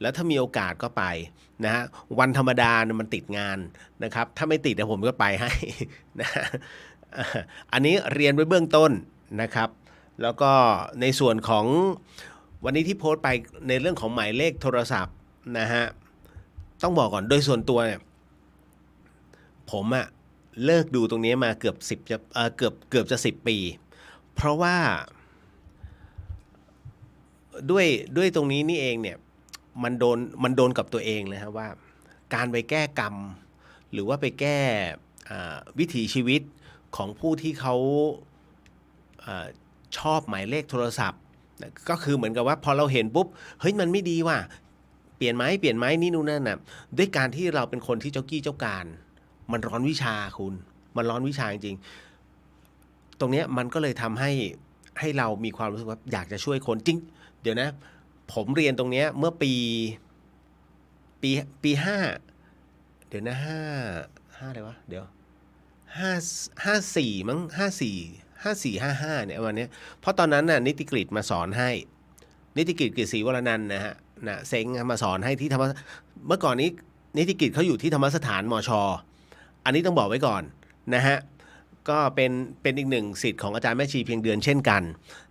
แล้วถ้ามีโอกาสก็ไปนะฮะวันธรรมดามันติดงานนะครับถ้าไม่ติดผมก็ไปให้นะอันนี้เรียนไว้เบื้องต้นนะครับแล้วก็ในส่วนของวันนี้ที่โพสต์ไปในเรื่องของหมายเลขโทรศัพท์นะฮะต้องบอกก่อนโดยส่วนตัวเนี่ยผมอะเลิกดูตรงนี้มาเกือบ10จะเกือบจะ10 ปีเพราะว่าด้วยตรงนี้นี่เองเนี่ยมันโดนกับตัวเองเลยครับว่าการไปแก้กรรมหรือว่าไปแก้วิถีชีวิตของผู้ที่เขาชอบหมายเลขโทรศัพท์ก็คือเหมือนกับว่าพอเราเห็นปุ๊บเฮ้ยมันไม่ดีว่ะเปลี่ยนไหมนี่นู่นนั่นน่ะด้วยการที่เราเป็นคนที่เจ้ากี้เจ้าการมันร้อนวิชาคุณมันร้อนวิชาจริงๆตรงนี้มันก็เลยทำให้เรามีความรู้สึกว่าอยากจะช่วยคนจริงเดี๋ยวนะผมเรียนตรงนี้เมื่อปีห้าเดี๋ยวนะห้าอะไรวะเดี๋ยว54มั้ง54 54 55เนี่ยวันนี้เพราะตอนนั้นน่ะนิติกฤษมาสอนให้นิติกฤษกฤษศรีวรนันท์นะฮะนะเซ็งมาสอนให้ที่ธรรมเมื่อก่อนนี้นิติกฤษเขาอยู่ที่ธรรมสถานมชอันนี้ต้องบอกไว้ก่อนนะฮะก็เป็นอีกหนึ่งศิษย์ของอาจารย์แม่ชีเพียงเดือนเช่นกัน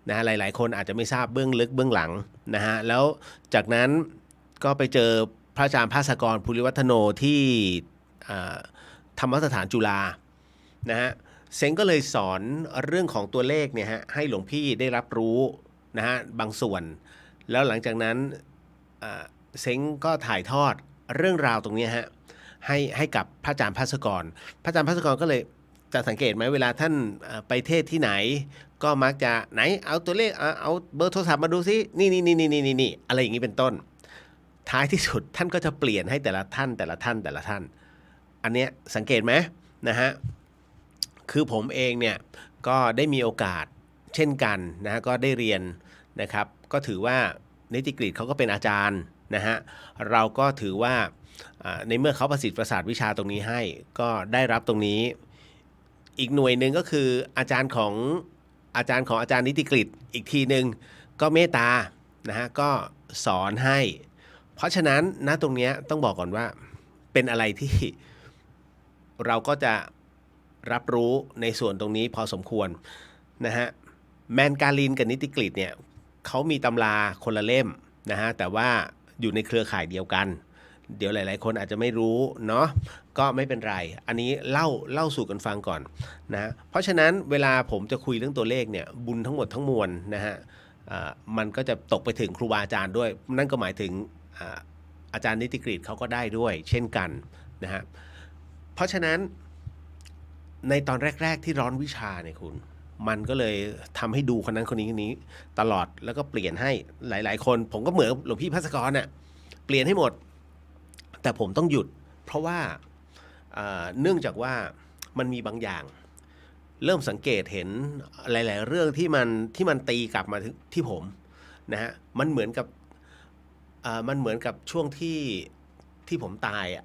นะฮะหลายๆคนอาจจะไม่ทราบเบื้องลึกเบื้องหลังนะฮะแล้วจากนั้นก็ไปเจอพระอาจารย์ภาสกรภูริวัฒโนที่ธรรมสถานจุฬานะฮะเซ็งก็เลยสอนเรื่องของตัวเลขเนี่ยฮะให้หลวงพี่ได้รับรู้นะฮะบางส่วนแล้วหลังจากนั้นเซ็งก็ถ่ายทอดเรื่องราวตรงนี้ฮะให้กับพระอาจารย์ภาสกรก็เลยจะสังเกตไหมเวลาท่านไปเทศที่ไหนก็มักจะไหนเอาตัวเลขเอาเบอร์โทรศัพท์มาดูซินี่อะไรอย่างนี้เป็นต้นท้ายที่สุดท่านก็จะเปลี่ยนให้แต่ละท่านอันเนี้ยสังเกตไหมนะฮะคือผมเองเนี่ยก็ได้มีโอกาสเช่นกันนะก็ได้เรียนนะครับก็ถือว่านิติกฤษเขาก็เป็นอาจารย์นะฮะเราก็ถือว่าในเมื่อเขาประสิทธิ์ประสาทวิชาตรงนี้ให้ก็ได้รับตรงนี้อีกหน่วยหนึ่งก็คืออาจารย์ของอาจารย์นิติกฤษอีกทีหนึ่งก็เมตตานะฮะก็สอนให้เพราะฉะนั้นณตรงนี้ต้องบอกก่อนว่าเป็นอะไรที่เราก็จะรับรู้ในส่วนตรงนี้พอสมควรนะฮะแมนการินกับนิติกฤษเนี่ยเขามีตำราคนละเล่มนะฮะแต่ว่าอยู่ในเครือข่ายเดียวกันเดี๋ยวหลายๆคนอาจจะไม่รู้เนาะก็ไม่เป็นไรอันนี้เล่าสู่กันฟังก่อนนะเพราะฉะนั้นเวลาผมจะคุยเรื่องตัวเลขเนี่ยบุญทั้งหมดทั้งมวลนะฮะมันก็จะตกไปถึงครูบาอาจารย์ด้วยนั่นก็หมายถึงอาจารย์นิติกฤษเขาก็ได้ด้วยเช่นกันนะฮะเพราะฉะนั้นในตอนแรกๆที่ร้อนวิชาเนี่ยคุณมันก็เลยทำให้ดูคนนั้นคนนี้ตลอดแล้วก็เปลี่ยนให้หลายๆคนผมก็เหมือนหลวงพี่ภัสกรน่ะเปลี่ยนให้หมดแต่ผมต้องหยุดเพราะว่าเนื่องจากว่ามันมีบางอย่างเริ่มสังเกตเห็นหลายๆเรื่องที่มันตีกลับมาที่ผมนะฮะมันเหมือนกับช่วงที่ผมตายอ่ะ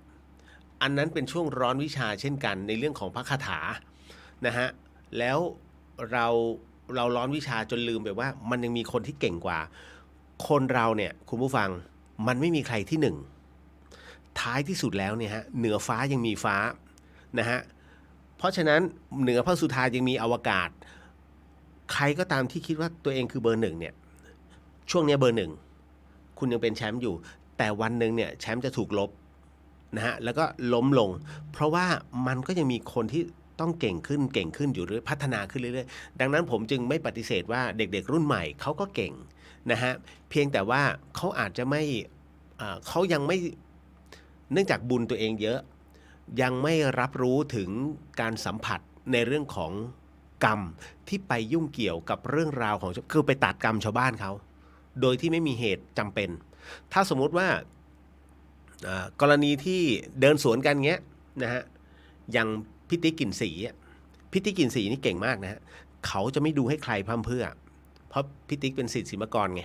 อันนั้นเป็นช่วงร้อนวิชาเช่นกันในเรื่องของพระคาถานะฮะแล้วเราร้อนวิชาจนลืมไปว่ามันยังมีคนที่เก่งกว่าคนเราเนี่ยคุณผู้ฟังมันไม่มีใครที่หนึ่งท้ายที่สุดแล้วเนี่ยฮะเหนือฟ้ายังมีฟ้านะฮะเพราะฉะนั้นเหนือพระสุธายังมีอวกาศใครก็ตามที่คิดว่าตัวเองคือเบอร์หนึ่งเนี่ยช่วงนี้เบอร์หนึ่งคุณยังเป็นแชมป์อยู่แต่วันหนึ่งเนี่ยแชมป์จะถูกลบนะฮะแล้วก็ล้มลงเพราะว่ามันก็ยังมีคนที่ต้องเก่งขึ้นอยู่เรื่อยพัฒนาขึ้นเรื่อยๆดังนั้นผมจึงไม่ปฏิเสธว่าเด็กๆรุ่นใหม่เขาก็เก่งนะฮะเพียงแต่ว่าเขาอาจจะไม่เขายังไม่เนื่องจากบุญตัวเองเยอะยังไม่รับรู้ถึงการสัมผัสในเรื่องของกรรมที่ไปยุ่งเกี่ยวกับเรื่องราวของคือไปตัดกรรมชาวบ้านเขาโดยที่ไม่มีเหตุจำเป็นถ้าสมมุติว่ากรณีที่เดินสวนกันเงี้ยนะฮะอย่างพิติกลิ่นสีนี่เก่งมากนะฮะเขาจะไม่ดูให้ใครพร่ำเพรื่อเพราะพิติกเป็นศิษย์ศิลปากรไง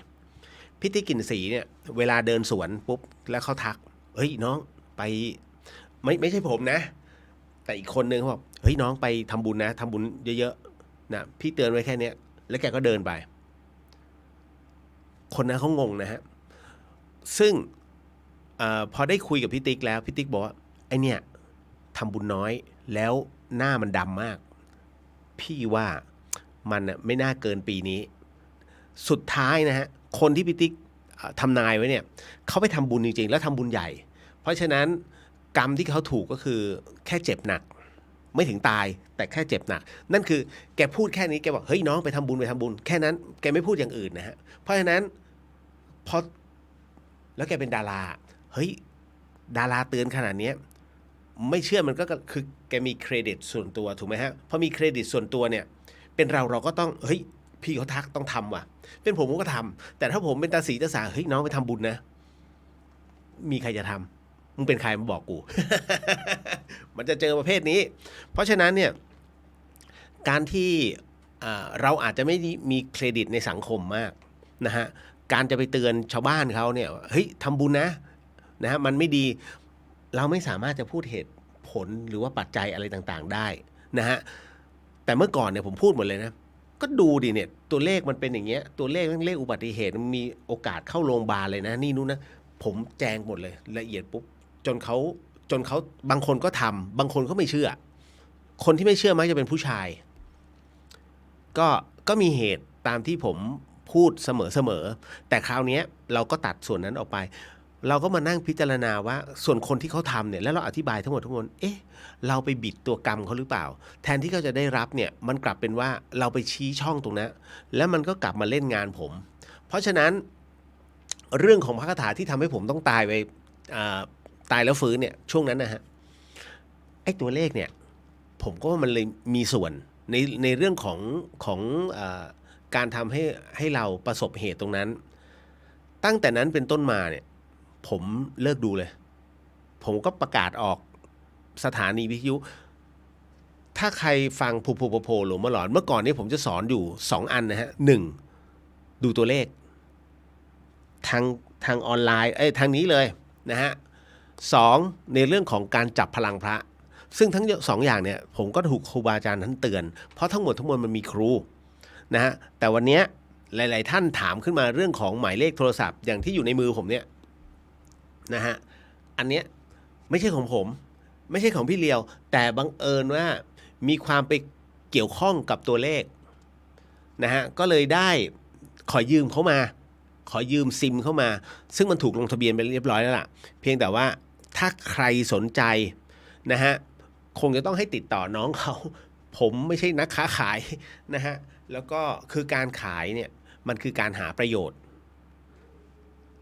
พิติกลิ่นสีเนี่ยเวลาเดินสวนปุ๊บแล้วเขาทักเฮ้ยน้องไปไม่ใช่ผมนะแต่อีกคนนึงเขาบอกเฮ้ยน้องไปทำบุญนะทำบุญเยอะๆนะพี่เตือนไว้แค่นี้แล้วแกก็เดินไปคนนั้นเขางงนะฮะซึ่ง พอได้คุยกับพี่ติ๊กแล้วพี่ติ๊กบอกว่าไอเนี่ยทำบุญน้อยแล้วหน้ามันดำมากพี่ว่ามันไม่น่าเกินปีนี้สุดท้ายนะฮะคนที่พี่ติ๊กทำนายไว้เนี่ยเขาไปทำบุญจริงๆแล้วทำบุญใหญ่เพราะฉะนั้นกรรมที่เขาถูกก็คือแค่เจ็บหนักไม่ถึงตายแต่แค่เจ็บหนักนั่นคือแกพูดแค่นี้แกบอกเฮ้ยน้องไปทำบุญแค่นั้นแกไม่พูดอย่างอื่นนะฮะเพราะฉะนั้นพอแล้วแกเป็นดาราเฮ้ยดาราเตือนขนาดนี้ไม่เชื่อมันก็คือแกมีเครดิตส่วนตัวถูกไหมฮะพอมีเครดิตส่วนตัวเนี่ยเป็นเราก็ต้องเฮ้ยพี่เขาทักต้องทำว่ะเป็นผมก็ทำแต่ถ้าผมเป็นตาสีตาสาเฮ้ยน้องไปทำบุญนะมีใครจะทำมึงเป็นใครมาบอกกู มันจะเจอประเภทนี้เพราะฉะนั้นเนี่ยการที่เราอาจจะไม่มีเครดิตในสังคมมากนะฮะการจะไปเตือนชาวบ้านเขาเนี่ยเฮ้ยทำบุญนะฮะมันไม่ดีเราไม่สามารถจะพูดเหตุผลหรือว่าปัจจัยอะไรต่างๆได้นะฮะแต่เมื่อก่อนเนี่ยผมพูดหมดเลยนะก็ดูดิเนี่ยตัวเลขมันเป็นอย่างเงี้ยตัวเลขอุบัติเหตุมันมีโอกาสเข้าโรงพยาบาลเลยนะนี่นู้นนะผมแจงหมดเลยละเอียดปุ๊บจนเขาบางคนก็ทำบางคนก็ไม่เชื่อคนที่ไม่เชื่อมักจะเป็นผู้ชายก็มีเหตุตามที่ผมพูดเสมอแต่คราวนี้เราก็ตัดส่วนนั้นออกไปเราก็มานั่งพิจารณาว่าส่วนคนที่เขาทำเนี่ยแล้วเราอธิบายทั้งหมดเอ๊ะเราไปบิดตัวกรรมเขาหรือเปล่าแทนที่เขาจะได้รับเนี่ยมันกลับเป็นว่าเราไปชี้ช่องตรงนั้นแล้วมันก็กลับมาเล่นงานผมเพราะฉะนั้นเรื่องของพระคาถาที่ทำให้ผมต้องตายไปตายแล้วฟื้นเนี่ยช่วงนั้นนะฮะไอ้ตัวเลขเนี่ยผมก็ว่ามันเลยมีส่วนในเรื่องของการทำให้เราประสบเหตุตรงนั้นตั้งแต่นั้นเป็นต้นมาเนี่ยผมเลิกดูเลยผมก็ประกาศออกสถานีวิทยุถ้าใครฟังภูโพหลวงมาหลอนเมื่อก่อนนี้ผมจะสอนอยู่2 อันนะฮะ1ดูตัวเลขทางออนไลน์ทางนี้เลยนะฮะ2ในเรื่องของการจับพลังพระซึ่งทั้ง2อย่างเนี่ยผมก็ถูกครูบาอาจารย์ท่านเตือนเพราะทั้งหมดมันมีครูนะฮะแต่วันนี้หลายๆท่านถามขึ้นมาเรื่องของหมายเลขโทรศัพท์อย่างที่อยู่ในมือผมเนี่ยนะฮะอันเนี้ยไม่ใช่ของผมไม่ใช่ของพี่เลียวแต่บังเอิญว่ามีความไปเกี่ยวข้องกับตัวเลขนะฮะก็เลยได้ขอยืมเขามาขอยืมซิมเข้ามาซึ่งมันถูกลงทะเบียนไปเรียบร้อยแล้วล่ะเพียงแต่ว่าถ้าใครสนใจนะฮะคงจะต้องให้ติดต่อน้องเขาผมไม่ใช่นักค้าขายนะฮะแล้วก็คือการขายเนี่ยมันคือการหาประโยชน์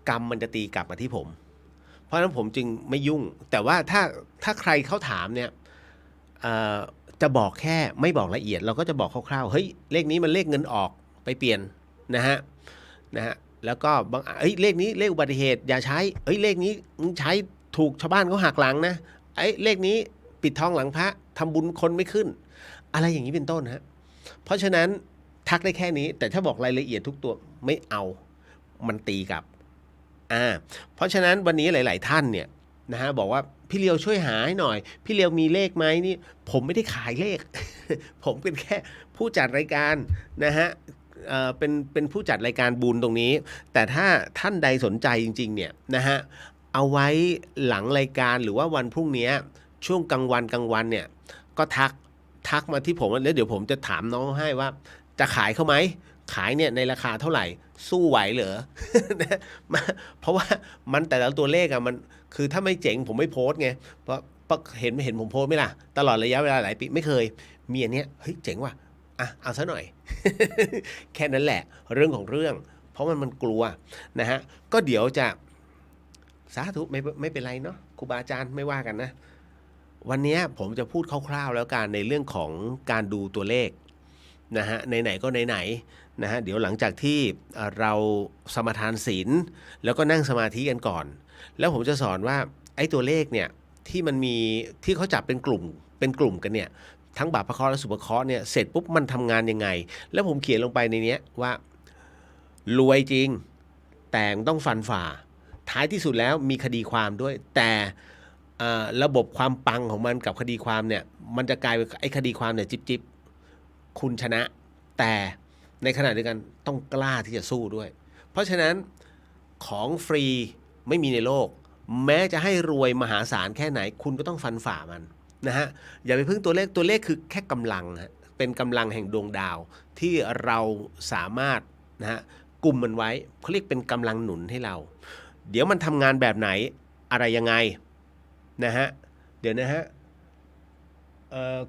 กรรมมันจะตีกลับมาที่ผมเพราะฉะนั้นผมจึงไม่ยุ่งแต่ว่าถ้าใครเขาถามเนี่ยจะบอกแค่ไม่บอกละเอียดเราก็จะบอกคร่าวๆเฮ้ยเลขนี้มันเลขเงินออกไปเปลี่ยนนะฮะแล้วก็บางเลขนี้เลขอุบัติเหตุอย่าใช้เลขนี้มึงใช้ถูกชาวบ้านเขาหักหลังนะเลขนี้ปิดทองหลังพระทำบุญคนไม่ขึ้นอะไรอย่างนี้เป็นต้นฮะเพราะฉะนั้นทักได้แค่นี้แต่ถ้าบอกรายละเอียดทุกตัวไม่เอามันตีกับเพราะฉะนั้นวันนี้หลายๆท่านเนี่ยนะฮะบอกว่าพี่เลียวช่วยหาให้หน่อยพี่เลียวมีเลขไหมนี่ผมไม่ได้ขายเลข ผมเป็นแค่ผู้จัดรายการนะฮะเป็นผู้จัดรายการบุญตรงนี้แต่ถ้าท่านใดสนใจจริงๆเนี่ยนะฮะเอาไว้หลังรายการหรือว่าวันพรุ่งนี้ช่วงกลางวันเนี่ยก็ทักมาที่ผมแล้วเดี๋ยวผมจะถามน้องให้ว่าจะขายเขาไหมขายเนี่ยในราคาเท่าไหร่สู้ไหวเหรอ เพราะว่ามันแต่ละตัวเลขมันคือถ้าไม่เจ๋งผมไม่โพสต์ไงเพราะเห็นผมโพสต์ไหมล่ะตลอดระยะเวลาหลายปีไม่เคยมีอันเนี้ยเฮ้ยเจ๋งว่ะเอาซะหน่อย แค่นั้นแหละเรื่องของเรื่องเพราะมันกลัวนะฮะก็เดี๋ยวจะสาธุไม่เป็นไรเนาะครูบาอาจารย์ไม่ว่ากันนะวันนี้ผมจะพูดคร่าวๆแล้วกันในเรื่องของการดูตัวเลขนะฮะไหนๆก็ไหนๆนะฮะเดี๋ยวหลังจากที่เราสมาทานศีลแล้วก็นั่งสมาธิกันก่อนแล้วผมจะสอนว่าไอ้ตัวเลขเนี่ยที่มันมีที่เขาจับเป็นกลุ่มกันเนี่ยทั้งบาปพระเคราะห์และสุภเคราะห์เนี่ยเสร็จปุ๊บมันทำงานยังไงแล้วผมเขียนลงไปในนี้ว่ารวยจริงแต่ต้องฟันฝ่าท้ายที่สุดแล้วมีคดีความด้วยแต่ระบบความปังของมันกับคดีความเนี่ยมันจะกลายเป็นไอ้คดีความเนี่ยจิ๊บคุณชนะแต่ในขณะเดียวกันต้องกล้าที่จะสู้ด้วยเพราะฉะนั้นของฟรีไม่มีในโลก แม้จะให้รวยมหาศาลแค่ไหนคุณก็ต้องฟันฝ่ามันนะฮะอย่าไปพึ่งตัวเลขคือแค่กำลังฮะเป็นกำลังแห่งดวงดาวที่เราสามารถนะฮะกลุ่มมันไว้เขาเรียกเป็นกำลังหนุนให้เราเดี๋ยวมันทำงานแบบไหนอะไรยังไงนะฮะเดี๋ยวนะฮะ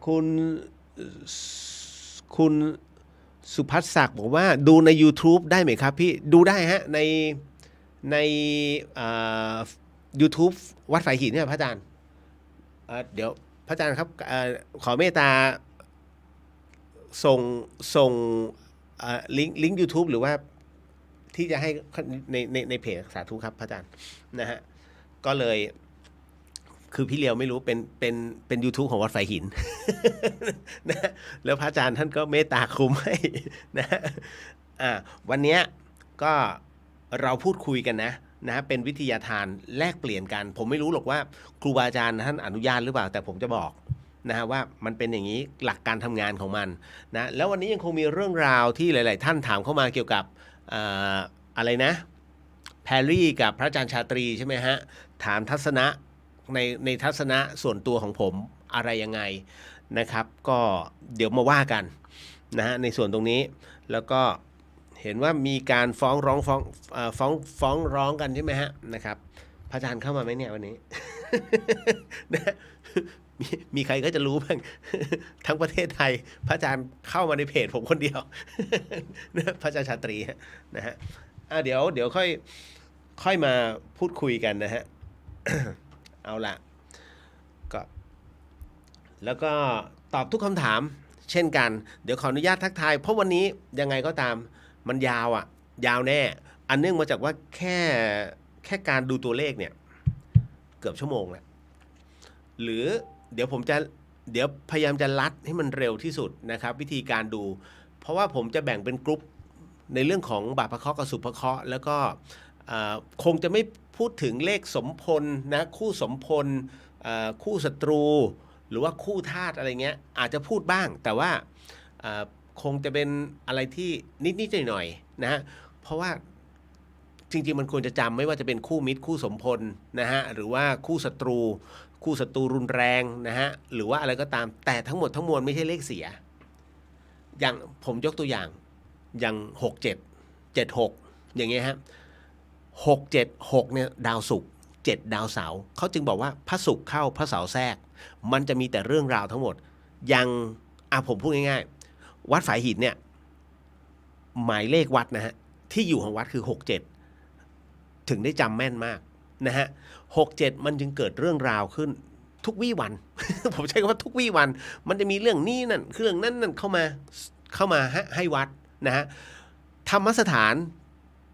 คุณสุพัฒน์ศักดิ์บอกว่าดูใน YouTube ได้ไหมครับพี่ดูได้ฮะในYouTube วัดฝายหินเนี่ยพระอาจารย์เดี๋ยวพระอาจารย์ครับขอเมตตาส่งลิงก์ YouTube หรือว่าที่จะให้ในเพจสาธุครับพระอาจารย์นะฮะก็เลยคือพี่เลียวไม่รู้เป็น YouTube ของวัดฝายหิน นะแล้วพระอาจารย์ท่านก็เมตตาคุมให้นะวันนี้ก็เราพูดคุยกันนะเป็นวิทยาทานแลกเปลี่ยนกันผมไม่รู้หรอกว่าครูบาอาจารย์ท่านอนุญาตหรือเปล่าแต่ผมจะบอกนะฮะว่ามันเป็นอย่างนี้หลักการทำงานของมันนะแล้ววันนี้ยังคงมีเรื่องราวที่หลายๆท่านถามเข้ามาเกี่ยวกับอะไรนะแพรรี่กับพระอาจารย์ชาตรีใช่ไหมฮะถามทัศนะในทัศนะส่วนตัวของผมอะไรยังไงนะครับก็เดี๋ยวมาว่ากันนะฮะในส่วนตรงนี้แล้วก็เห็นว่ามีการฟ้องร้องกันใช่ไหมฮะนะครับพระอาจารย์เข้ามาไหมเนี่ยวันนี้ นะมีใครก็จะรู้บ้าง ทั้งประเทศไทยพระอาจารย์เข้ามาในเพจผมคนเดียว พระอาจารย์ชาตรีนะฮะเดี๋ยวค่อยมาพูดคุยกันนะฮะ เอาละก็แล้วก็ตอบทุกคำถามเช่นกันเดี๋ยวขออนุญาตทักทายเพราะวันนี้ยังไงก็ตามมันยาวยาวแน่อันเนื่องมาจากว่าแค่การดูตัวเลขเนี่ยเกือบชั่วโมงแล้วหรือเดี๋ยวพยายามจะลัดให้มันเร็วที่สุดนะครับวิธีการดูเพราะว่าผมจะแบ่งเป็นกรุ๊ปในเรื่องของบาปพระเคราะห์กับสุภเคราะห์แล้วก็คงจะไม่พูดถึงเลขสมพลนะคู่สมพลคู่ศัตรูหรือว่าคู่ธาตุอะไรเงี้ยอาจจะพูดบ้างแต่ว่าคงจะเป็นอะไรที่นิดๆหน่อยๆนะฮะเพราะว่าจริงๆมันควรจะจำไม่ว่าจะเป็นคู่มิตรคู่สมพลนะฮะหรือว่าคู่ศัตรูรุนแรงนะฮะหรือว่าอะไรก็ตามแต่ทั้งหมดทั้งมวลไม่ใช่เลขเสียอย่างผมยกตัวอย่าง67 76อย่างเงี้ยฮะ676เนี่ยดาวศุกร์7ดาวเสาร์เขาจึงบอกว่าพระศุกร์เข้าพระเสาร์แทรกมันจะมีแต่เรื่องราวทั้งหมดอย่างผมพูดง่ายๆวัดฝายหินเนี่ยหมายเลขวัดนะฮะที่อยู่ของวัดคือ67ถึงได้จำแม่นมากนะฮะ67มันจึงเกิดเรื่องราวขึ้นทุกวี่วัน ผมใช้คำว่าทุกวี่วันมันจะมีเรื่องนี้นั่นเรื่องนั่นเข้ามาให้วัดนะฮะธรรมสถาน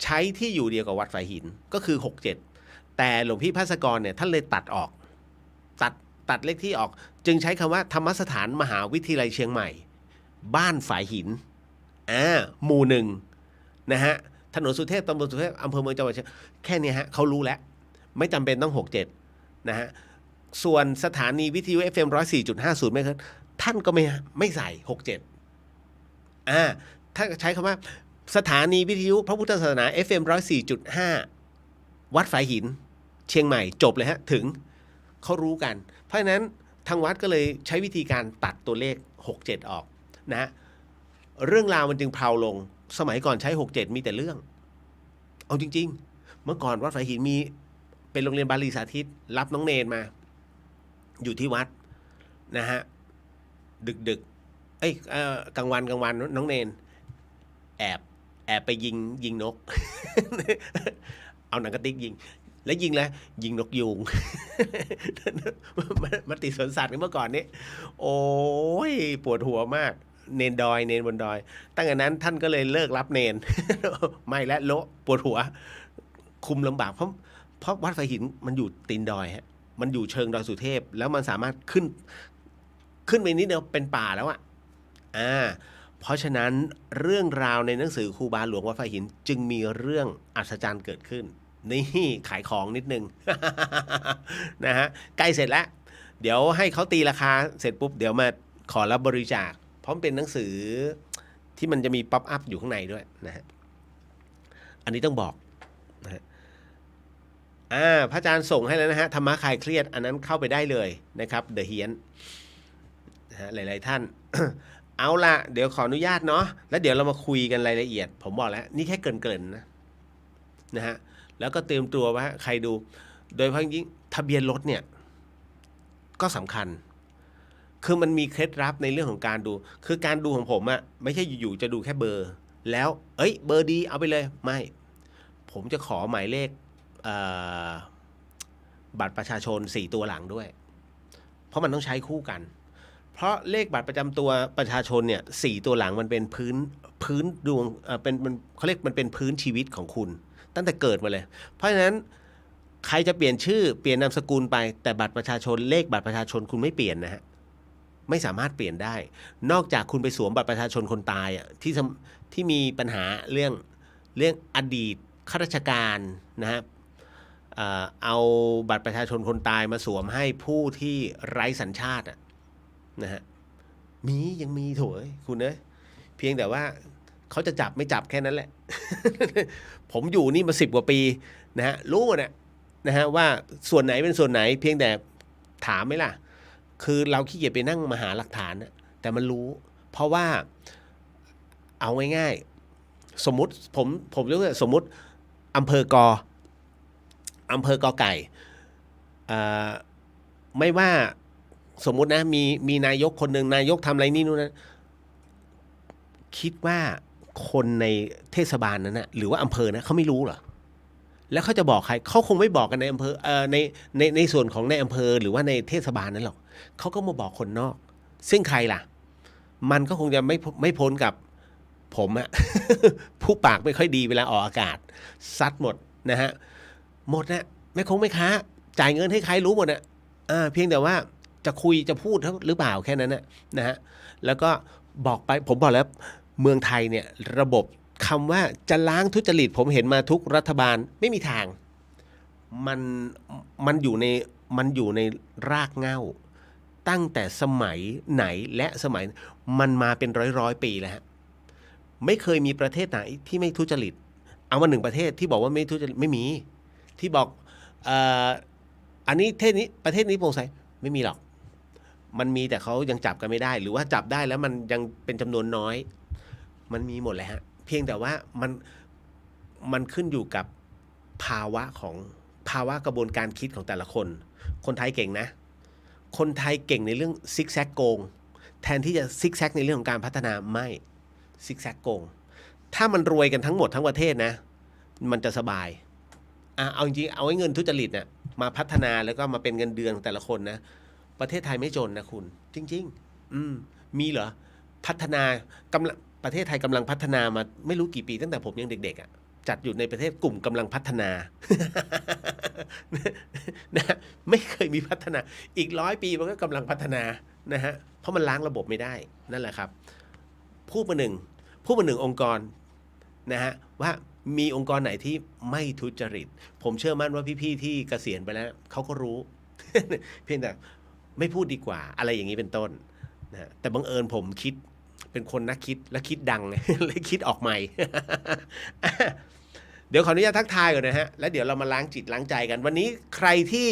ใช้ที่อยู่เดียวกับวัดฝายหินก็คือ67แต่หลวงพี่ภาสกรเนี่ยท่านเลยตัดออกตัดเลขที่ออกจึงใช้คำว่าธรรมสถานมหาวิทยาลัยเชียงใหม่บ้านฝายหินหมู่1นะฮะถนนสุเทพตำบลสุเทพอำเภอเมืองจังหวัดเชียงแค่นี้ฮะเขารู้แล้วไม่จำเป็นต้อง67นะฮะส่วนสถานีวิทยุ FM 104.50ไม่ครับท่านก็ไม่ใส่67ถ้าใช้คำว่าสถานีวิทยุพระพุทธศาสนา FM 104.5วัดฝายหินเชียงใหม่จบเลยฮะถึงเขารู้กันเพราะฉะนั้นทางวัดก็เลยใช้วิธีการตัดตัวเลข67ออกนะฮะเรื่องราวมันจึงเพลาลงสมัยก่อนใช้67มีแต่เรื่องเอาจริงๆเมื่อก่อนวัดฝายหินมีเป็นโรงเรียนบาลีสาธิตรับน้องเนนมาอยู่ที่วัดนะฮะดึกกลางวันน้องเนนแอบไปยิงนก เอาหนังกระติกยิงแล้วยิงนกยูง มาติดสวนสัตว์กันเมื่อก่อนนี้โอ้ยปวดหัวมากเนนบนดอยตั้งแต่นั้นท่านก็เลยเลิกรับเนน ไม่และโละปวดหัวคุมลำบากเพราะวัดฝายหินมันอยู่ตีนดอยฮะมันอยู่เชิงดอยสุเทพแล้วมันสามารถขึ้นไปนิดเดียวเป็นป่าแล้วเพราะฉะนั้นเรื่องราวในหนังสือครูบาหลวงวัดฝายหินจึงมีเรื่องอัศจรรย์เกิดขึ้นนี่ขายของนิดนึง นะฮะใกล้เสร็จแล้วเดี๋ยวให้เขาตีราคาเสร็จปุ๊บเดี๋ยวมาขอรับบริจาคเพราะเป็นหนังสือที่มันจะมีป๊อปอัพอยู่ข้างในด้วยนะฮะอันนี้ต้องบอกนะฮะ พระอาจารย์ส่งให้แล้วนะฮะธรรมะคลายเครียดอันนั้นเข้าไปได้เลยนะครับเดอะเฮียนนะฮะหลายๆท่าน เอาละเดี๋ยวขออนุญาตเนาะแล้วเดี๋ยวเรามาคุยกันรายละเอียดผมบอกแล้วนี่แค่เกริ่นๆนะฮะแล้วก็เตรียมตัวว่าใครดูโดยเฉพาะยิ่งทะเบียนรถเนี่ยก็สำคัญคือมันมีเคล็ดลับในเรื่องของการดูคือการดูของผมอะไม่ใช่อยู่ๆจะดูแค่เบอร์แล้วเบอร์ดีเอาไปเลยไม่ผมจะขอหมายเลขบัตรประชาชน4ตัวหลังด้วยเพราะมันต้องใช้คู่กันเพราะเลขบัตรประจำตัวประชาชนเนี่ย4ตัวหลังมันเป็นพื้นดวงเป็นเขาเรียกมันเป็นพื้นชีวิตของคุณตั้งแต่เกิดมาเลยเพราะฉะนั้นใครจะเปลี่ยนชื่อเปลี่ยนนามสกุลไปแต่บัตรประชาชนเลขบัตรประชาชนคุณไม่เปลี่ยนนะฮะไม่สามารถเปลี่ยนได้นอกจากคุณไปสวมบัตรประชาชนคนตายอ่ะที่มีปัญหาเรื่องอดีตข้าราชการนะฮะเอาบัตรประชาชนคนตายมาสวมให้ผู้ที่ไร้สัญชาตินะฮะยังมีโถยคุณเพียงแต่ว่าเขาจะจับไม่จับแค่นั้นแหละ ผมอยู่นี่มา10 กว่าปีนะฮะรู้หมดนะฮะว่าส่วนไหนเป็นส่วนไหนเพียงแต่ถามไหมล่ะคือเราขี้เกียจไปนั่งมาหาหลักฐานแต่มันรู้เพราะว่าเอาง่ายๆสมมุติผมยกตัวอย่างสมมุติอำเภอกอไก่ไม่ว่าสมมุตินะมีนายกคนหนึ่งนายกทำอะไรนี่นู่นนะคิดว่าคนในเทศบาลนั้นนะหรือว่าอำเภอนะเขาไม่รู้เหรอแล้วเขาจะบอกใครเขาคงไม่บอกกันในอำเภอในส่วนของในอำเภอหรือว่าในเทศบาลนั้นหรอกเขาก็มาบอกคนนอกซึ่งใครล่ะมันก็คงจะไม่พ้นกับผมอะ ผู้ปากไม่ค่อยดีเวลาออกอากาศซัดหมดนะฮะหมดนะไม่ค้าจ่ายเงินให้ใครรู้หมดนะเพียงแต่ว่าจะคุยจะพูดหรือเปล่าแค่นั้นนะฮะแล้วก็บอกไปผมบอกแล้วเมืองไทยเนี่ยระบบคำว่าจะล้างทุจริตผมเห็นมาทุกรัฐบาลไม่มีทางมันอยู่ในรากเหง้าตั้งแต่สมัยไหนและสมัยมันมาเป็นร้อยปีแล้วฮะไม่เคยมีประเทศไหนที่ไม่ทุจริตเอามา1 ประเทศที่บอกว่าไม่ทุจริตไม่มีที่บอกอันนี้ประเทศนี้โปร่งใสไม่มีหรอกมันมีแต่เขายังจับกันไม่ได้หรือว่าจับได้แล้วมันยังเป็นจำนวนน้อยมันมีหมดเลยฮะเพียงแต่ว่ามันขึ้นอยู่กับภาวะกระบวนการคิดของแต่ละคนไทยเก่งนะคนไทยเก่งในเรื่องซิกแซกโกงแทนที่จะซิกแซกในเรื่องของการพัฒนาไม่ซิกแซกโกงถ้ามันรวยกันทั้งหมดทั้งประเทศนะมันจะสบายเอาจริงเอาไว้เงินทุจริตเนี่ยมาพัฒนาแล้วก็มาเป็นเงินเดือนของแต่ละคนนะประเทศไทยไม่จนนะคุณจริงๆมีเหรอพัฒนากำลังประเทศไทยกำลังพัฒนามาไม่รู้กี่ปีตั้งแต่ผมยังเด็กๆจัดอยู่ในประเทศกลุ่มกำลังพัฒนา นะไม่เคยมีพัฒนาอีก100 ปีมันก็กำลังพัฒนานะฮะเพราะมันล้างระบบไม่ได้นั่นแหละครับพูดมาหนึ่งองค์กรนะฮะว่ามีองค์กรไหนที่ไม่ทุจริตผมเชื่อมั่นว่าพี่ๆที่เกษียณไปแล้วเขาก็รู้ เพียงแต่ไม่พูดดีกว่าอะไรอย่างนี้เป็นต้นนะแต่บังเอิญผมคิดเป็นคนนักคิดและคิดดัง เลยคิดออกใหม่ เดี๋ยวขออนุญาตทักทายก่อนนะฮะแล้วเดี๋ยวเรามาล้างจิตล้างใจกันวันนี้ใครที่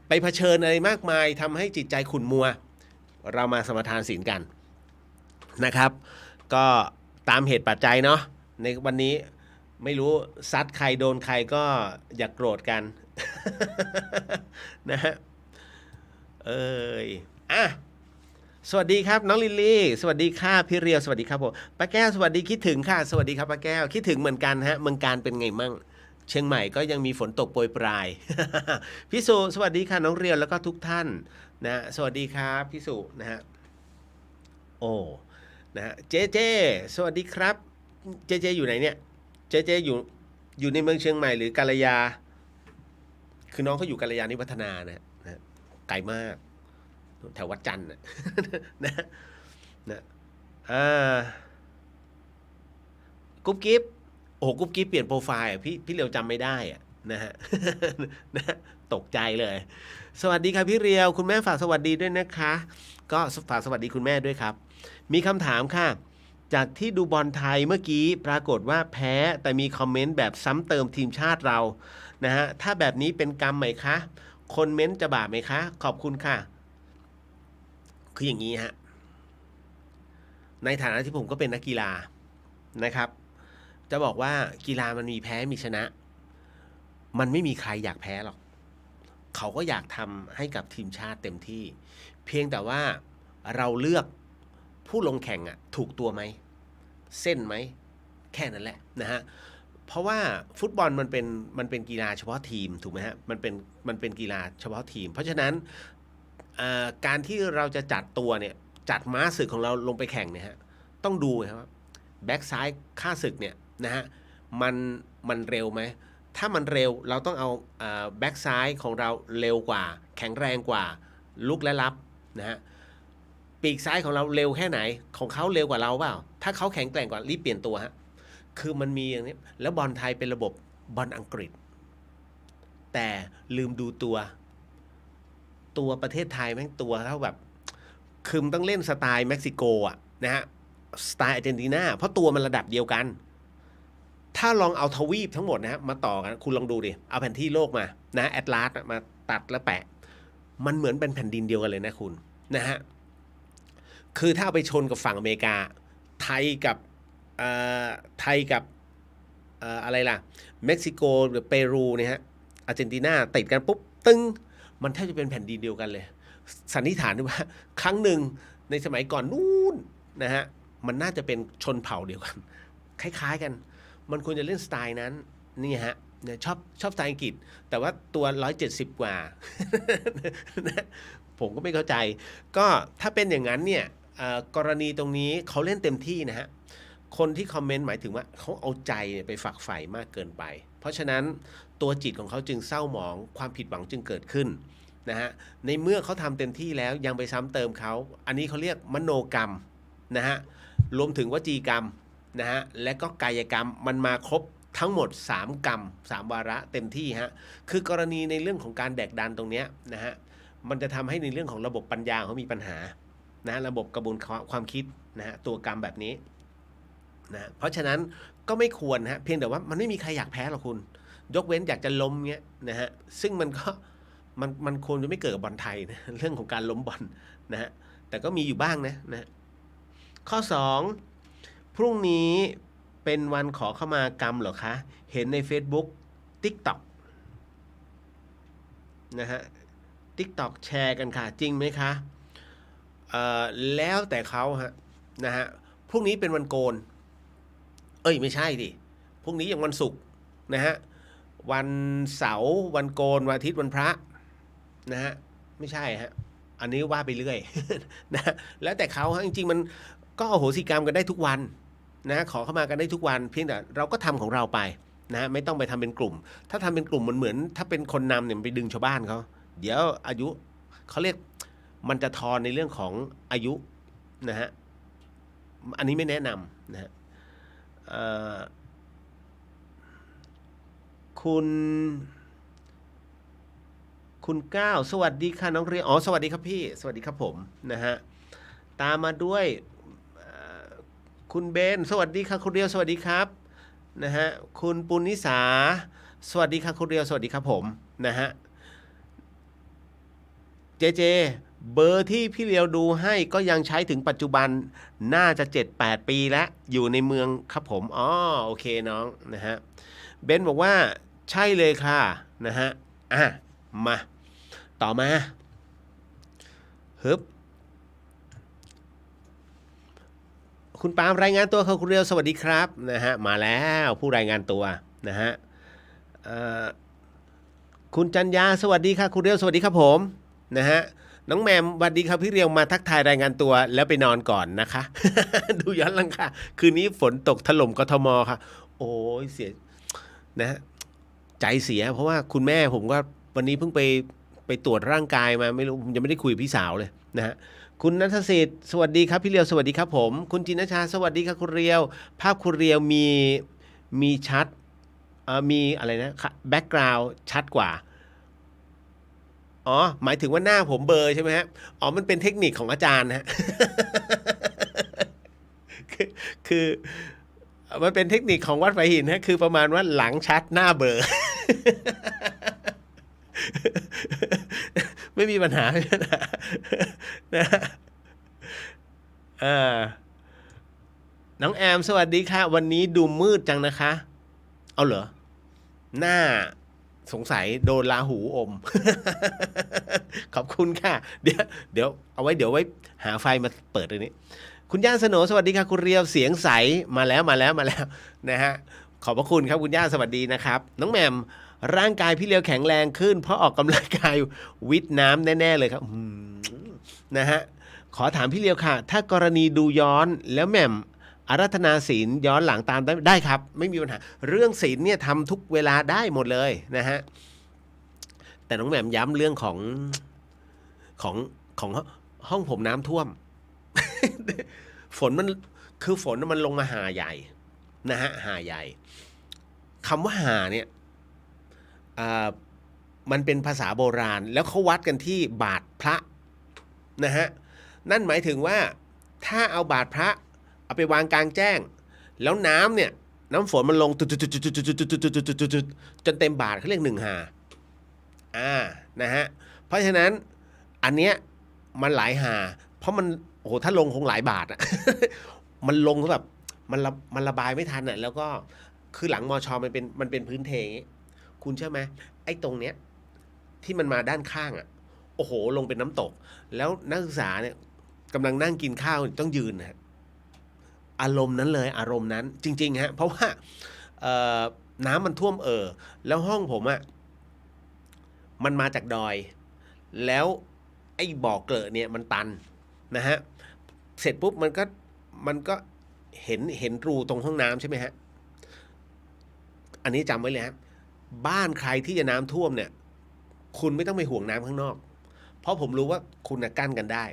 ไปเผชิญอะไรมากมายทำให้จิตใจขุ่นมัวเรามาสมาทานศีลกันนะครับก็ตามเหตุปัจจัยเนาะในวันนี้ไม่รู้ซัดใครโดนใครก็อย่าโกรธกัน นะฮะสวัสดีครับน้องลิลลี่สวัสดีค่ะพี่เรียวสวัสดีครับผมป้าแก้วสวัสดีคิดถึงค่ะสวัสดีครับป้าแก้วคิดถึงเหมือนกันฮะเมืองการเป็นไงมั่งเชียงใหม่ก็ยังมีฝนตกโปรยปลาย พี่สุสวัสดีค่ะน้องเรียวแล้วก็ทุกท่านนะสวัสดีครับพี่สุนะฮะโอ้นะฮะเจสวัสดีครับเจอยู่ไหนเนี่ยเจอยู่ในเมืองเชียงใหม่หรือกาลยาคือน้องเขาอยู่กาลยานิวัฒนานะไกลมากแถววัดจันทร์นะกุ๊บกิ๊บโอ้กุ๊บกิ๊บเปลี่ยนโปรไฟล์พี่เรียวจำไม่ได้นะฮะนะตกใจเลยสวัสดีครับพี่เรียวคุณแม่ฝากสวัสดีด้วยนะคะก็ฝากสวัสดีคุณแม่ด้วยครับมีคำถามค่ะ จากที่ดูบอลไทยเมื่อกี้ปรากฏว่าแพ้แต่มีคอมเมนต์แบบซ้ำเติมทีมชาติเรานะฮะถ้าแบบนี้เป็นกรรมไหมคะคนเม้นต์จะบาปไหมคะขอบคุณค่ะคืออย่างนี้ฮะในฐานะที่ผมก็เป็นนักกีฬานะครับจะบอกว่ากีฬามันมีแพ้มีชนะ มันไม่มีใครอยากแพ้หรอกเขาก็อยากทำให้กับทีมชาติเต็มที่ เพียงแต่ว่าเราเลือกผู้ลงแข่งอะถูกตัวไหมเส้นไหมแค่นั้นแหละนะฮะเพราะว่าฟุตบอลมันเป็นกีฬาเฉพาะทีมถูกไหมฮะมันเป็นกีฬาเฉพาะทีม เพราะฉะนั้นการที่เราจะจัดตัวเนี่ยจัดม้าศึกของเราลงไปแข่งเนี่ยฮะต้องดูครับแบ็กซ้ายฆ่าศึกเนี่ยนะฮะมันเร็วไหมถ้ามันเร็วเราต้องเอาแบ็กซ้ายของเราเร็วกว่าแข็งแรงกว่าลุกและรับนะฮะปีกซ้ายของเราเร็วแค่ไหนของเขาเร็วกว่าเราเปล่าถ้าเขาแข็งแกร่งกว่ารีบเปลี่ยนตัวฮะคือมันมีอย่างนี้แล้วบอลไทยเป็นระบบบอลอังกฤษแต่ลืมดูตัวประเทศไทยแม่งตัวเท่าแบบคือมันต้องเล่นสไตล์เม็กซิโกอ่ะนะฮะสไตล์อาร์เจนตินาเพราะตัวมันระดับเดียวกันถ้าลองเอาทวีปทั้งหมดนะฮะมาต่อกันคุณลองดูดิเอาแผนที่โลกมานะแอตลาสมาตัดแล้วแปะมันเหมือนเป็นแผ่นดินเดียวกันเลยนะคุณนะฮะคือถ้าเอาไปชนกับฝั่งอเมริกาไทยกับไทยกับอะไรล่ะเม็กซิโกหรือเปรูเนี่ยฮะอาร์เจนตินาติดกันปุ๊บตึ้งมันแทบจะเป็นแผ่นดินเดียวกันเลยสันนิษฐานว่าครั้งหนึ่งในสมัยก่อนนู้นนะฮะมันน่าจะเป็นชนเผ่าเดียวกันคล้ายๆกันมันควรจะเล่นสไตล์นั้นนี่ฮะชอบสไตล์อังกฤษแต่ว่าตัว170กว่า ผมก็ไม่เข้าใจก็ถ้าเป็นอย่างนั้นเนี่ยกรณีตรงนี้เขาเล่นเต็มที่นะฮะคนที่คอมเมนต์หมายถึงว่าเขาเอาใจไปฝักใฝ่มากเกินไปเพราะฉะนั้นตัวจิตของเขาจึงเศร้าหมองความผิดหวังจึงเกิดขึ้นนะฮะในเมื่อเขาทำเต็มที่แล้วยังไปซ้ำเติมเขาอันนี้เขาเรียกมโนกรรมนะฮะรวมถึงวจีกรรมนะฮะและก็กายกรรมมันมาครบทั้งหมด3กรรม3วาระเต็มที่ฮะคือกรณีในเรื่องของการแดกดันตรงเนี้ยนะฮะมันจะทำให้ในเรื่องของระบบปัญญาเขามีปัญหานะระบบกระบวนความคิดนะฮะตัวกรรมแบบนี้นะเพราะฉะนั้นก็ไม่ควรฮะเพียงแต่ว่ามันไม่มีใครอยากแพ้หรอกคุณยกเว้นอยากจะล้มเงี้ยนะฮะซึ่งมันก็มันควรจะไม่เกิดกับบอลไทยนะเรื่องของการล้มบอลนะฮะแต่ก็มีอยู่บ้างนะข้อ2พรุ่งนี้เป็นวันขอเข้ามากรรมเหรอคะเห็นใน Facebook TikTok นะฮะ TikTok แชร์กันค่ะจริงไหมคะแล้วแต่เขาฮะนะฮะพรุ่งนี้เป็นวันโกนไม่ใช่ดิพรุ่งนี้ยังวันศุกร์นะฮะวันเสาร์วันโกนวันอาทิตย์วันพระนะฮะไม่ใช่ฮะอันนี้ว่าไปเรื่อย นะแล้วแต่เขาฮะจริงๆมันก็อโหสิกรรมกันได้ทุกวันนะขอเข้ามากันได้ทุกวันเพียงแต่เราก็ทำของเราไปนะไม่ต้องไปทำเป็นกลุ่มถ้าทำเป็นกลุ่มมันเหมือนถ้าเป็นคนนำเนี่ยไปดึงชาวบ้านเขาเดี๋ยวอายุเขาเรียกมันจะทอนในเรื่องของอายุนะฮะอันนี้ไม่แนะนำนะฮะคุณก้าวสวัสดีค่ะน้องเรียสวัสดีครับพี่สวัสดีครับผมนะฮะตามมาด้วยคุณเบนสวัสดีค่ะคุณเรียวสวัสดีครับนะฮะคุณปุณณิสาสวัสดีค่ะคุณเรียวสวัสดีครับผมนะฮะเจเบอร์ที่พี่เรียวดูให้ก็ยังใช้ถึงปัจจุบันน่าจะ 7-8 ปีแล้วอยู่ในเมืองครับผมโอเคน้องนะฮะเบนบอกว่าใช่เลยค่ะนะฮะมาต่อมาฮึบคุณปาล์มรายงานตัวค่ะคุณเรียวสวัสดีครับนะฮะมาแล้วผู้รายงานตัวนะฮะคุณจันยาสวัสดีค่ะคุณเรียวสวัสดีครับผมนะฮะน้องแมมสวัสดีครับพี่เรียวมาทักทายรายงานตัวแล้วไปนอนก่อนนะคะ ดูย้อนหลังค่ะคืนนี้ฝนตกถล่มกทมค่ะโอ้ยเสียนะใจเสียเพราะว่าคุณแม่ผมก็วันนี้เพิ่งไปตรวจร่างกายมาไม่รู้ยังไม่ได้คุยกับพี่สาวเลยนะฮะคุณณัฐศิษย์สวัสดีครับพี่เรียวสวัสดีครับผมคุณจินชาสวัสดีครับคุณเรียวภาพคุณเรียวมีชัดมีอะไรนะแบ็กกราวด์ชัดกว่าหมายถึงว่าหน้าผมเบลอใช่ไหมฮะมันเป็นเทคนิคของอาจารย์ฮะ คือมันเป็นเทคนิคของวัดไผ่หินฮะคือประมาณว่าหลังชัดหน้าเบลอ ไม่มีปัญหาไม่มีปัญหานะอ่าน้องแอมสวัสดีค่ะ วันนี้ดูมืดจังนะคะ เอาเหรอ หน้าสงสัยโดนราหูอม ขอบคุณค่ะ เดี๋ยวเอาไว้หาไฟมาเปิดตรงนี้ คุณย่าสโหนสวัสดีค่ะคุณเรียวเสียงใสมาแล้วนะฮะขอบพระคุณครับคุณย่าสวัสดีนะครับ น้องแหม่มร่างกายพี่เรียวแข็งแรงขึ้นเพราะออกกำลังกายวิดน้ำแน่ๆเลยครับนะฮะขอถามพี่เรียวค่ะ ถ้ากรณีดูย้อนแล้วแหม่มอารัธนาศีลย้อนหลังตามได้ครับ ไม่มีปัญหาเรื่องศีลเนี่ยทำทุกเวลาได้หมดเลยนะฮะแต่น้องแหม่มย้ำเรื่องของของห้องผมน้ำท่วม ฝนมันคือฝนมันลงมาหาใหญ่นะฮะหาใหญ่คำว่าหาเนี่ยมันเป็นภาษาโบราณแล้วเขาวัดกันที่บาทพระนะฮะนั่นหมายถึงว่าถ้าเอาบาทพระเอาไปวางกลางแจ้งแล้วน้ำเนี่ยน้ำฝนมันลงจนเต็มบาทเขาเรียกหนึ่งหานะฮะเพราะฉะนั้นอันเนี้ยมันหลายหาเพราะมันโอ้โหถ้าลงคงหลายบาทอ่ะ มันลงแบบมันระบายไม่ทันอ่ะแล้วก็คือหลังมอชอมันเป็นพื้นเทอย่างงี้คุณเชื่อไหมไอ้ตรงเนี้ยที่มันมาด้านข้างอ่ะโอ้โหลงเป็นน้ำตกแล้วนักศึกษาเนี่ยกำลังนั่งกินข้าวต้องยืนนะอารมณ์นั้นเลยอารมณ์นั้นจริงๆฮะเพราะว่าน้ำมันท่วมแล้วห้องผมอ่ะมันมาจากดอยแล้วไอ้บ่อเกลอะเนี่ยมันตันนะฮะเสร็จปุ๊บมันก็เห็นรูตรงห้องน้ำใช่ไหมฮะอันนี้จำไว้เลยฮะบ้านใครที่จะน้ำท่วมเนี่ยคุณไม่ต้องไปห่วงน้ำข้างนอกเพราะผมรู้ว่าคุณกั้นกันได้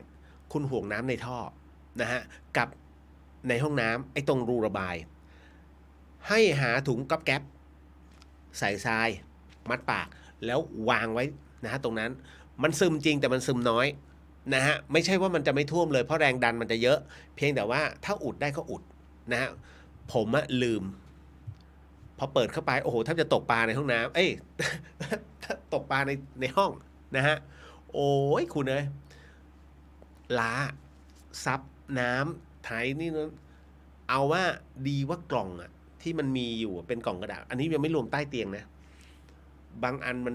คุณห่วงน้ำในท่อนะฮะกับในห้องน้ำไอ้ตรงรูระบายให้หาถุงก๊อบแก๊บใส่ทรายมัดปากแล้ววางไว้นะฮะตรงนั้นมันซึมจริงแต่มันซึมน้อยนะฮะไม่ใช่ว่ามันจะไม่ท่วมเลยเพราะแรงดันมันจะเยอะเพียงแต่ว่าถ้าอุดได้ก็อุดนะฮะผมลืมพอเปิดเข้าไปโอ้โหแทบจะตกปลาในห้องน้ำตกปลาในห้องนะฮะโอ้ยคุณเอ้ยล้าซับน้ำไถนี่นะเอาว่าดีว่ากล่องอะที่มันมีอยู่เป็นกล่องกระดาษอันนี้ยังไม่รวมใต้เตียงนะบางอันมัน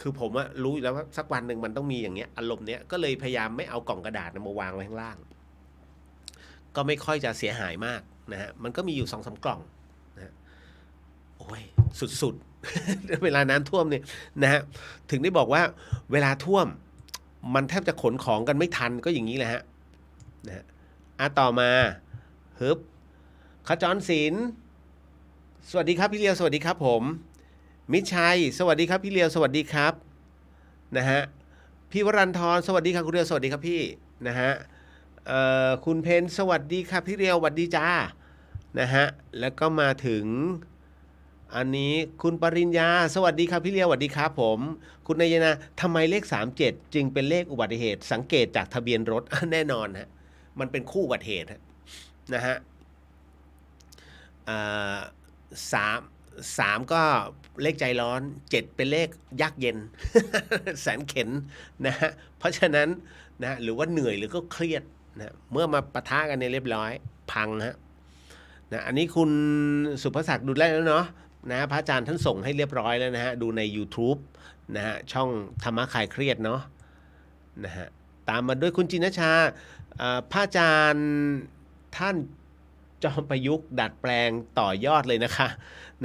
คือผมรู้อยู่แล้วว่าสักวันหนึ่งมันต้องมีอย่างเงี้ยอารมณ์เนี้ยก็เลยพยายามไม่เอากล่องกระดาษมาวางไว้ข้างล่างก็ไม่ค่อยจะเสียหายมากนะฮะมันก็มีอยู่2-3กล่องนะโอ้ยสุดๆ เวลาน้ำท่วมเนี่ยนะฮะถึงได้บอกว่าเวลาท่วมมันแทบจะขนของกันไม่ทันก็อย่างนี้แหละฮะนะฮะต่อมาฮึบขจรศิลป์สวัสดีครับพี่เลียวสวัสดีครับผมมิชัยสวัสดีครับพี่เลียวสวัสดีครับนะฮะพี่วรันทรสวัสดีครับคุณเลียวสวัสดีครับพี่นะฮะคุณเพนสวัสดีครับพี่เลียวสวัสดีจ้านะฮะแล้วก็มาถึงอันนี้คุณปริญญาสวัสดีครับพี่เลียวสวัสดีครับผมคุณนายนาทำไมเลข37จึงเป็นเลขอุบัติเหตุสังเกตจากทะเบียนรถ แน่นอนฮะมันเป็นคู่อุบัติเหตุนะฮะ3ก็เลขใจร้อน7เป็นเลขยากเย็น แสนเข็ญนะฮะเพราะฉะนั้นนะหรือว่าเหนื่อยหรือก็เครียดนะเมื่อมาปะทะกันในเรียบร้อยพังนะอันนี้คุณสุภศักดิ์ดูได้แล้วเนาะนะพระอาจารย์ท่านส่งให้เรียบร้อยแล้วนะฮะดูใน YouTube นะฮะช่องธรรมะคลายเครียดเนาะนะฮะตามมาด้วยคุณจินชาพระอาจารย์ท่านจอมประยุกต์ดัดแปลงต่อยอดเลยนะคะ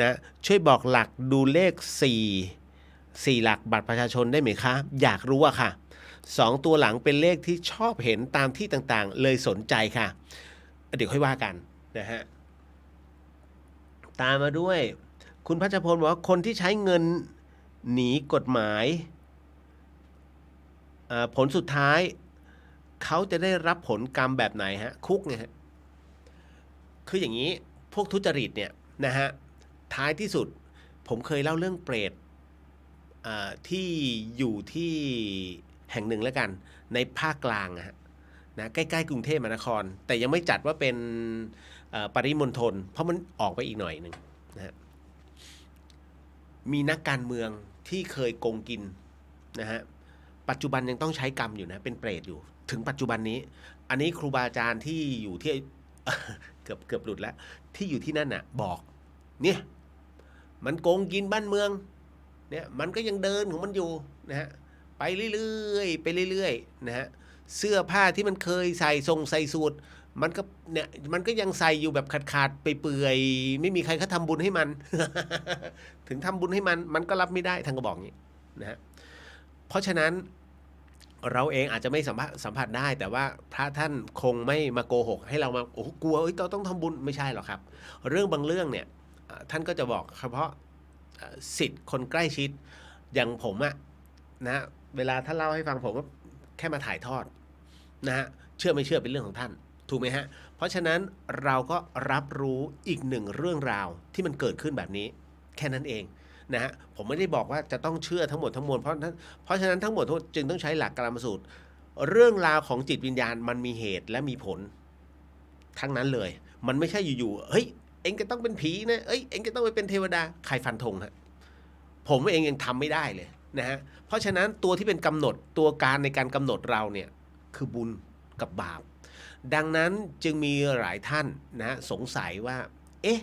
นะช่วยบอกหลักดูเลข4หลักบัตรประชาชนได้ไหมคะอยากรู้อะค่ะ2ตัวหลังเป็นเลขที่ชอบเห็นตามที่ต่างๆเลยสนใจค่ะเดี๋ยวค่อยว่ากันนะฮะตามมาด้วยคุณพัชพลบอกว่าคนที่ใช้เงินหนีกฎหมายผลสุดท้ายเขาจะได้รับผลกรรมแบบไหนฮะคุกเนี่ยฮะคืออย่างนี้พวกทุจริตเนี่ยนะฮะท้ายที่สุดผมเคยเล่าเรื่องเปรตที่อยู่ที่แห่งหนึ่งแล้วกันในภาคกลางนะใกล้ๆกรุงเทพมหานครแต่ยังไม่จัดว่าเป็น ปริมณฑลเพราะมันออกไปอีกหน่อยหนึ่งนะฮะมีนักการเมืองที่เคยโกงกินนะฮะปัจจุบันยังต้องใช้กรรมอยู่นะเป็นเปรตอยู่ถึงปัจจุบันนี้อันนี้ครูบาอาจารย์ที่อยู่ที่ เกือบหลุดแล้วที่อยู่ที่นั่นน่ะบอกเนี่ยมันโกงกินบ้านเมืองเนี่ยมันก็ยังเดินของมันอยู่นะฮะไปเรื่อยๆไปเรื่อยๆนะฮะเสื้อผ้าที่มันเคยใส่ทรงใส่สูทมันก็เนี่ยมันก็ยังใส่อยู่แบบขาดๆไปเปื่อยๆไม่มีใครเขาทำบุญให้มัน ถึงทำบุญให้มันก็รับไม่ได้ท่านก็บอกอย่างนี้นะฮะเพราะฉะนั้นเราเองอาจจะไม่สัมผัสได้แต่ว่าพระท่านคงไม่มาโกหกให้เรามาโอ้กลัวเราต้องทำบุญไม่ใช่หรอกครับเรื่องบางเรื่องเนี่ยท่านก็จะบอกเฉพาะสิทธิ์คนใกล้ชิดอย่างผมอะนะเวลาท่านเล่าให้ฟังผมก็แค่มาถ่ายทอดนะฮะเชื่อไม่เชื่อเป็นเรื่องของท่านถูกไหมฮะเพราะฉะนั้นเราก็รับรู้อีกหนึ่งเรื่องราวที่มันเกิดขึ้นแบบนี้แค่นั้นเองนะฮะผมไม่ได้บอกว่าจะต้องเชื่อทั้งหมดทั้งมวลเพราะฉะนั้นทั้งหมดจึงต้องใช้หลักกรรมสูตรเรื่องราวของจิตวิญญาณมันมีเหตุและมีผลทั้งนั้นเลยมันไม่ใช่อยู่ๆเฮ้ยเอ็งจะต้องเป็นผีนะเอ้ยเอ็งจะต้องไปเป็นเทวดาใครฟันธงฮะผมเองยังทำไม่ได้เลยนะฮะเพราะฉะนั้นตัวที่เป็นกำหนดตัวการในการกำหนดเราเนี่ยคือบุญกับบาปดังนั้นจึงมีหลายท่านนะสงสัยว่าเอ๊ะ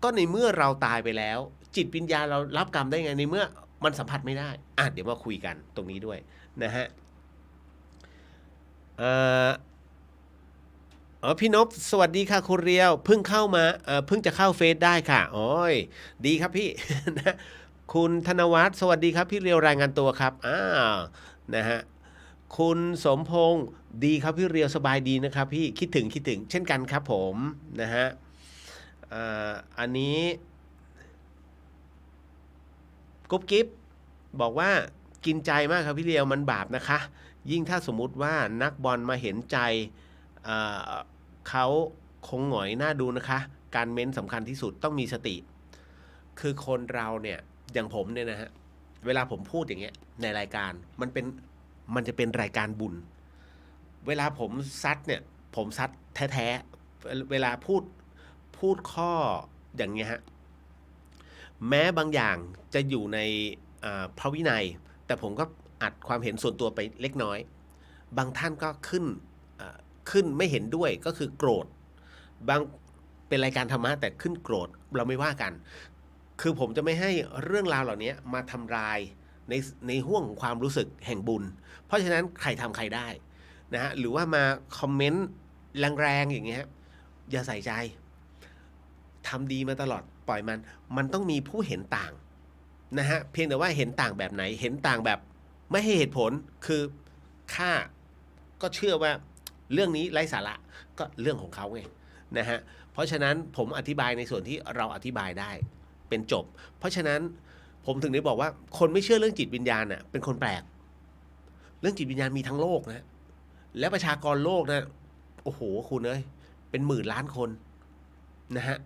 ก็ในเมื่อเราตายไปแล้วจิตวิญญาณเรารับกรรมได้ไงในเมื่อมันสัมผัสไม่ได้เดี๋ยวมาคุยกันตรงนี้ด้วยนะฮะพี่นพสวัสดีค่ะคุณเรียวเพิ่งเข้ามาเพิ่งจะเข้าเฟซได้ค่ะโอ้ยดีครับพี่ นะคุณธนวัฒน์สวัสดีครับพี่เรียวรายงานตัวครับนะฮะคุณสมพงศ์ดีครับพี่เรียวสบายดีนะครับพี่คิดถึงเช่นกันครับผมนะฮะอันนี้กุ๊บกิ๊บบอกว่ากินใจมากครับพี่เรียวมันบาปนะคะยิ่งถ้าสมมุติว่านักบอลมาเห็นใจเขาคงหงอยหน้าดูนะคะการเม้นสำคัญที่สุดต้องมีสติคือคนเราเนี่ยอย่างผมเนี่ยนะฮะเวลาผมพูดอย่างเงี้ยในรายการมันจะเป็นรายการบุญเวลาผมซัดเนี่ยผมซัดแท้ๆเวลาพูดข้ออย่างเงี้ยฮะแม้บางอย่างจะอยู่ในพระวินัยแต่ผมก็อัดความเห็นส่วนตัวไปเล็กน้อยบางท่านก็ขึ้นไม่เห็นด้วยก็คือโกรธบางเป็นรายการธรรมะแต่ขึ้นโกรธเราไม่ว่ากันคือผมจะไม่ให้เรื่องราวเหล่านี้มาทำลายในห่วงของความรู้สึกแห่งบุญเพราะฉะนั้นใครทำใครได้นะฮะหรือว่ามาคอมเมนต์แรงๆอย่างเงี้ยอย่าใส่ใจทำดีมาตลอดปล่อยมันต้องมีผู้เห็นต่างนะฮะเพียงแต่ว่าเห็นต่างแบบไหนเห็นต่างแบบไม่ให้เหตุผลคือข้าก็เชื่อว่าเรื่องนี้ไร้สาระก็เรื่องของเขาไงนะฮะเพราะฉะนั้นผมอธิบายในส่วนที่เราอธิบายได้เป็นจบเพราะฉะนั้นผมถึงได้บอกว่าคนไม่เชื่อเรื่องจิตวิญญาณน่ะเป็นคนแปลกเรื่องจิตวิญญาณมีทั้งโลกนะและประชากรโลกนะโอ้โหคุณเอ้ยเป็นหมื่นล้านคนนะฮะ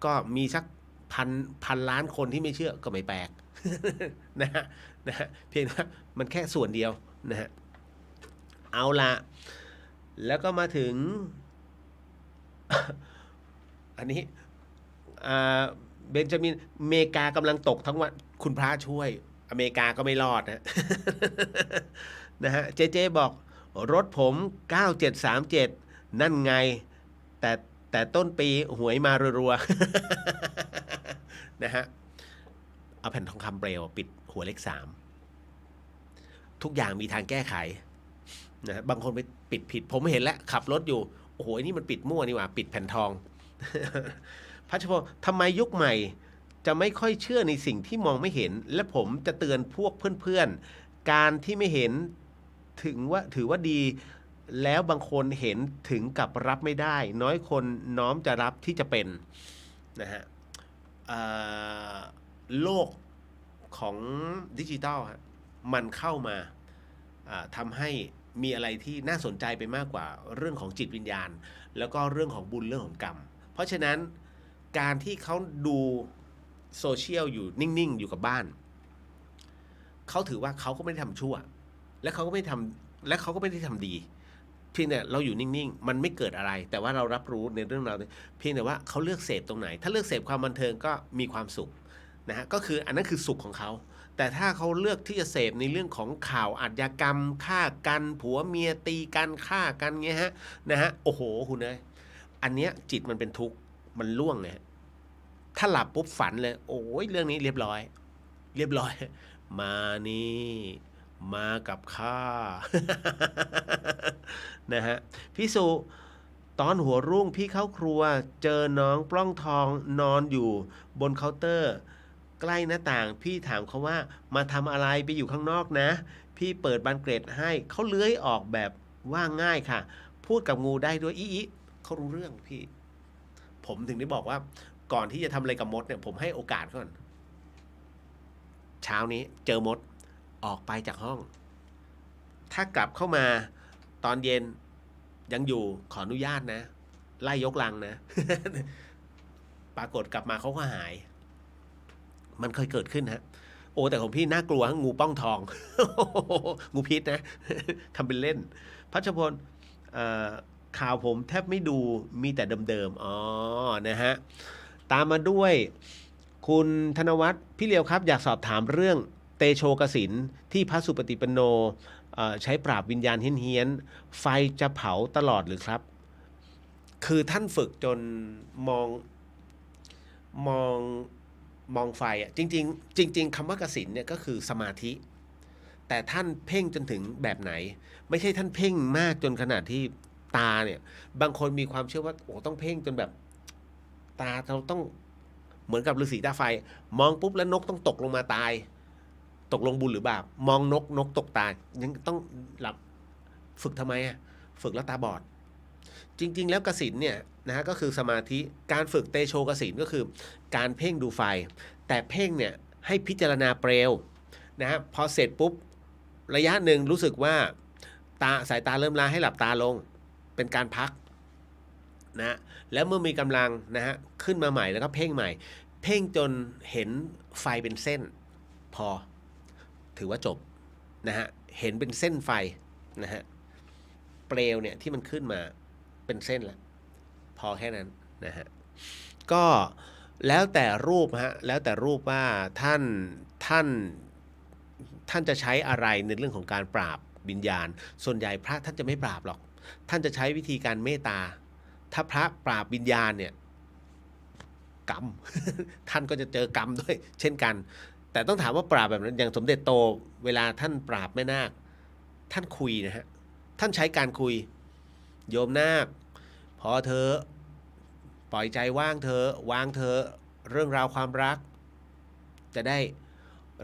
ก็มีสักพันล้านคนที่ไม่เชื่อก็ไม่แปลก นะฮะเพียงแต่มันแค่ส่วนเดียวนะฮะเอาละแล้วก็มาถึง อันนี้เบนจามินอเมริกากำลังตกทั้งวันคุณพระช่วยอเมริกาก็ไม่รอดนะ นะฮะเจบอกรถผม9737นั่นไงแต่ต้นปีหวยมารัวๆ นะฮะเอาแผ่นทองคำเปลวปิดหัวเลข3ทุกอย่างมีทางแก้ไขนะบางคนไปปิดผิดผมเห็นแล้วขับรถอยู่โอ้โหนี่มันปิดมั่วนี่หว่าปิดแผ่นทอง พัชพงศ์ทำไมยุคใหม่จะไม่ค่อยเชื่อในสิ่งที่มองไม่เห็นและผมจะเตือนพวกเพื่อนๆการที่ไม่เห็นถือว่าดีแล้วบางคนเห็นถึงกับรับไม่ได้น้อยคนน้อมจะรับที่จะเป็นนะฮะโลกของดิจิทัลมันเข้ามาทำให้มีอะไรที่น่าสนใจไปมากกว่าเรื่องของจิตวิญญาณแล้วก็เรื่องของบุญเรื่องของกรรมเพราะฉะนั้นการที่เขาดูโซเชียลอยู่นิ่งๆอยู่กับบ้านเขาถือว่าเขาก็ไม่ได้ทำชั่วและเขาก็ไม่ได้ทำดี เพียงแต่เราอยู่นิ่งๆมันไม่เกิดอะไรแต่ว่าเรารับรู้ในเรื่องราวเพียงแต่ว่าเขาเลือกเสพตรงไหนถ้าเลือกเสพความบันเทิงก็มีความสุขนะฮะก็คืออันนั้นคือสุขของเขาแต่ถ้าเขาเลือกที่จะเสพในเรื่องของข่าวอาชญากรรมฆ่ากันผัวเมียตีกันฆ่ากันเงี้ยฮะนะฮะโอ้โหคุณเอ้ยอันเนี้ยจิตมันเป็นทุกข์มันล่วงเลยถ้าหลับปุ๊บฝันเลยโอ้ยเรื่องนี้เรียบร้อยมานี่มากับข้า นะฮะพี่สุตอนหัวรุ่งพี่เข้าครัวเจอน้องปล้องทองนอนอยู่บนเคาน์เตอร์ใกล้หน้าต่างพี่ถามเขาว่ามาทำอะไรไปอยู่ข้างนอกนะพี่เปิดบานเกร็ดให้เขาเลื้อยออกแบบว่าง่ายค่ะพูดกับงูได้ด้วยอีเขารู้เรื่องพี่ผมถึงได้บอกว่าก่อนที่จะทำอะไรกับมดเนี่ยผมให้โอกาสก่อนเช้านี้เจอมดออกไปจากห้องถ้ากลับเข้ามาตอนเย็นยังอยู่ขออนุญาตนะไล่ยกลังนะ ปรากฏกลับมาเขาก็หายมันเคยเกิดขึ้นฮะโอ้แต่ของพี่น่ากลัวงูป้องทอง งูพิษนะ ทำเป็นเล่นพัชพลข่าวผมแทบไม่ดูมีแต่เดิมๆอ๋อนะฮะตามมาด้วยคุณธนวัฒน์พี่เลียวครับอยากสอบถามเรื่องเตโชกสินที่พระสุปฏิปันโนใช้ปราบวิญญาณเฮี้ยนๆไฟจะเผาตลอดหรือครับคือท่านฝึกจนมองไฟอ่ะจริงๆคำว่ากสินเนี่ยก็คือสมาธิแต่ท่านเพ่งจนถึงแบบไหนไม่ใช่ท่านเพ่งมากจนขนาดที่ตาเนี่ยบางคนมีความเชื่อว่าโอ้ต้องเพ่งจนแบบตาเราต้องเหมือนกับฤาษีตาไฟมองปุ๊บแล้วนกต้องตกลงมาตายตกลงบุญหรือบาปมองนกตกตายยังต้องหลับฝึกทำไมอ่ะฝึกแล้วตาบอดจริงๆแล้วกสิณเนี่ยนะฮะก็คือสมาธิการฝึกเตโชกสิณก็คือการเพ่งดูไฟแต่เพ่งเนี่ยให้พิจารณาเปลวนะฮะพอเสร็จปุ๊บระยะหนึ่งรู้สึกว่าสายตาเริ่มล้าให้หลับตาลงเป็นการพักนะแล้วเมื่อมีกำลังนะฮะขึ้นมาใหม่แล้วก็เพ่งใหม่เพ่งจนเห็นไฟเป็นเส้นพอถือว่าจบนะฮะเห็นเป็นเส้นไฟนะฮะเปลวเนี่ยที่มันขึ้นมาเป็นเส้นแล้วพอแค่นั้นนะฮะก็แล้วแต่รูปฮะแล้วแต่รูปว่าท่านจะใช้อะไรในเรื่องของการปราบวิญญาณส่วนใหญ่พระท่านจะไม่ปราบหรอกท่านจะใช้วิธีการเมตตาถ้าพระปราบวิญญาณเนี่ยกรรม ท่านก็จะเจอกรรมด้วยเช่นกันแต่ต้องถามว่าปราบแบบนั้นอย่างสมเด็จโตเวลาท่านปราบแม่นาคท่านคุยนะฮะท่านใช้การคุยโยมนาคพอเธอปล่อยใจว่างเธอวางเธอเรื่องราวความรัก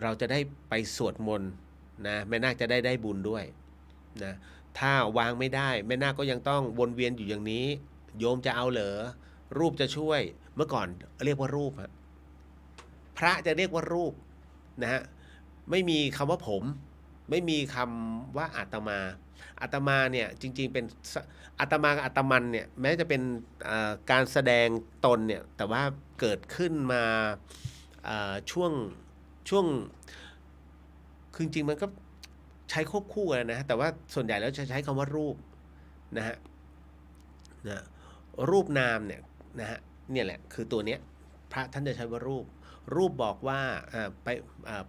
เราจะได้ไปสวดมนต์นะแม่นาคจะได้บุญด้วยนะถ้าวางไม่ได้แม่นาคก็ยังต้องวนเวียนอยู่อย่างนี้โยมจะเอาเหรอรูปจะช่วยเมื่อก่อนเรียกว่ารูปฮะพระจะเรียกว่ารูปนะฮะไม่มีคำว่าผมไม่มีคำว่าอาตมาเนี่ยจริงๆเป็นอาตมากับอาตมันเนี่ยแม้จะเป็นการแสดงตนเนี่ยแต่ว่าเกิดขึ้นมาช่วงคือจริงๆมันก็ใช้ควบคู่กันนะแต่ว่าส่วนใหญ่แล้วจะใช้คำว่ารูปนะฮะรูปนามเนี่ยนะฮะเนี่ยแหละคือตัวเนี้ยพระท่านจะใช้ว่ารูปบอกว่า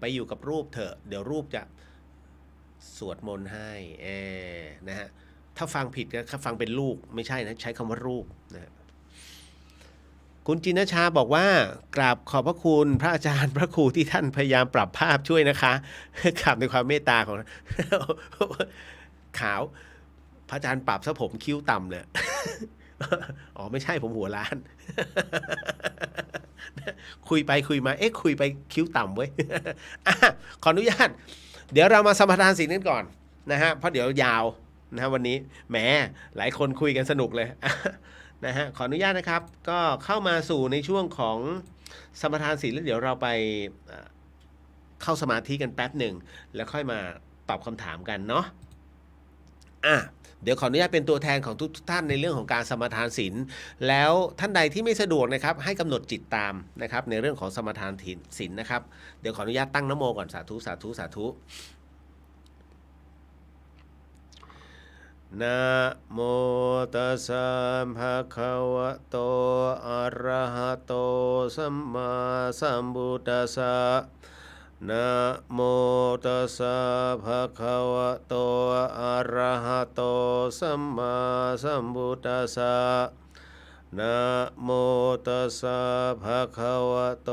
ไปอยู่กับรูปเถอะเดี๋ยวรูปจะสวดมนต์ให้นะฮะถ้าฟังผิดก็ฟังเป็นลูกไม่ใช่นะใช้คำว่ารูปนะคุณจินชาบอกว่ากราบขอบพระคุณพระอาจารย์พระครูที่ท่านพยายามปรับภาพช่วยนะคะกราบในความเมตตาของ ขาวพระอาจารย์ปรับซะผมคิ้วต่ำเลย อ๋อไม่ใช่ผมหัวล้าน คุยไปคุยมาคุยไปคิ้วต่ำเว้ย ขออนุญาตเดี๋ยวเรามาสมทานศีลกันก่อนนะฮะเพราะเดี๋ยวยาวนะวันนี้แหมหลายคนคุยกันสนุกเลย นะฮะขออนุญาตนะครับก็เข้ามาสู่ในช่วงของสมทานศีลแล้วเดี๋ยวเราไปเข้าสมาธิกันแป๊บหนึ่งแล้วค่อยมาตอบคำถามกันเนาะเดี๋ยวขออนุญาตเป็นตัวแทนของทุกท่านในเรื่องของการสมทานศีลแล้วท่านใดที่ไม่สะดวกนะครับให้กำหนดจิตตามนะครับในเรื่องของสมทานศีลนะครับเดี๋ยวขออนุญาตตั้งนะโมก่อนสาธุสาธุสาธุ นะโมตัสสะภะคะวะโตอะระหะโตสัมมาสัมพุทธัสสะนะโมตัสสะภะคะวะโตอะระหะโตสัมมาสัมพุทธัสสะนะโมตัสสะภะคะวะโต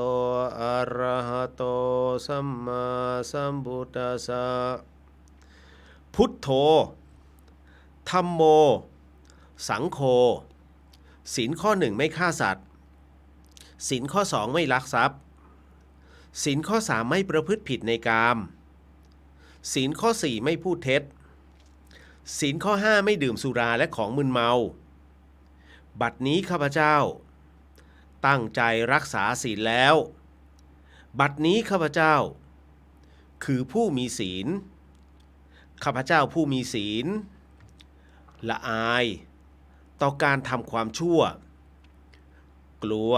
อะระหะโตสัมมาสัมพุทธัสสะพุทโธธัมโมสังโฆศีลข้อ 1ไม่ฆ่าสัตว์ศีลข้อ 2ไม่ลักทรัพย์ศีลข้อ 3ไม่ประพฤติผิดในกามศีลข้อ 4ไม่พูดเท็จศีลข้อ 5ไม่ดื่มสุราและของมึนเมาบัดนี้ข้าพเจ้าตั้งใจรักษาศีลแล้วบัดนี้ข้าพเจ้าคือผู้มีศีลข้าพเจ้าผู้มีศีลละอายต่อการทำความชั่วกลัว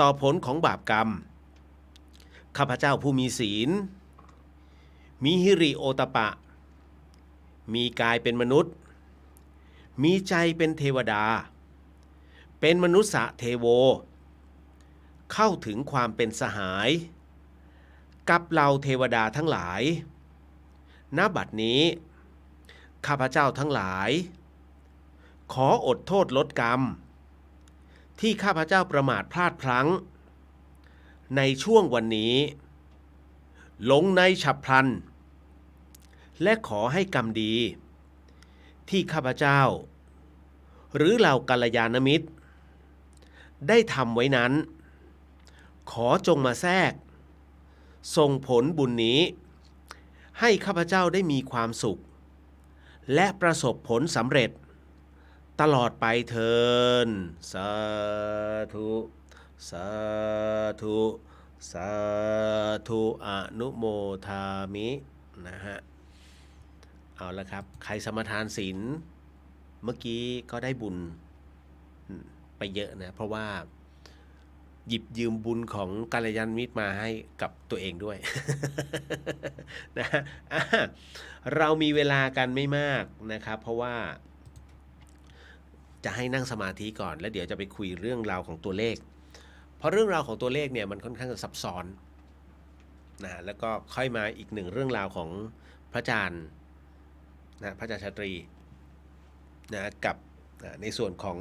ต่อผลของบาปกรรมข้าพเจ้าผู้มีศีลมีหิริโอตปะมีกายเป็นมนุษย์มีใจเป็นเทวดาเป็นมนุษย์เทโวเข้าถึงความเป็นสหายกับเหล่าเทวดาทั้งหลายณบัดนี้ข้าพเจ้าทั้งหลายขออดโทษลดกรรมที่ข้าพเจ้าประมาทพลาดพลั้งในช่วงวันนี้หลงในฉับพลันและขอให้กรรมดีที่ข้าพเจ้าหรือเหล่ากัลยาณมิตรได้ทำไว้นั้นขอจงมาแทรกส่งผลบุญนี้ให้ข้าพเจ้าได้มีความสุขและประสบผลสำเร็จตลอดไปเถิดสาธุสาธุสาธุอนุโมทามินะฮะเอาละครับใครสมทานศีลเมื่อกี้ก็ได้บุญไปเยอะนะเพราะว่าหยิบยืมบุญของกัลยาณมิตรมาให้กับตัวเองด้วย นะฮะเรามีเวลากันไม่มากนะครับเพราะว่าจะให้นั่งสมาธิก่อนแล้วเดี๋ยวจะไปคุยเรื่องราวของตัวเลขเพราะเรื่องราวของตัวเลขเนี่ยมันค่อนข้างจะซับซ้อนนะแล้วก็ค่อยมาอีกหนึ่งเรื่องราวของพระอาจารย์นะพระอาจารย์ชาตรีนะกับในส่วนของ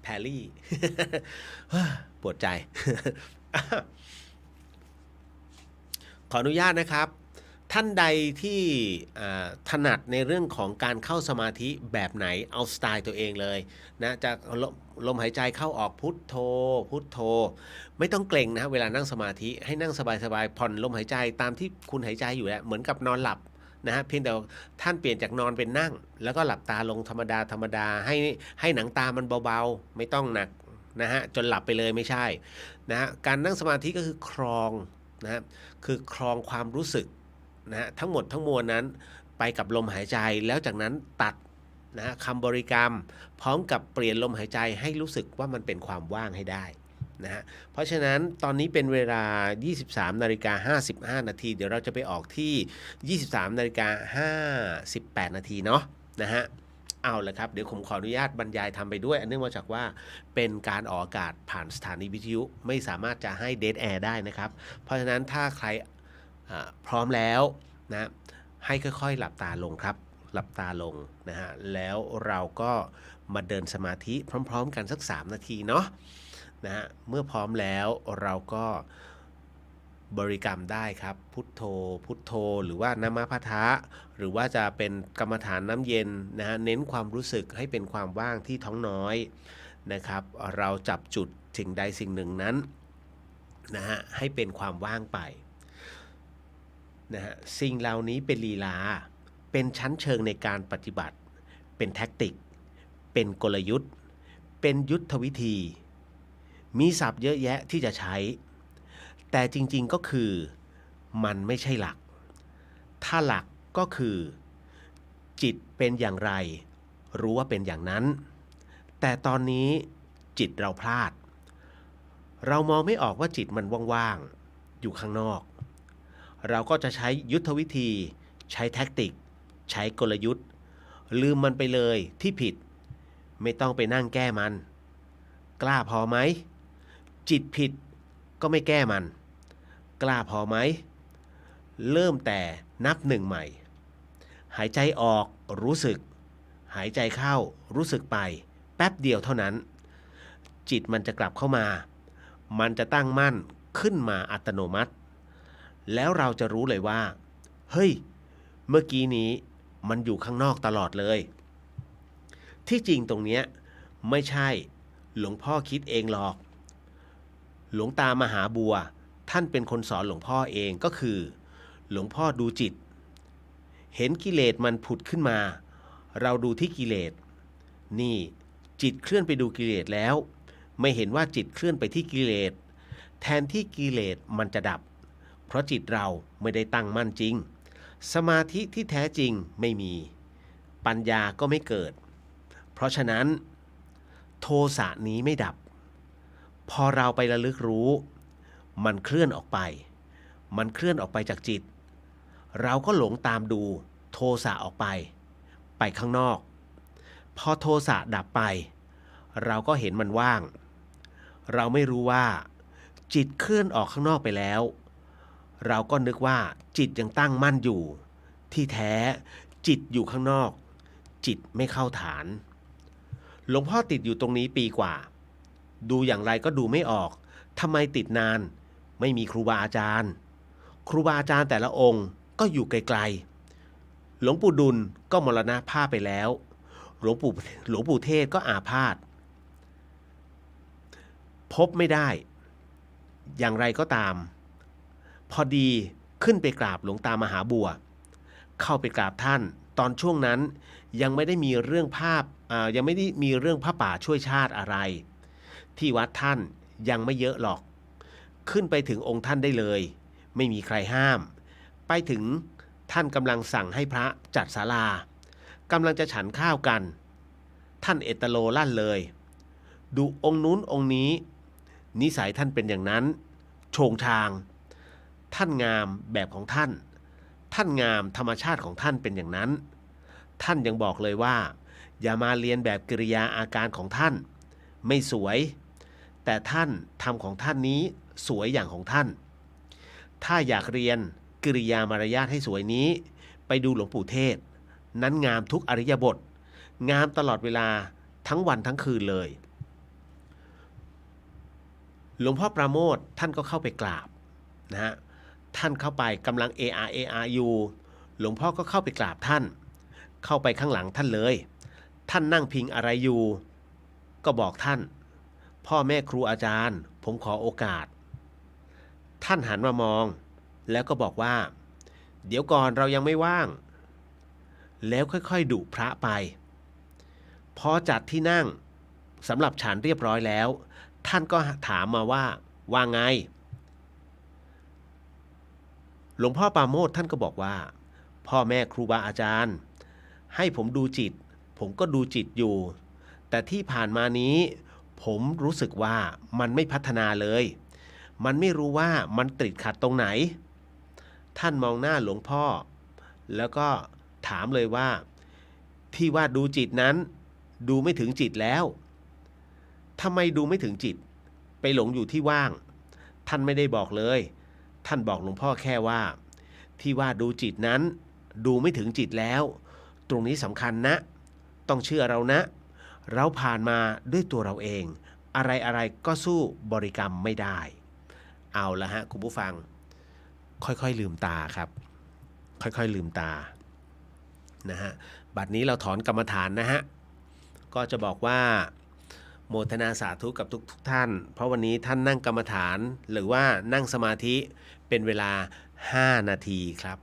แพรรี่ ปวดใจ ขออนุญาตนะครับท่านใดที่ถนัดในเรื่องของการเข้าสมาธิแบบไหนเอาสไตล์ตัวเองเลยนะจะลมหายใจเข้าออกพุทโธพุทโธไม่ต้องเกร็งนะเวลานั่งสมาธิให้นั่งสบายๆผ่อนลมหายใจตามที่คุณหายใจอยู่แล้วเหมือนกับนอนหลับนะฮะเพียงแต่ท่านเปลี่ยนจากนอนเป็นนั่งแล้วก็หลับตาลงธรรมดาให้หนังตามันเบาๆไม่ต้องหนักนะฮะจนหลับไปเลยไม่ใช่นะฮะการนั่งสมาธิก็คือครองนะฮะคือครองความรู้สึกนะฮะทั้งหมดทั้งมวลนั้นไปกับลมหายใจแล้วจากนั้นตัดนะฮะคำบริกรรมพร้อมกับเปลี่ยนลมหายใจให้รู้สึกว่ามันเป็นความว่างให้ได้นะฮะเพราะฉะนั้นตอนนี้เป็นเวลา 23:55 นาทีเดี๋ยวเราจะไปออกที่ 23:58 นาทีเนาะนะฮะเอาละครับเดี๋ยวผมขออนุญาตบรรยายทำไปด้วยเนื่องมาจากว่าเป็นการออกอากาศผ่านสถานีวิทยุไม่สามารถจะให้เดดแอร์ได้นะครับเพราะฉะนั้นถ้าใครพร้อมแล้วนะให้ค่อยๆหลับตาลงครับหลับตาลงนะฮะแล้วเราก็มาเดินสมาธิพร้อมๆกันสัก3 นาทีเนาะนะฮะเมื่อพร้อมแล้วเราก็บริกรรมได้ครับพุทโธพุทโธหรือว่านะมะพะทะหรือว่าจะเป็นกรรมฐานน้ำเย็นนะฮะเน้นความรู้สึกให้เป็นความว่างที่ท้องน้อยนะครับเราจับจุดสิ่งใดสิ่งหนึ่งนั้นนะฮะให้เป็นความว่างไปนะฮะสิ่งเหล่านี้เป็นลีลาเป็นชั้นเชิงในการปฏิบัติเป็นแท็กติกเป็นกลยุทธ์เป็นยุทธวิธีมีศัพท์เยอะแยะที่จะใช้แต่จริงๆก็คือมันไม่ใช่หลักถ้าหลักก็คือจิตเป็นอย่างไรรู้ว่าเป็นอย่างนั้นแต่ตอนนี้จิตเราพลาดเรามองไม่ออกว่าจิตมันว่างๆอยู่ข้างนอกเราก็จะใช้ยุทธวิธีใช้แท็กติก ใช้กลยุทธ์ลืมมันไปเลยที่ผิดไม่ต้องไปนั่งแก้มันกล้าพอไหมจิตผิดก็ไม่แก้มันกล้าพอไหมเริ่มแต่นับหนึ่งใหม่หายใจออกรู้สึกหายใจเข้ารู้สึกไปแป๊บเดียวเท่านั้นจิตมันจะกลับเข้ามามันจะตั้งมั่นขึ้นมาอัตโนมัติแล้วเราจะรู้เลยว่าเฮ้ยเมื่อกี้นี้มันอยู่ข้างนอกตลอดเลยที่จริงตรงเนี้ยไม่ใช่หลวงพ่อคิดเองหรอกหลวงตามหาบัวท่านเป็นคนสอนหลวงพ่อเองก็คือหลวงพ่อดูจิตเห็นกิเลสมันผุดขึ้นมาเราดูที่กิเลสนี่จิตเคลื่อนไปดูกิเลสแล้วไม่เห็นว่าจิตเคลื่อนไปที่กิเลสแทนที่กิเลสมันจะดับเพราะจิตเราไม่ได้ตั้งมั่นจริงสมาธิที่แท้จริงไม่มีปัญญาก็ไม่เกิดเพราะฉะนั้นโทสะนี้ไม่ดับพอเราไประลึกรู้มันเคลื่อนออกไปจากจิตเราก็หลงตามดูโทสะออกไปข้างนอกพอโทสะดับไปเราก็เห็นมันว่างเราไม่รู้ว่าจิตเคลื่อนออกข้างนอกไปแล้วเราก็นึกว่าจิตยังตั้งมั่นอยู่ที่แท้จิตอยู่ข้างนอกจิตไม่เข้าฐานหลวงพ่อติดอยู่ตรงนี้ปีกว่าดูอย่างไรก็ดูไม่ออกทำไมติดนานไม่มีครูบาอาจารย์แต่ละองค์ก็อยู่ไกลๆหลวงปู่ดุลก็มรณภาพไปแล้วหลวงปู่เทศก็อาพาธพบไม่ได้อย่างไรก็ตามพอดีขึ้นไปกราบหลวงตามหาบัวเข้าไปกราบท่านตอนช่วงนั้นยังไม่ได้มีเรื่องผ้าป่าช่วยชาติอะไรที่วัดท่านยังไม่เยอะหรอกขึ้นไปถึงองค์ท่านได้เลยไม่มีใครห้ามไปถึงท่านกำลังสั่งให้พระจัดศาลากำลังจะฉันข้าวกันท่านเอตโลลั่นเลยดูองค์นู้นองค์นี้นิสัยท่านเป็นอย่างนั้นโฉงชางท่านงามแบบของท่านงามธรรมชาติของท่านเป็นอย่างนั้นท่านยังบอกเลยว่าอย่ามาเรียนแบบกิริยาอาการของท่านไม่สวยแต่ท่านทำของท่านนี้สวยอย่างของท่านถ้าอยากเรียนกิริยามารยาทให้สวยนี้ไปดูหลวงปู่เทศนั้นงามทุกอริยบทงามตลอดเวลาทั้งวันทั้งคืนเลยหลวงพ่อปราโมทย์ท่านก็เข้าไปกราบนะฮะท่านเข้าไปกำลังเออาอยู่หลวงพ่อก็เข้าไปกราบท่านเข้าไปข้างหลังท่านเลยท่านนั่งพิงอะไรอยู่ก็บอกท่านพ่อแม่ครูอาจารย์ผมขอโอกาสท่านหันมามองแล้วก็บอกว่าเดี๋ยวก่อนเรายังไม่ว่างแล้วค่อยๆดุพระไปพอจัดที่นั่งสำหรับฉันเรียบร้อยแล้วท่านก็ถามมาว่าไงหลวงพ่อปราโมทย์ท่านก็บอกว่าพ่อแม่ครูบาอาจารย์ให้ผมดูจิตผมก็ดูจิตอยู่แต่ที่ผ่านมานี้ผมรู้สึกว่ามันไม่พัฒนาเลยมันไม่รู้ว่ามันติดขัดตรงไหนท่านมองหน้าหลวงพ่อแล้วก็ถามเลยว่าที่ว่าดูจิตนั้นดูไม่ถึงจิตแล้วทำไมดูไม่ถึงจิตไปหลงอยู่ที่ว่างท่านไม่ได้บอกเลยท่านบอกหลวงพ่อแค่ว่าที่ว่าดูจิตนั้นดูไม่ถึงจิตแล้วตรงนี้สำคัญนะต้องเชื่อเรานะเราผ่านมาด้วยตัวเราเองอะไรก็สู้บริกรรมไม่ได้เอาละฮะคุณผู้ฟังค่อยๆลืมตาครับค่อยๆลืมตานะฮะบัดนี้เราถอนกรรมฐานนะฮะก็จะบอกว่าโมทนาสาธุกับทุกท่านเพราะวันนี้ท่านนั่งกรรมฐานหรือว่านั่งสมาธิเป็นเวลา5 นาทีครับ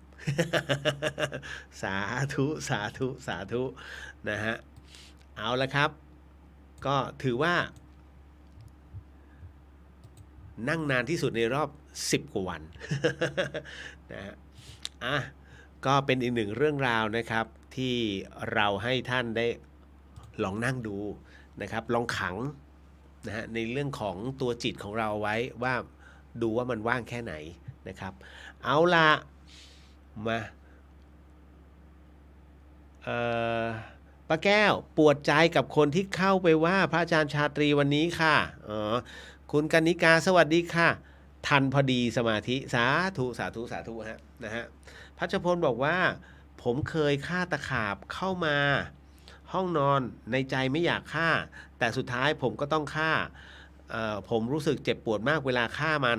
สาธุนะฮะเอาละครับก็ถือว่านั่งนานที่สุดในรอบ10 กว่าวัน นะฮะก็เป็นอีกหนึ่งเรื่องราวนะครับที่เราให้ท่านได้ลองนั่งดูนะครับลองขังนะฮะในเรื่องของตัวจิตของเราไว้ว่าดูว่ามันว่างแค่ไหนนะครับเอาละมา เอ่อป้าแก้วปวดใจกับคนที่เข้าไปว่าพระอาจารย์ชาตรีวันนี้ค่ะอ๋อคุณกนิกาสวัสดีค่ะทันพอดีสมาธิสาธุสาธุสาธุฮะนะฮะพัชพลบอกว่าผมเคยฆ่าตะขาบเข้ามาห้องนอนในใจไม่อยากฆ่าแต่สุดท้ายผมก็ต้องฆ่าผมรู้สึกเจ็บปวดมากเวลาฆ่ามัน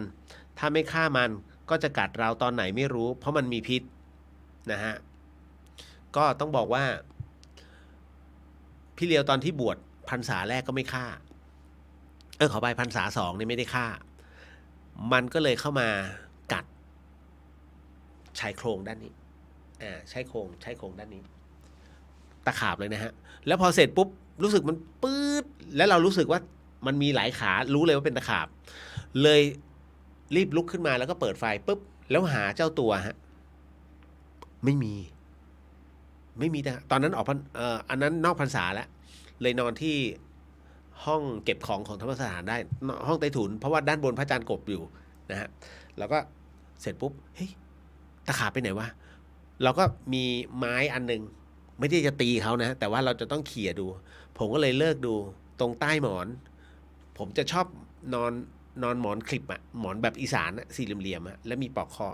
ถ้าไม่ฆ่ามันก็จะกัดเราตอนไหนไม่รู้เพราะมันมีพิษนะฮะก็ต้องบอกว่าพี่เลียวตอนที่บวชพรรษาแรกก็ไม่ฆ่าขอไปพรรษาสองนี่ไม่ได้ฆ่ามันก็เลยเข้ามากัดชายโครงด้านนี้ใช้โครงด้านนี้ตะขาบเลยนะฮะแล้วพอเสร็จปุ๊บรู้สึกมันปื๊ดแล้วเรารู้สึกว่ามันมีหลายขารู้เลยว่าเป็นตะขาบเลยรีบลุกขึ้นมาแล้วก็เปิดไฟปุ๊บแล้วหาเจ้าตัวฮะไม่มีตอนนั้นออกอันนั้นนอกพรรษาแล้วเลยนอนที่ห้องเก็บของของธรรมสถานได้ห้องใต้ถุนเพราะว่าด้านบนพระอาจารย์กบอยู่นะฮะแล้วก็เสร็จปุ๊บเฮ้ยตะขาบไปไหนวะเราก็มีไม้อันนึงไม่ได้จะตีเขานะแต่ว่าเราจะต้องเขี่ยดูผมก็เลยเลิกดูตรงใต้หมอนผมจะชอบนอนหมอนคลิปอะหมอนแบบอีสานอะสี่เหลี่ยมๆอะแล้วมีปลอกคอ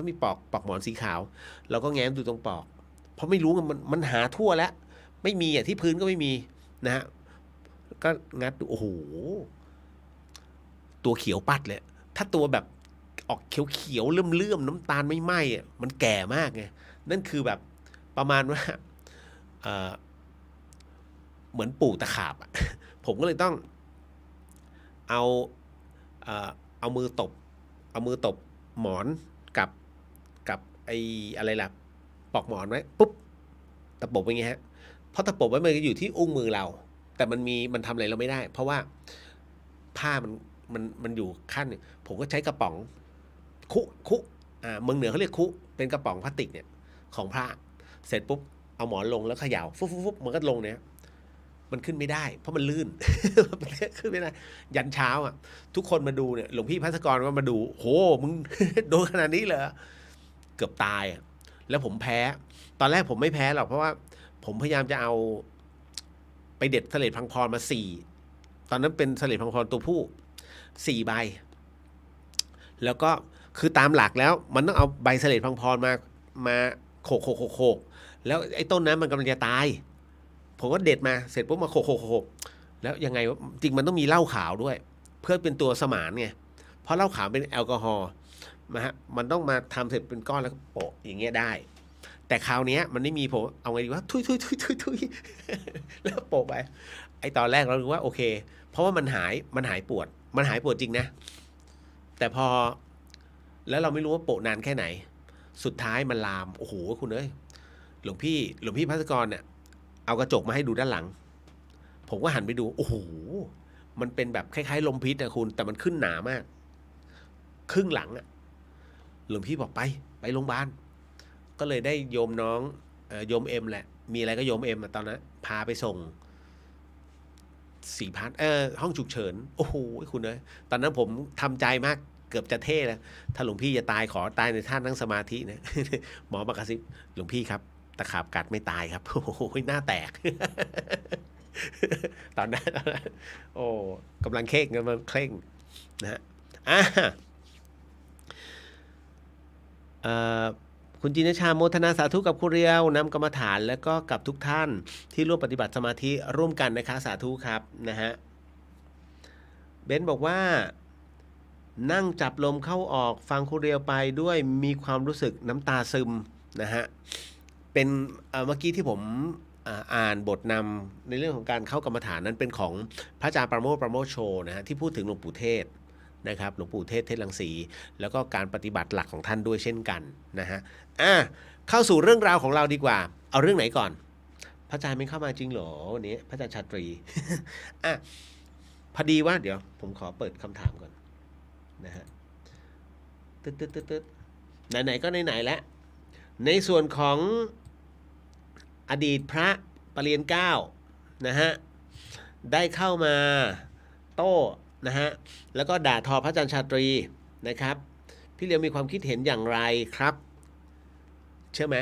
มีปลอกหมอนสีขาวเราก็แง้มดูตรงปลอกเพราะไม่รู้มันหาทั่วแล้วไม่มีอ่ะที่พื้นก็ไม่มีนะฮะก็งัดดูโอ้โหตัวเขียวปัดเลยถ้าตัวแบบออกเขียวๆเลื่อมๆน้ำตาลไม่ไหม้อ่ะมันแก่มากไงนั่นคือแบบประมาณว่าเออเหมือนปู่ตะขาบอ่ะผมก็เลยต้องเอาเอ่อเอามือตบหมอนกับไอ้อะไรล่ะปอกหมอนไว้ปุ๊บตะปบอย่างเงี้ยฮะเพราะตะปบไว้มันก็อยู่ที่อุ้งมือเราแต่มันทำอะไรเราไม่ได้เพราะว่าผ้ามันอยู่ขั้นหนึ่งผมก็ใช้กระป๋องคุเมืองเหนือเขาเรียกคุเป็นกระป๋องพลาสติกเนี่ยของพระเสร็จปุ๊บเอาหมอนลงแล้วเขย่าฟุบมันก็ลงเนี่ยมันขึ้นไม่ได้เพราะมันลื่น มันขึ้นไม่ได้ยันเช้าอ่ะทุกคนมาดูเนี่ยหลวงพี่ภัสกรก็มาดูโหมึง โดนขนาดนี้เหรอเกือบตายอ่ะแล้วผมแพ้ตอนแรกผมไม่แพ้หรอกเพราะว่าผมพยายามจะเอาไปเด็ดเสลดพังพรมา4ตอนนั้นเป็นเสลดพังพรตัวผู้4ใบแล้วก็คือตามหลักแล้วมันต้องเอาใบเสลดพังพรมาโขกแล้วไอ้ต้นนั้นมันกำลังจะตายผมก็เด็ดมาเสร็จปุ๊บมาโขกแล้วยังไงจริงมันต้องมีเหล้าขาวด้วยเพื่อเป็นตัวสมานไงเพราะเหล้าขาวเป็นแอลกอฮอล์นะฮะมันต้องมาทำเสร็จเป็นก้อนแล้วโปะอย่างเงี้ยได้แต่คราวนี้มันไม่มีผมเอาไงดีว่าทุยแล้วโปะไปไอตอนแรกเราคิดว่าโอเคเพราะว่ามันหายปวดจริงนะแต่พอแล้วเราไม่รู้ว่าโปะนานแค่ไหนสุดท้ายมันลามโอ้โหคุณเอ้ยหลวงพี่ภัสกรเนี่ยเอากระจกมาให้ดูด้านหลังผมก็หันไปดูโอ้โหมันเป็นแบบคล้ายๆลมพิษนะคุณแต่มันขึ้นหนามากครึ่งหลังอะหลวงพี่บอกไปโรงพยาบาลก็เลยได้โยมน้องโยมเอ็มแหละมีอะไรก็โยมเอ็มตอนนั้นพาไปส่ง4,000ห้องฉุกเฉินโอ้โหคุณเอ้ยตอนนั้นผมทำใจมากเกือบจะเท่แล้วถ้าหลวงพี่จะตายขอตายในท่านั่งสมาธินะ หมอมากระซิบหลวงพี่ครับตะขาบกัดไม่ตายครับโอ้โหหน้าแตก ตอนนั้นโอ้กำลังเคร่งนะฮะคุณจินชาโมทนาสาธุกับคุณเรียวนำกรรมฐานแล้วก็กับทุกท่านที่ร่วมปฏิบัติสมาธิร่วมกันนะคะสาธุครับนะฮะเบนบอกว่านั่งจับลมเข้าออกฟังคุณเรียวไปด้วยมีความรู้สึกน้ำตาซึมนะฮะเป็นเมื่อกี้ที่ผมอ่านบทนำในเรื่องของการเข้ากรรมฐานนั้นเป็นของพระอาจารย์ประโมทโชนะฮะที่พูดถึงหลวงปู่เทศนะครับหลวงปู่เทศรังสีแล้วก็การปฏิบัติหลักของท่านด้วยเช่นกันนะฮะเข้าสู่เรื่องราวของเราดีกว่าเอาเรื่องไหนก่อนพระอาจารย์ไม่เข้ามาจริงเหรอวันนี้พระอาจารย์ชาตรี พอดีว่าเดี๋ยวผมขอเปิดคำถามก่อนนะฮะตึ๊ดไหนๆก็ไหนๆแล้วในส่วนของอดีตพระปรริญญาเก้านะฮะได้เข้ามาโต้นะฮะแล้วก็ด่าทอพระอาจารย์ชาตรีนะครับพี่เลียวมีความคิดเห็นอย่างไรครับเชื่อไหม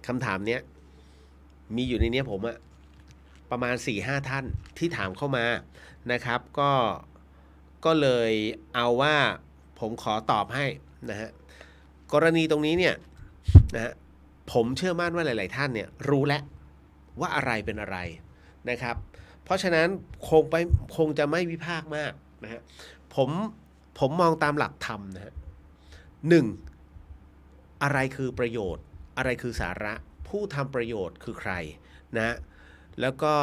คำถามเนี้ย มีอยู่ในเนี้ยผมอะประมาณ 4-5 ท่านที่ถามเข้ามานะครับก็เลยเอาว่าผมขอตอบให้นะฮะกรณีตรงนี้เนี่ยนะฮะผมเชื่อมั่นว่าหลายๆท่านเนี่ยรู้แล้วว่าอะไรเป็นอะไรนะครับเพราะฉะนั้นคงจะไม่วิพากษ์มากนะฮะผมผมมองตามหลักธรรมนะฮะหนึ่งอะไรคือประโยชน์อะไรคือสาระผู้ทำประโยชน์คือใครนะแล้วก็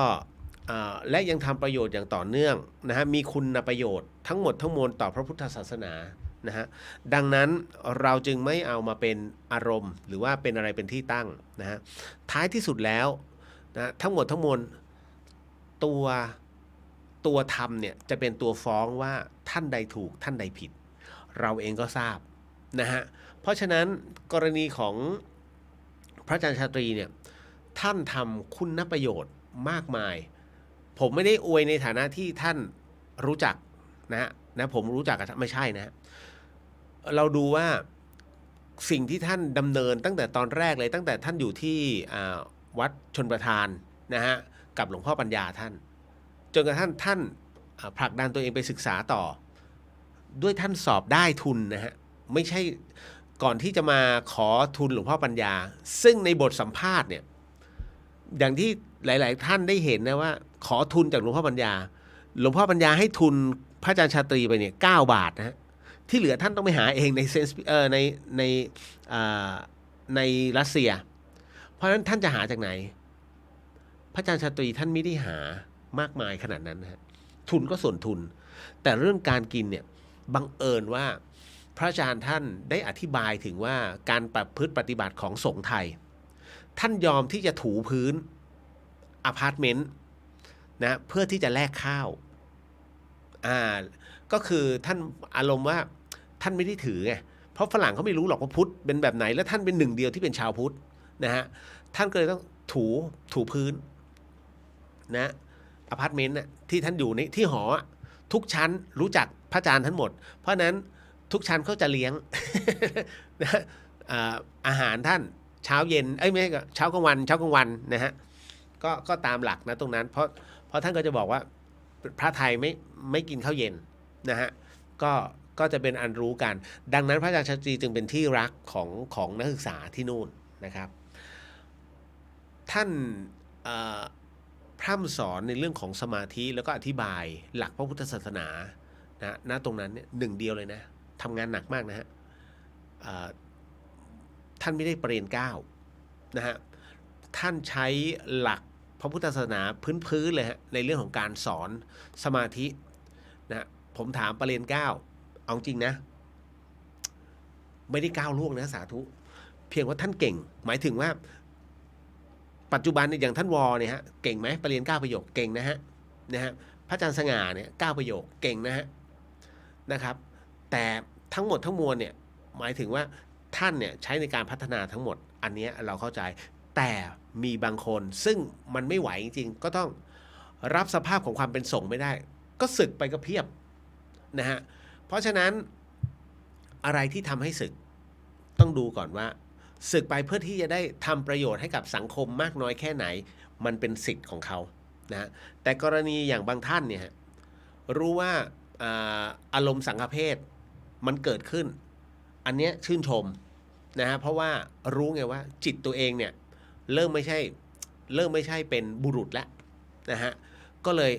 และยังทำประโยชน์อย่างต่อเนื่องนะฮะมีคุณประโยชน์ทั้งหมดทั้งมวลต่อพระพุทธศาสนานะฮะดังนั้นเราจึงไม่เอามาเป็นอารมณ์หรือว่าเป็นอะไรเป็นที่ตั้งนะฮะท้ายที่สุดแล้วนะทั้งหมดทั้งมวลตัวธรรมเนี่ยจะเป็นตัวฟ้องว่าท่านใดถูกท่านใดผิดเราเองก็ทราบนะฮะเพราะฉะนั้นกรณีของพระอาจารย์ชาตรีเนี่ยท่านทำคุณประโยชน์มากมายผมไม่ได้อวยในฐานะที่ท่านรู้จักนะผมรู้จักไม่ใช่นะเราดูว่าสิ่งที่ท่านดำเนินตั้งแต่ตอนแรกเลยตั้งแต่ท่านอยู่ที่วัดชนประทานนะฮะกับหลวงพ่อปัญญาท่านจนกระทั่งท่านผลักดันตัวเองไปศึกษาต่อด้วยท่านสอบได้ทุนนะฮะไม่ใช่ก่อนที่จะมาขอทุนหลวงพ่อปัญญาซึ่งในบทสัมภาษณ์เนี่ยอย่างที่หลายๆท่านได้เห็นนะว่าขอทุนจากหลวงพ่อปัญญาหลวงพ่อปัญญาให้ทุนพระอาจารย์ชาตรีไปเนี่ย9 บาทนะฮะที่เหลือท่านต้องไปหาเองในในรัสเซียเพราะฉะนั้นท่านจะหาจากไหนพระอาจารย์ชาตรีท่านไม่ได้หามากมายขนาดนั้นนะฮะทุนก็ส่วนทุนแต่เรื่องการกินเนี่ยบังเอิญว่าพระอาจารย์ท่านได้อธิบายถึงว่าการประพฤติปฏิบัติของสงฆ์ไทยท่านยอมที่จะถูพื้นอพาร์ตเมนต์นะเพื่อที่จะแลกข้าวก็คือท่านอารมณ์ว่าท่านไม่ได้ถือไงเพราะฝรั่งเขาไม่รู้หรอกว่าพุทธเป็นแบบไหนและท่านเป็นหนึ่งเดียวที่เป็นชาวพุทธนะฮะท่านก็เลยต้องถูพื้นนะอพาร์ตเมนต์ที่ท่านอยู่ในที่หอทุกชั้นรู้จักพระอาจารย์ทั้งหมดเพราะนั้นทุกชั้นเขาจะเลี้ยง นะอาหารท่านเช้าเย็นไม่ใช่เช้ากลางวันนะฮะก็ตามหลักนะตรงนั้นเพราะท่านก็จะบอกว่าพระไทยไม่กินข้าวเย็นนะฮะก็จะเป็นอันรู้กันดังนั้นพระอาจารย์ชาตรีจึงเป็นที่รักของนักศึกษาที่นู่นนะครับท่านพร่ำสอนในเรื่องของสมาธิแล้วก็อธิบายหลักพระพุทธศาสนานะตรงนั้นเนี่ยหนึ่งเดียวเลยนะทำงานหนักมากนะฮะท่านไม่ได้ปริญญา9นะฮะท่านใช้หลักพระพุทธศาสนาพื้นเลยฮะในเรื่องของการสอนสมาธินะผมถามปริญญา9เอาจริงนะไม่ได้ก้าวล่วงนะสาธุเพียงว่าท่านเก่งหมายถึงว่าปัจจุบันอย่างท่านวอเนี่ยฮะเก่งไหมปริญญา9 ประโยคเก่งนะฮะพระอาจารย์สง่าเนี่ย9 ประโยคเก่งนะครับแต่ทั้งหมดทั้งมวลเนี่ยหมายถึงว่าท่านเนี่ยใช้ในการพัฒนาทั้งหมดอันนี้เราเข้าใจแต่มีบางคนซึ่งมันไม่ไหวจริงๆก็ต้องรับสภาพของความเป็นสงฆ์ไม่ได้ก็สึกไปก็เพียบนะฮะเพราะฉะนั้นอะไรที่ทำให้สึกต้องดูก่อนว่าสึกไปเพื่อที่จะได้ทำประโยชน์ให้กับสังคมมากน้อยแค่ไหนมันเป็นสิทธิ์ของเขานะแต่กรณีอย่างบางท่านเนี่ยรู้ว่าอารมณ์สังฆเพศมันเกิดขึ้นอันนี้ชื่นชมนะฮะเพราะว่ารู้ไงว่าจิตตัวเองเนี่ยเริ่มไม่ใช่เป็นบุรุษแล้วนะฮะก็เลย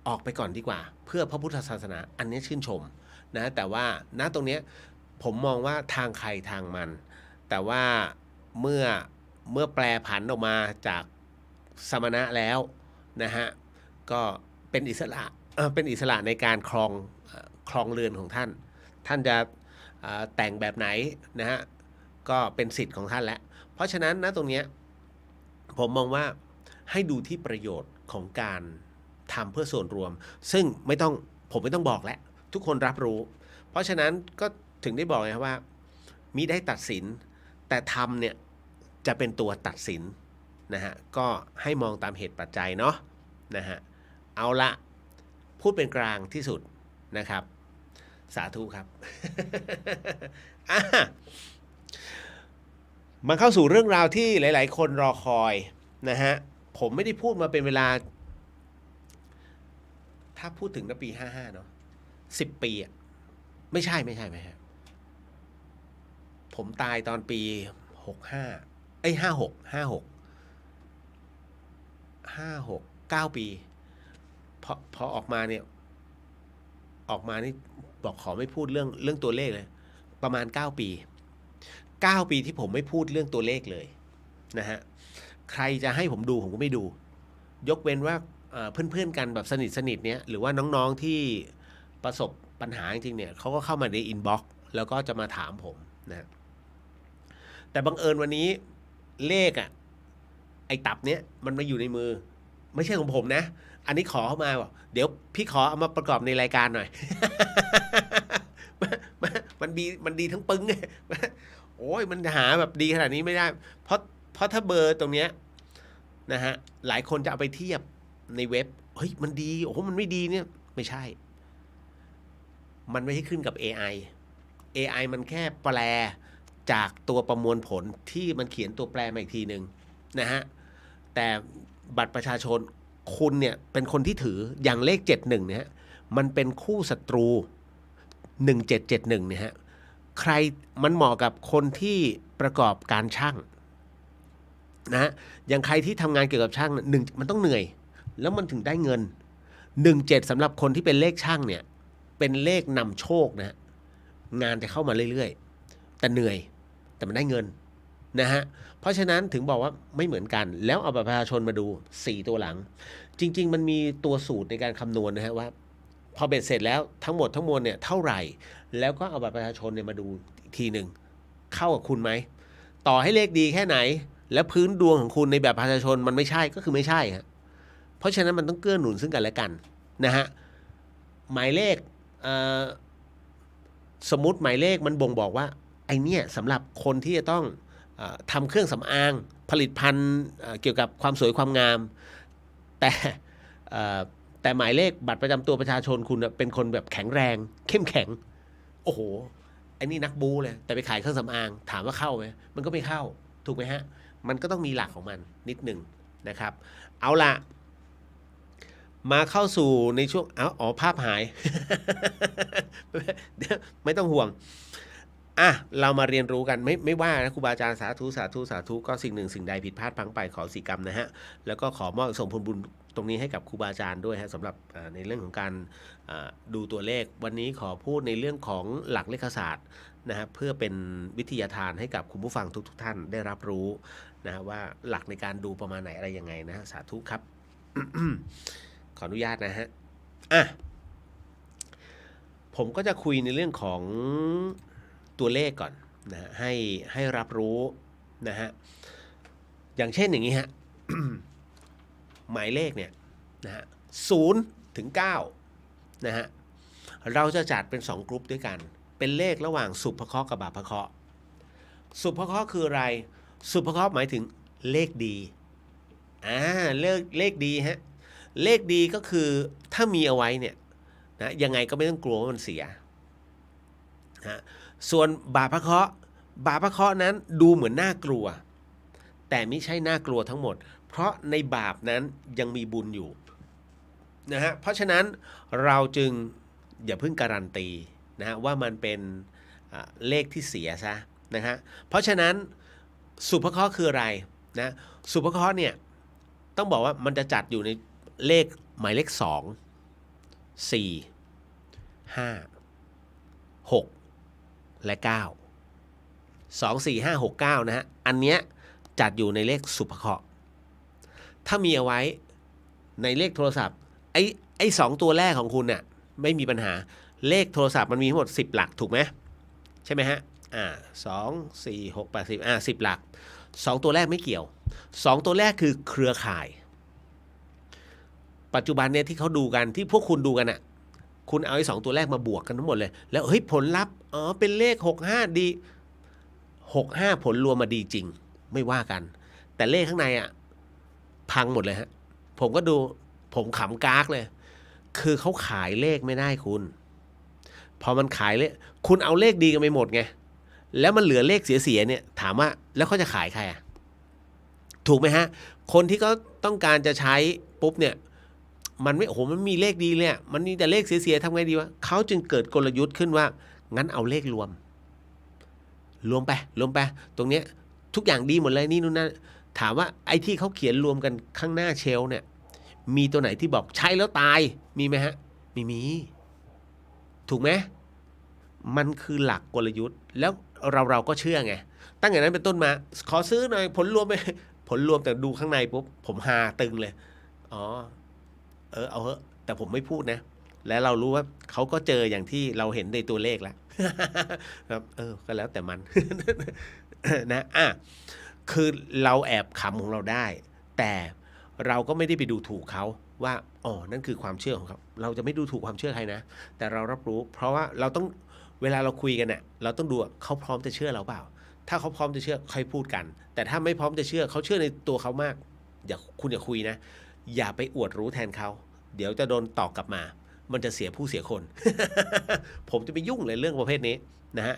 ออกไปก่อนดีกว่าเพื่อพระพุทธศาสนาอันนี้ชื่นชมนะแต่ว่าณตรงนี้ผมมองว่าทางใครทางมันแต่ว่าเมื่อแปลผันออกมาจากสมณะแล้วนะฮะก็เป็นอิสระในการครองเรือนของท่านจะแต่งแบบไหนนะฮะก็เป็นสิทธิ์ของท่านแล้วเพราะฉะนั้นนะตรงนี้ผมมองว่าให้ดูที่ประโยชน์ของการทำเพื่อส่วนรวมซึ่งผมไม่ต้องบอกแล้วทุกคนรับรู้เพราะฉะนั้นก็ถึงได้บอกไงครับว่ามิได้ตัดสินแต่ทำเนี่ยจะเป็นตัวตัดสินนะฮะก็ให้มองตามเหตุปัจจัยเนาะนะฮะเอาละพูดเป็นกลางที่สุดนะครับสาธุครับ มาเข้าสู่เรื่องราวที่หลายๆคนรอคอย นะฮะผมไม่ได้พูดมาเป็นเวลาถ้าพูดถึงในปี55เนาะ10 ปีอะไม่ใช่ผมตายตอนปี6556 9 ปีพอออกมาเนี่ยนี่บอกขอไม่พูดเรื่องตัวเลขเลยประมาณ9 ปี 9 ปีที่ผมไม่พูดเรื่องตัวเลขเลยนะฮะใครจะให้ผมดูผมก็ไม่ดูยกเว้นว่าเพื่อนๆกันแบบสนิทเนี้ยหรือว่าน้องๆที่ประสบปัญหาจริงๆเนี่ยเขาก็เข้ามาในอินบ็อกซ์แล้วก็จะมาถามผมนะแต่บังเอิญวันนี้เลขไอ้ตับเนี้ยมันมาอยู่ในมือไม่ใช่ของผมนะอันนี้ขอเข้ามาบอกเดี๋ยวพี่ขอเอามาประกอบในรายการหน่อย มันดีทั้งปึ้งโอ้ยมันหาแบบดีขนาดนี้ไม่ได้เพราะถ้าเบอร์ตรงเนี้ยนะฮะหลายคนจะเอาไปเทียบในเว็บเฮ้ยมันดีโอ้โหมันไม่ดีเนี่ยไม่ใช่มันไม่ใช่ขึ้นกับ AI มันแค่แปลจากตัวประมวลผลที่มันเขียนตัวแปรมาอีกทีหนึ่งนะฮะแต่บัตรประชาชนคุณเนี่ยเป็นคนที่ถืออย่างเลข71เนี่ยฮะมันเป็นคู่ศัตรู1771เนี่ยฮะใครมันเหมาะกับคนที่ประกอบการช่างนะอย่างใครที่ทำงานเกี่ยวกับช่างหนึ่งมันต้องเหนื่อยแล้วมันถึงได้เงิน17สำหรับคนที่เป็นเลขช่างเนี่ยเป็นเลขนำโชคนะงานจะเข้ามาเรื่อยๆแต่เหนื่อยแต่มันได้เงินนะฮะเพราะฉะนั้นถึงบอกว่าไม่เหมือนกันแล้วเอาบัตรประชาชนมาดู4ตัวหลังจริงๆมันมีตัวสูตรในการคำนวณนะฮะว่าพอเบ็ดเสร็จแล้วทั้งหมดทั้งมวลเนี่ยเท่าไหร่แล้วก็เอาบัตรประชาชนเนี่ยมาดูอีกทีหนึ่งเข้ากับคุณไหมต่อให้เลขดีแค่ไหนแล้วพื้นดวงของคุณในแบบประชาชนมันไม่ใช่ก็คือไม่ใช่ฮะเพราะฉะนั้นมันต้องเกื้อหนุนซึ่งกันและกันนะฮะหมายเลขสมมุติหมายเลขมันบ่งบอกว่าไอเนี่ยสำหรับคนที่จะต้องทำเครื่องสำอางผลิตภัณฑ์เกี่ยวกับความสวยความงามแต่แต่หมายเลขบัตรประจำตัวประชาชนคุณเป็นคนแบบแข็งแรงเข้มแข็งโอ้โหไอ้นี่นักบูเลยแต่ไปขายเครื่องสำอางถามว่าเข้าไหมมันก็ไม่เข้าถูกไหมฮะมันก็ต้องมีหลักของมันนิดหนึ่งนะครับเอาละมาเข้าสู่ในช่วงภาพหาย ไม่ต้องห่วงเรามาเรียนรู้กันไม่ว่านะครูบาอาจารย์สาธุก็สิ่งหนึ่งสิ่งใดผิดพลาดพลั้งไปขอสีกรรมนะฮะแล้วก็ขอมอบส่งผลบุญตรงนี้ให้กับครูบาอาจารย์ด้วยฮะสำหรับในเรื่องของการดูตัวเลขวันนี้ขอพูดในเรื่องของหลักเลขศาสตร์นะฮะเพื่อเป็นวิทยาทานให้กับคุณผู้ฟังทุกท่านได้รับรู้นะฮะว่าหลักในการดูประมาณไหนอะไรยังไงนะฮะสาธุครับ ขออนุญาตนะฮะผมก็จะคุยในเรื่องของตัวเลขก่อนนะให้รับรู้นะฮะอย่างเช่นอย่างนี้ฮะ หมายเลขเนี่ยนะฮะ0 ถึง 9นะฮะเราจะจัดเป็น2กลุ่มด้วยกันเป็นเลขระหว่างสุภเคราะห์กับบาปเคราะห์สุภเคราะห์คืออะไรสุภเคราะห์หมายถึงเลขดีเลขดีฮะเลขดีก็คือถ้ามีเอาไว้เนี่ยนะยังไงก็ไม่ต้องกลัวว่ามันเสียนะส่วนบาปเคราะห์นั้นดูเหมือนน่ากลัวแต่ไม่ใช่น่ากลัวทั้งหมดเพราะในบาปนั้นยังมีบุญอยู่นะฮะเพราะฉะนั้นเราจึงอย่าเพิ่งการันตีนะฮะว่ามันเป็นเลขที่เสียซะนะฮะเพราะฉะนั้นสุภเคราะห์คืออะไรนะสุภเคราะห์เนี่ยต้องบอกว่ามันจะจัดอยู่ในเลขหมายเลข2 4 5 6 และ 9 2 4 5 6 9นะฮะอันเนี้ยจัดอยู่ในเลขสุภเคราะห์ถ้ามีเอาไว้ในเลขโทรศัพท์ไอ้2ตัวแรกของคุณน่ะไม่มีปัญหาเลขโทรศัพท์มันมีทั้งหมด10หลักถูกไหมใช่ไหมฮะ2 4 6 8 10 10หลัก2ตัวแรกไม่เกี่ยว2ตัวแรกคือเครือข่ายปัจจุบันเนี่ยที่เขาดูกันที่พวกคุณดูกันอ่ะคุณเอาไอ้2ตัวแรกมาบวกกันทั้งหมดเลยแล้วเฮ้ยผลลัพธ์เป็นเลข65ดี65ผลรวมมาดีจริงไม่ว่ากันแต่เลขข้างในพังหมดเลยฮะผมก็ดูผมขำกากเลยคือเขาขายเลขไม่ได้คุณพอมันขายเลขคุณเอาเลขดีกันไปหมดไงแล้วมันเหลือเลขเสียเนี่ยถามว่าแล้วเขาจะขายใครถูกไหมฮะ คนที่เขาต้องการจะใช้ปุ๊บเนี่ยมันไม่โอ้โหมันมีเลขดีเลยมันมีแต่เลขเสียๆทำไงดีวะเขาจึงเกิดกลยุทธ์ขึ้นว่างั้นเอาเลขรวมไปตรงเนี้ยทุกอย่างดีหมดเลยนี่นู่นนั่นถามว่าไอ้ที่เขาเขียนรวมกันข้างหน้าเชลเนี่ยมีตัวไหนที่บอกใช้แล้วตายมีไหมฮะไม่มีถูกไหมมันคือหลักกลยุทธ์แล้วเราก็เชื่อไงตั้งแต่นั้นเป็นต้นมาขอซื้อหน่อยผลรวมไปผลรวมแต่ดูข้างในปุ๊บผมฮาตึงเลยอ๋อเอาเหอะแต่ผมไม่พูดนะและเรารู้ว่าเขาก็เจออย่างที่เราเห็นในตัวเลขแล้ว ครับก็แล้วแต่มัน นะคือเราแอบขำของเราได้ แต่เราก็ไม่ได้ไปดูถูกเขาว่าอ๋อนั่นคือความเชื่อของเขาเราจะไม่ดูถูกความเชื่อใครนะแต่เรารับรู้เพราะว่าเราต้องเวลาเราคุยกันเนี่ยเราต้องดูเขาพร้อมจะเชื่อเราเปล่าถ้าเขาพร้อมจะเชื่อค่อยพูดกันแต่ถ้าไม่พร้อมจะเชื่อเขาเชื่อในตัวเขามากคุณอย่าคุยนะอย่าไปอวดรู้แทนเขาเดี๋ยวจะโดนตอกกลับมามันจะเสียผู้เสียคน ผมจะไปยุ่งเลยเรื่องประเภทนี้นะฮะ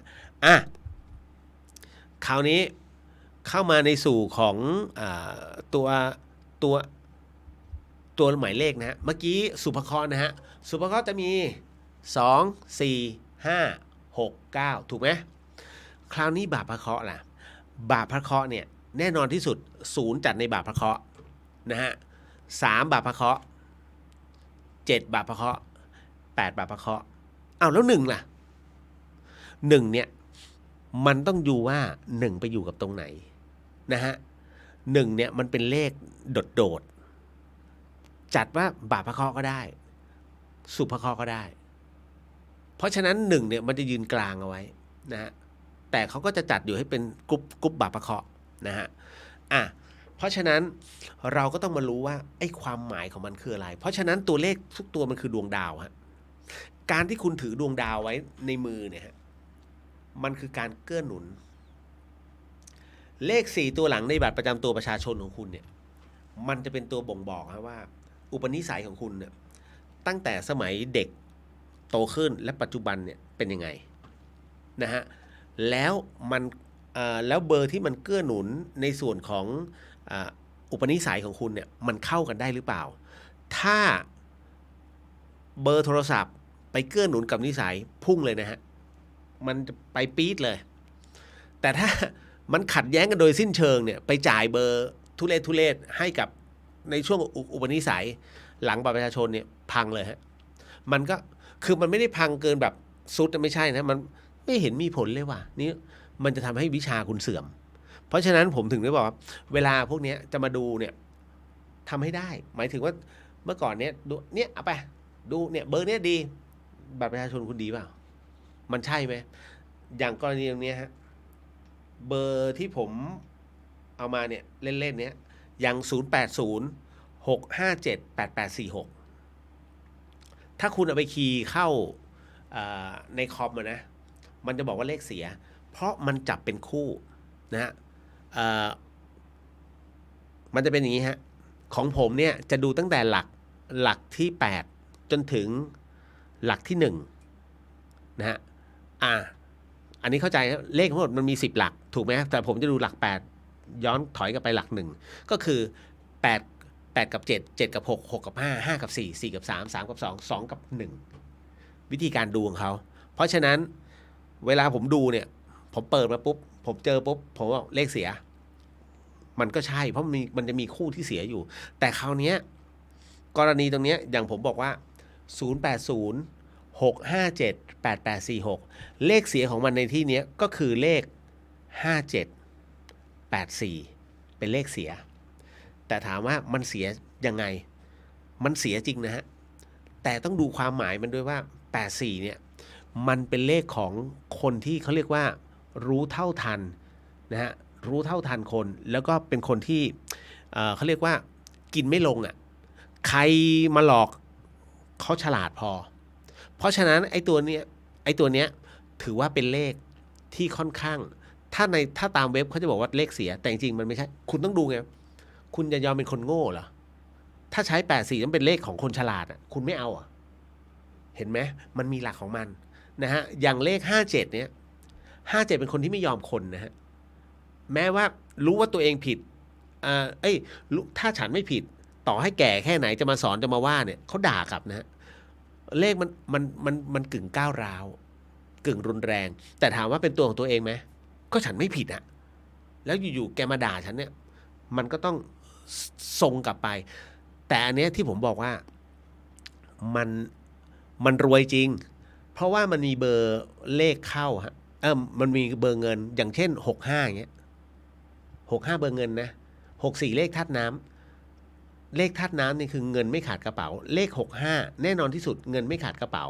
คราวนี้เข้ามาในสู่ของตัวหมายเลขนะฮะเมื่อกี้สุภเคราะห์นะฮะสุภเคราะห์จะมี2 4 5 6 9ถูกไหมคราวนี้บาปพระเคราะห์ล่ะบาปพระเคราะห์เนี่ยแน่นอนที่สุด0จัดในบาปพระเคราะห์นะฮะ3บาปพระเคราะห์7บาปพระเคราะห์8บาปพระเคราะห์แล้ว1ล่ะ1เนี่ยมันต้องดูว่า1ไปอยู่กับตรงไหนนะฮะ1เนี่ยมันเป็นเลขโดดจัดว่าบาปพระเคราะห์ก็ได้สุภพระเคราะห์ก็ได้เพราะฉะนั้น1เนี่ยมันจะยืนกลางเอาไว้นะฮะแต่เขาก็จะจัดอยู่ให้เป็นกรุ๊ปบาปพระเคราะห์นะฮะเพราะฉะนั้นเราก็ต้องมารู้ว่าไอ้ความหมายของมันคืออะไรเพราะฉะนั้นตัวเลขทุกตัวมันคือดวงดาวฮะการที่คุณถือดวงดาวไว้ในมือเนี่ยมันคือการเกื้อหนุนเลข4ตัวหลังในบัตรประจำตัวประชาชนของคุณเนี่ยมันจะเป็นตัวบ่งบอกนะว่าอุปนิสัยของคุณเนี่ยตั้งแต่สมัยเด็กโตขึ้นและปัจจุบันเนี่ยเป็นยังไงนะฮะแล้วมันแล้วเบอร์ที่มันเกื้อหนุนในส่วนของอุปนิสัยของคุณเนี่ยมันเข้ากันได้หรือเปล่าถ้าเบอร์โทรศัพท์ไปเกื้อหนุนกับนิสัยพุ่งเลยนะฮะมันจะไปปี๊ดเลยแต่ถ้ามันขัดแย้งกันโดยสิ้นเชิงเนี่ยไปจ่ายเบอร์ทุเรศให้กับในช่วงอุปนิสัยหลังบัตรประชาชนเนี่ยพังเลยฮะมันก็คือมันไม่ได้พังเกินแบบสุดไม่ใช่นะมันไม่เห็นมีผลเลยว่ะนี่มันจะทำให้วิชาคุณเสื่อมเพราะฉะนั้นผมถึงได้บอกว่าเวลาพวกนี้จะมาดูเนี่ยทำให้ได้หมายถึงว่าเมื่อก่อนเนี่ยดูเนี่ยเอาไปดูเนี่ยเบอร์เนี้ยดีบัตรประชาชนคุณดีเปล่ามันใช่ไหมอย่างกรณีตรงนี้ฮะเบอร์ที่ผมเอามาเนี่ยเล่นๆเนี้ยอย่าง0806578846ถ้าคุณเอาไปคีย์เข้าในคอมนะมันจะบอกว่าเลขเสียเพราะมันจับเป็นคู่นะฮะมันจะเป็นอย่างนี้ฮะของผมเนี่ยจะดูตั้งแต่หลักที่8จนถึงหลักที่1นะฮะอันนี้เข้าใจเลขทั้งหมดมันมี10หลักถูกไหมแต่ผมจะดูหลัก8ย้อนถอยกลับไปหลัก1ก็คือ8กับ7 7กับ6 6กับ5 5กับ4 4กับ3 3กับ2 2กับ1วิธีการดูของเขาเพราะฉะนั้นเวลาผมดูเนี่ยผมเปิดมาปุ๊บผมเจอปุ๊บผมว่าเลขเสียมันก็ใช่เพราะมันจะมีคู่ที่เสียอยู่แต่คราวนี้กรณีตรงนี้อย่างผมบอกว่า080 657 8846เลขเสียของมันในที่นี้ก็คือเลข5784เป็นเลขเสียแต่ถามว่ามันเสียยังไงมันเสียจริงนะฮะแต่ต้องดูความหมายมันด้วยว่า84เนี่ยมันเป็นเลขของคนที่เขาเรียกว่ารู้เท่าทันนะฮะรู้เท่าทันคนแล้วก็เป็นคนที่เขาเรียกว่ากินไม่ลงอ่ะใครมาหลอกเขาฉลาดพอเพราะฉะนั้นไอ้ตัวเนี้ยถือว่าเป็นเลขที่ค่อนข้างถ้าตามเว็บเขาจะบอกว่าเลขเสียแต่จริงๆมันไม่ใช่คุณต้องดูไงคุณจะยอมเป็นคนโง่เหรอถ้าใช้84ต้องเป็นเลขของคนฉลาดอ่ะคุณไม่เอาอ่ะเห็นไหมมันมีหลักของมันนะฮะอย่างเลข57เนี่ย57เป็นคนที่ไม่ยอมคนนะฮะแม้ว่ารู้ว่าตัวเองผิด เอ้ยถ้าฉันไม่ผิดต่อให้แก่แค่ไหนจะมาสอนจะมาว่าเนี่ยเขาด่ากลับนะฮะเลขมันกึ่งก้าวร้าวกึ่งรุนแรงแต่ถามว่าเป็นตัวของตัวเองไหมก็ฉันไม่ผิดอะแล้วอยู่ๆแกมาด่าฉันเนี่ยมันก็ต้องส่งกลับไปแต่อันเนี้ยที่ผมบอกว่ามันมันรวยจริงเพราะว่ามันมีเบอร์เลขเข้าฮะมันมีเบอร์เงินอย่างเช่น65อย่างเงี้ย65เบอร์เงินนะ64เลขธาตุน้ำเลขธาตุน้ำนี่คือเงินไม่ขาดกระเป๋าเลข65แน่นอนที่สุดเงินไม่ขาดกระเป๋า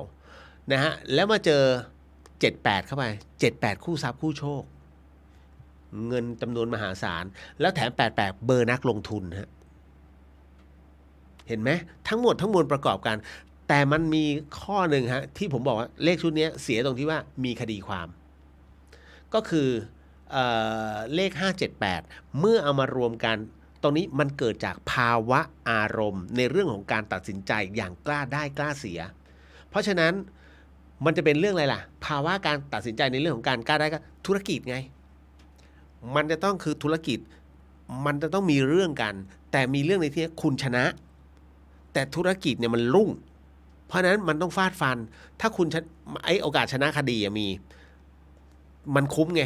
นะฮะแล้วมาเจอ78เข้าไป78คู่ทรัพย์คู่โชคเงินจำนวนมหาศาลแล้วแถม88เบอร์นักลงทุนฮะเห็นไหมทั้งหมดทั้งมวลประกอบกันแต่มันมีข้อหนึ่งฮะที่ผมบอกว่าเลขชุดนี้เสียตรงที่ว่ามีคดีความก็คือเลข578เมื่อเอามารวมกันตรงนี้มันเกิดจากภาวะอารมณ์ในเรื่องของการตัดสินใจอย่างกล้าได้กล้าเสียเพราะฉะนั้นมันจะเป็นเรื่องอะไรล่ะภาวะการตัดสินใจในเรื่องของการกล้าได้ก็ธุรกิจไงมันจะต้องคือธุรกิจมันจะต้องมีเรื่องกันแต่มีเรื่องในที่นี้คุณชนะแต่ธุรกิจเนี่ยมันรุ่งเพราะฉะนั้นมันต้องฟาดฟันถ้าคุณโอกาสชนะคดีมีมันคุ้มไง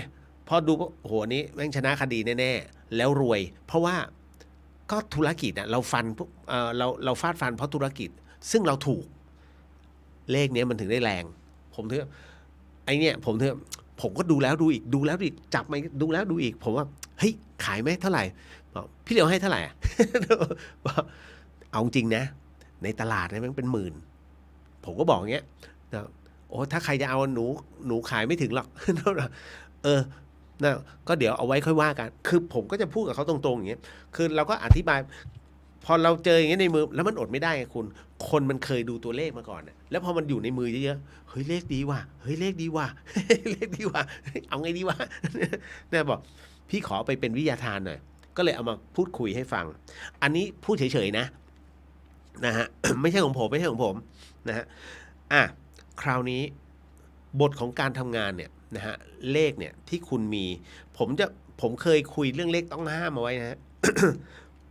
พอดูโหนี้แม่งชนะคดีแน่ๆแล้วรวยเพราะว่าก็ธุรกิจเราฟันเราฟาดฟันเพราะธุรกิจซึ่งเราถูกเลขนี้มันถึงได้แรงผมถือไอเนี่ยผมก็ดูแล้วดูอีกดูแล้วดูอีกจับมาดูแล้วดูอีกผมว่าเฮ้ยขายไหมเท่าไหร่บอกพี่เดียวให้เท่าไหร่ เอาจริงนะในตลาดเนี่ยมันเป็นหมื่นผมก็บอกอย่างเงี้ยโอ้ถ้าใครจะเอาหนูขายไม่ถึงหรอก นะก็เดี๋ยวเอาไว้ค่อยว่ากันคือผมก็จะพูดกับเขาตรงๆอย่างเงี้ยคือเราก็อธิบายพอเราเจออย่างเงี้ยในมือแล้วมันอดไม่ได้ไงคุณคนมันเคยดูตัวเลขมาก่อนเนี่ยแล้วพอมันอยู่ในมือเยอะๆเฮ้ยเลขดีว่ะเฮ้ยเลขดีว่ะ เลขดีว่ะเอาไงดีวะเนี่ยบอกพี่ขอไปเป็นวิทยาทานหน่อยก็เลยเอามาพูดคุยให้ฟังอันนี้พูดเฉยๆนะฮะ ไม่ใช่ของผมนะฮะคราวนี้บทของการทำงานเนี่ยนะฮะเลขเนี่ยที่คุณมีผมเคยคุยเรื่องเลขต้องห้ามเอาไว้นะฮ ะ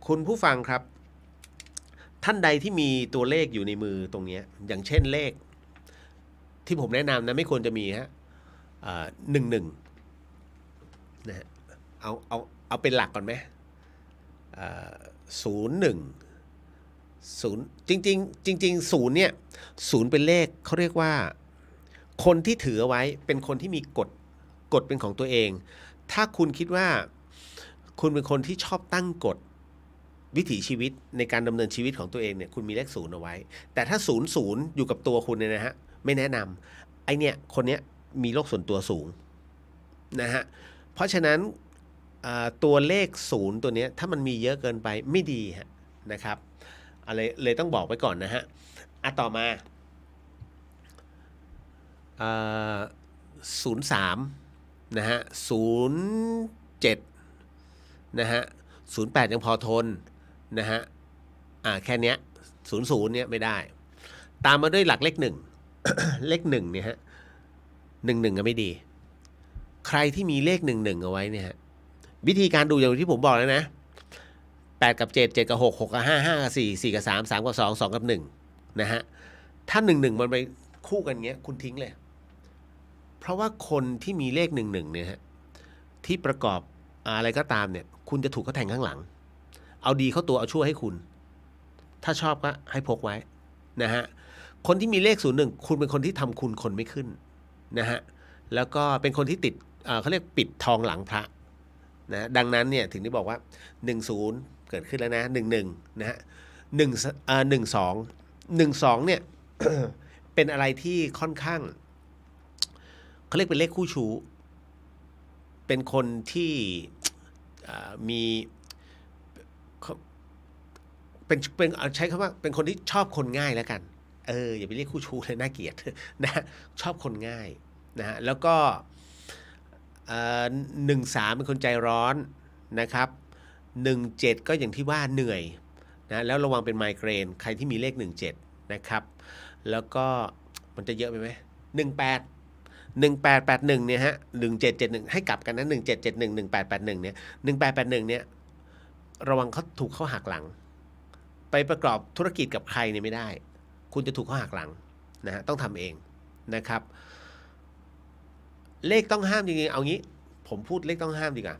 คุณผู้ฟังครับท่านใดที่มีตัวเลขอยู่ในมือตรงนี้อย่างเช่นเลขที่ผมแนะนำนะไม่ควรจะมีฮะ11นะฮะเอาเป็นหลักก่อนไหม01 0จริงศูนย์เนี่ยศูนย์เป็นเลขเขาเรียกว่าคนที่ถือเอาไว้เป็นคนที่มีกฎเป็นของตัวเองถ้าคุณคิดว่าคุณเป็นคนที่ชอบตั้งกฎวิถีชีวิตในการดำเนินชีวิตของตัวเองเนี่ยคุณมีเลข0เอาไว้แต่ถ้า00อยู่กับตัวคุณเนี่ยนะฮะไม่แนะนำไอเนี่ยคนเนี้ยมีโรคส่วนตัวสูงนะฮะเพราะฉะนั้นตัวเลข0ตัวเนี้ยถ้ามันมีเยอะเกินไปไม่ดีฮะนะครับอะไรเลยต้องบอกไว้ก่อนนะฮะต่อมา03นะฮะ07นะฮะ08ยังพอทนนะฮะแค่เนี้ย00เนี่ยไม่ได้ตามมาด้วยหลักเลข1 เลข1เนี่ยฮะ11ก็ไม่ดีใครที่มีเลข11เอาไว้เนี่ยฮะวิธีการดูอย่างที่ผมบอกแล้วนะ8กับ7 7กับ6 6กับ5 5กับ4 4กับ3 3กับ2 2กับ1นะฮะถ้า11มันไปคู่กันเงี้ยคุณทิ้งเลยเพราะว่าคนที่มีเลข11เนี่ยฮะที่ประกอบอะไรก็ตามเนี่ยคุณจะถูกเขาแทงข้างหลังเอาดีเข้าตัวเอาชั่วให้คุณถ้าชอบก็ให้พกไว้นะฮะคนที่มีเลข01คุณเป็นคนที่ทำคุณคนไม่ขึ้นนะฮะแล้วก็เป็นคนที่ติดเขาเรียกปิดทองหลังพระนะดังนั้นเนี่ยถึงได้บอกว่า10เกิดขึ้นแล้วนะ11นะฮะ12เนี่ย เป็นอะไรที่ค่อนข้างเขาเรียกเป็นเลขคู่ชู้เป็นคนที่มีเป็นใช้คำว่าเป็นคนที่ชอบคนง่ายแล้วกันอย่าไปเรียกคู่ชู้เลยน่าเกลียดนะชอบคนง่ายนะฮะแล้วก็13เป็นคนใจร้อนนะครับ17ก็อย่างที่ว่าเหนื่อยนะแล้วระวังเป็นไมเกรนใครที่มีเลข17นะครับแล้วก็มันจะเยอะไปไหม1881เนี่ยฮะ1771ให้กลับกันนะ1771 1881เนี่ย1881เนี่ย ระวังเขาถูกเขาหักหลังไปประกอบธุรกิจกับใครเนี่ยไม่ได้คุณจะถูกเขาหักหลังนะฮะต้องทำเองนะครับเลขต้องห้ามจริงๆเอางี้ผมพูดเลขต้องห้ามดีกว่า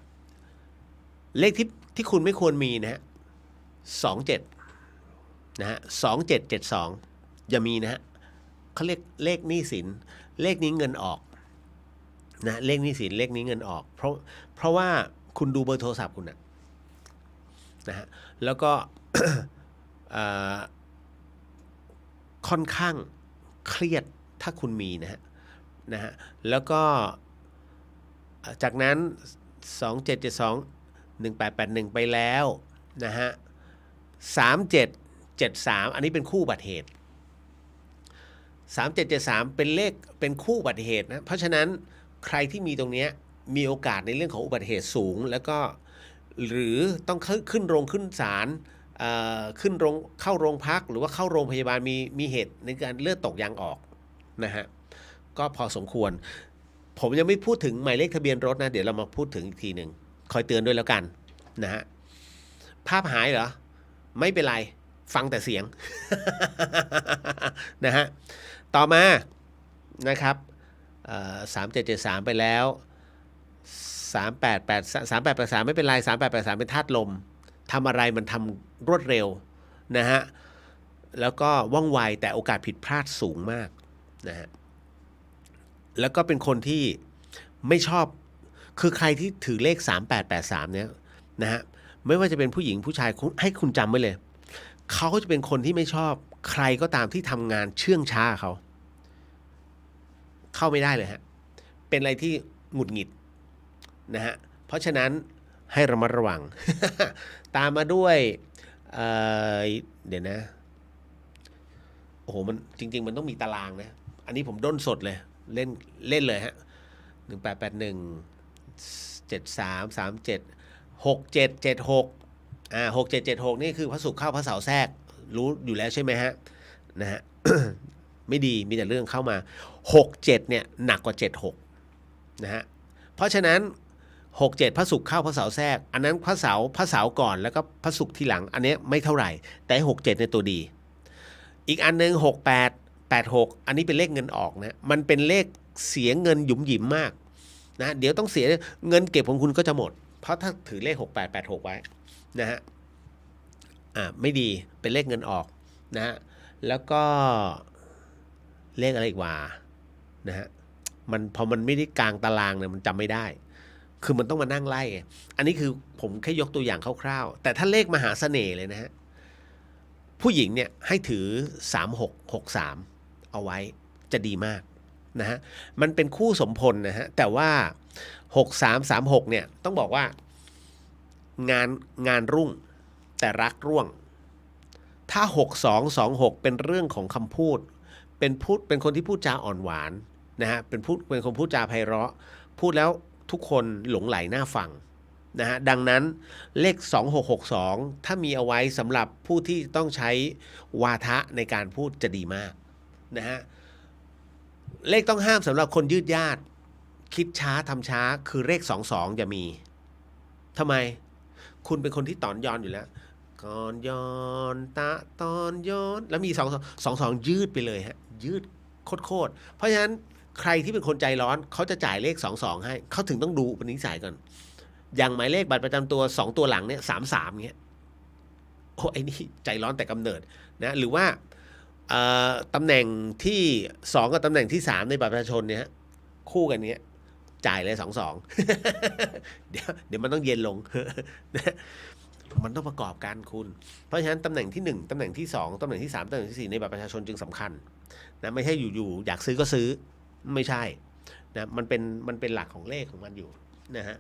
เลขที่คุณไม่ควรมีนะฮะ27นะฮะ2772อย่ามีนะฮะเขาเรียกเลขหนี้สินเลขนี้เงินออกนะเลขหนี้สินเลขนี้เงินออกเพราะว่าคุณดูเบอร์โทรศัพท์คุณนะฮะแล้วก็ ค่อนข้างเครียดถ้าคุณมีนะฮะแล้วก็จากนั้น2772 1881ไปแล้วนะฮะ3773อันนี้เป็นคู่อุบัติเหตุ3773เป็นเลขเป็นคู่อุบัติเหตุนะเพราะฉะนั้นใครที่มีตรงนี้มีโอกาสในเรื่องของอุบัติเหตุสูงแล้วก็หรือต้องขึ้นโรงขึ้นศาลขึ้นโรงเข้าโรงพักหรือว่าเข้าโรงพยาบาลมีเหตุในการเลือดตกยางออกนะฮะก็พอสมควรผมยังไม่พูดถึงหมายเลขทะเบียนรถนะเดี๋ยวเรามาพูดถึงอีกทีหนึ่งคอยเตือนด้วยแล้วกันนะฮะภาพหายเหรอไม่เป็นไรฟังแต่เสียง นะฮะต่อมานะครับ3773ไปแล้ว3883ไม่เป็นไร3883เป็นธาตุลมทำอะไรมันทำรวดเร็วนะฮะแล้วก็ว่องไวแต่โอกาสผิดพลาดสูงมากนะฮะแล้วก็เป็นคนที่ไม่ชอบคือใครที่ถือเลข3883เนี่ยนะฮะไม่ว่าจะเป็นผู้หญิงผู้ชายให้คุณจำไว้เลยเขาจะเป็นคนที่ไม่ชอบใครก็ตามที่ทำงานเชื่องช้าเขาเข้าไม่ได้เลยฮะเป็นอะไรที่หงุดหงิดนะฮะเพราะฉะนั้นให้ระมัดระวัง ตามมาด้วยเดี๋ยวนะโอ้โหมันจริงๆมันต้องมีตารางนะอันนี้ผมด้นสดเลยเล่นเลยฮะ1881 73 37 67766776นี่คือพระศุกร์เข้าพระเสาร์แทรกรู้อยู่แล้วใช่ไหมฮะนะฮะ ไม่ดีมีแต่เรื่องเข้ามา67เนี่ยหนักกว่า76นะฮะเพราะฉะนั้น67พระศุกร์เข้าพระเสาร์แทรกอันนั้นพระเสาร์ก่อนแล้วก็พระศุกร์ทีหลังอันนี้ไม่เท่าไหร่แต่67ในตัวดีอีกอันนึง6886อันนี้เป็นเลขเงินออกนะมันเป็นเลขเสียเงินหยุมหยิมมากนะเดี๋ยวต้องเสียเงินเก็บของคุณก็จะหมดเพราะถ้าถือเลข6886ไว้นะฮะไม่ดีเป็นเลขเงินออกนะฮะแล้วก็เลขอะไรอีกว่านะฮะมันพอมันไม่ได้กลางตารางเนี่ยมันจำไม่ได้คือมันต้องมานั่งไล่อันนี้คือผมแค่ยกตัวอย่างคร่าวๆแต่ถ้าเลขมหาเสน่ห์เลยนะฮะผู้หญิงเนี่ยให้ถือ3663เอาไว้จะดีมากนะฮะมันเป็นคู่สมพลนะฮะแต่ว่า6336เนี่ยต้องบอกว่างานรุ่งแต่รักร่วงถ้า6226เป็นเรื่องของคำพูดเป็นคนที่พูดจาอ่อนหวานนะฮะเป็นคนพูดจาไพเราะพูดแล้วทุกคนหลงไหลน่าฟังนะฮะดังนั้นเลข2662ถ้ามีเอาไว้สำหรับผู้ที่ต้องใช้วาทะในการพูดจะดีมากนะฮะเลขต้องห้ามสำหรับคนยืดยาดคิดช้าทำช้าคือเลข22อย่ามีทำไมคุณเป็นคนที่ตอนย้อนอยู่แล้วก่อนย้อนตะตอนย้อนแล้วมี22ยืดไปเลยฮะยืดโคตรเพราะฉะนั้นใครที่เป็นคนใจร้อนเขาจะจ่ายเลข22ให้เขาถึงต้องดูอุปนิสัยก่อนอย่างหมายเลขบัตรประจำตัว2ตัวหลังเนี่ย33เงี้ยโอ้ไอ้นี่ใจร้อนแต่กำเนิดนะหรือว่าตำแหน่งที่2กับตำแหน่งที่3ในบัตรประชาชนเนี่ยคู่กันเนี้ยจ่ายเลย22 เดี๋ยวมันต้องเย็นลง มันต้องประกอบกันคุณเพราะฉะนั้นตำแหน่งที่1ตำแหน่งที่2ตำแหน่งที่3ตำแหน่งที่4ในบัตรประชาชนจึงสำคัญนะไม่ใช่อยู่ๆอยากซื้อก็ซื้อไม่ใช่นะมันเป็นหลักของเลขของมันอยู่นะฮะ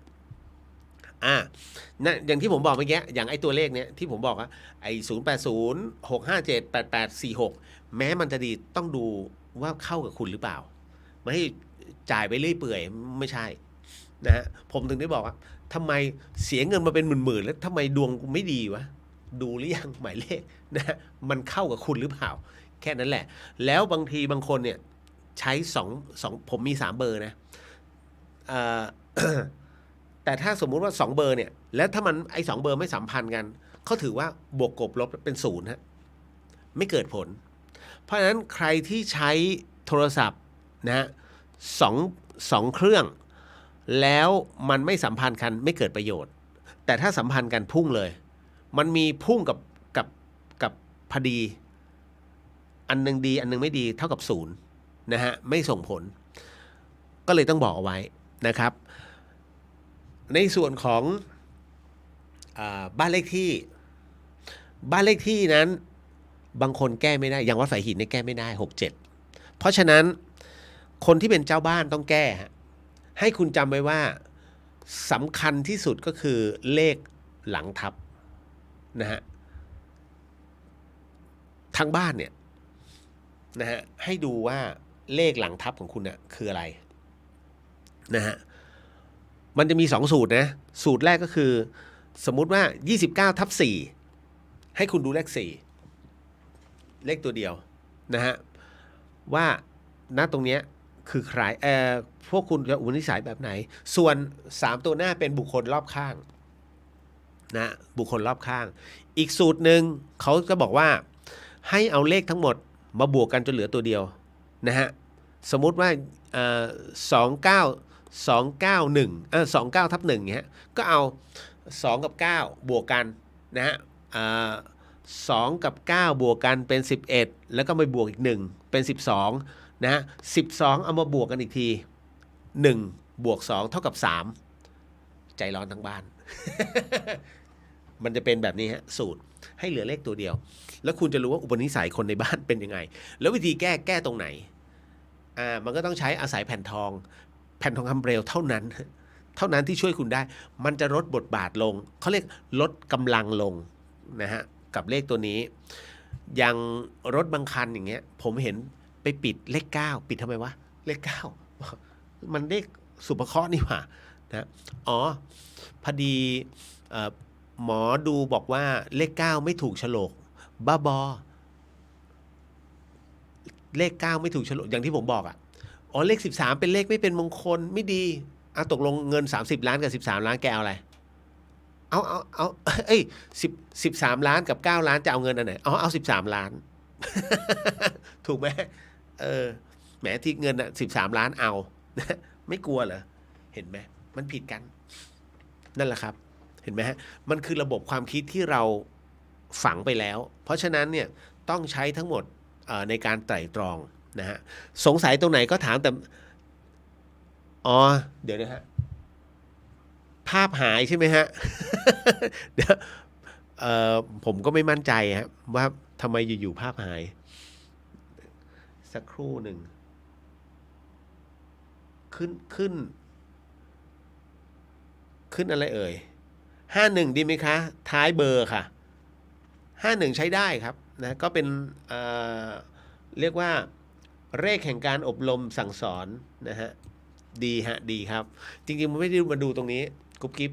นะอย่างที่ผมบอกเมื่อกี้อย่างไอ้ตัวเลขเนี้ยที่ผมบอกอะไอ้0806578846แม้มันจะดีต้องดูว่าเข้ากับคุณหรือเปล่าไม่ให้จ่ายไปเรื่อยเปื่อยไม่ใช่นะฮะผมถึงได้บอกว่าทำไมเสียเงินมาเป็นหมื่นๆแล้วทำไมดวงกูไม่ดีวะดูหรือยังหมายเลขนะมันเข้ากับคุณหรือเปล่าแค่นั้นแหละแล้วบางทีบางคนเนี่ยใช้2ผมมี3เบอร์นะ แต่ถ้าสมมุติว่า2เบอร์เนี่ยแล้วถ้ามันไอ้2เบอร์ไม่สัมพันธ์กันเขาถือว่าบวกกบลบเป็นศูนย์ฮะไม่เกิดผล เพราะฉะนั้นใครที่ใช้โทรศัพท์นะฮะสองเครื่องแล้วมันไม่สัมพันธ์กันไม่เกิดประโยชน์แต่ถ้าสัมพันธ์กันพุ่งเลยมันมีพุ่งกับพอดีอันนึงดีอันนึงไม่ดีเท่ากับศูนย์นะฮะไม่ส่งผลก็เลยต้องบอกเอาไว้นะครับในส่วนของบ้านเลขที่นั้นบางคนแก้ไม่ได้อย่างวัดสายหินเนี่ยแก้ไม่ได้6-7เพราะฉะนั้นคนที่เป็นเจ้าบ้านต้องแก้ให้คุณจำไว้ว่าสำคัญที่สุดก็คือเลขหลังทับนะฮะทางบ้านเนี่ยนะฮะให้ดูว่าเลขหลังทับของคุณน่ะคืออะไรนะฮะมันจะมี2สูตรนะสูตรแรกก็คือสมมุติว่า29/4ให้คุณดูเลข4เลขตัวเดียวนะฮะว่าณตรงเนี้ยคือใครพวกคุณจะอุปนิสัยแบบไหนส่วน3ตัวหน้าเป็นบุคคลรอบข้างนะบุคคลรอบข้างอีกสูตรหนึ่งเขาจะบอกว่าให้เอาเลขทั้งหมดมาบวกกันจนเหลือตัวเดียวนะฮะสมมุติว่า29/1เงี้ยก็เอา2กับ9บวกกันนะฮะ2กับ9บวกกันเป็น11แล้วก็ไปบวกอีก1เป็น12นะฮะ12เอามาบวกกันอีกที1บวก2เท่ากับ3ใจร้อนทั้งบ้าน มันจะเป็นแบบนี้ฮะสูตรให้เหลือเลขตัวเดียวแล้วคุณจะรู้ว่าอุปนิสัยคนในบ้านเป็นยังไงแล้ววิธีแก้ตรงไหนมันก็ต้องใช้อาศัยแผ่นทองคำเปลวเท่านั้นที่ช่วยคุณได้มันจะลดบทบาทลงเขาเรียกลดกำลังลงนะฮะกับเลขตัวนี้อย่างรถบางคันอย่างเงี้ยผมเห็นไปปิดเลข9ปิดทำไมวะเลข9มันเลขสุภเคราะห์นี่หว่านะอ๋อพอดีหมอดูบอกว่าเลข9ไม่ถูกโฉลกบ้าบอเลข9ไม่ถูกโฉลกอย่างที่ผมบอกอ๋อเลข13เป็นเลขไม่เป็นมงคลไม่ดีตกลงเงิน30ล้านกับ13ล้านแกเอาอะไรเอาเอ้ย13ล้านกับ9ล้านจะเอาเงินอันไหนเอา13ล้าน ถูกไหมแหมที่เงิน13ล้านเอา ไม่กลัวเหรอเห็นไหมมันผิดกันนั่นแหละครับเห็นไหมฮะมันคือระบบความคิดที่เราฝังไปแล้วเพราะฉะนั้นเนี่ยต้องใช้ทั้งหมดในการไตร่ตรองนะฮะสงสัยตรงไหนก็ถามแต่เดี๋ยวนะฮะภาพหายใช่ไหมฮะ เดี๋ยวผมก็ไม่มั่นใจฮะว่าทำไมอยู่ๆภาพหายสักครู่หนึ่งขึ้นอะไรเอ่ย51ดีไหมคะท้ายเบอร์ค่ะ51ใช้ได้ครับนะก็เป็นเรียกว่าเลขแห่งการอบรมสั่งสอนนะฮะดีครับจริงๆมันไม่ได้มาดูตรงนี้กุ๊บกิ๊บ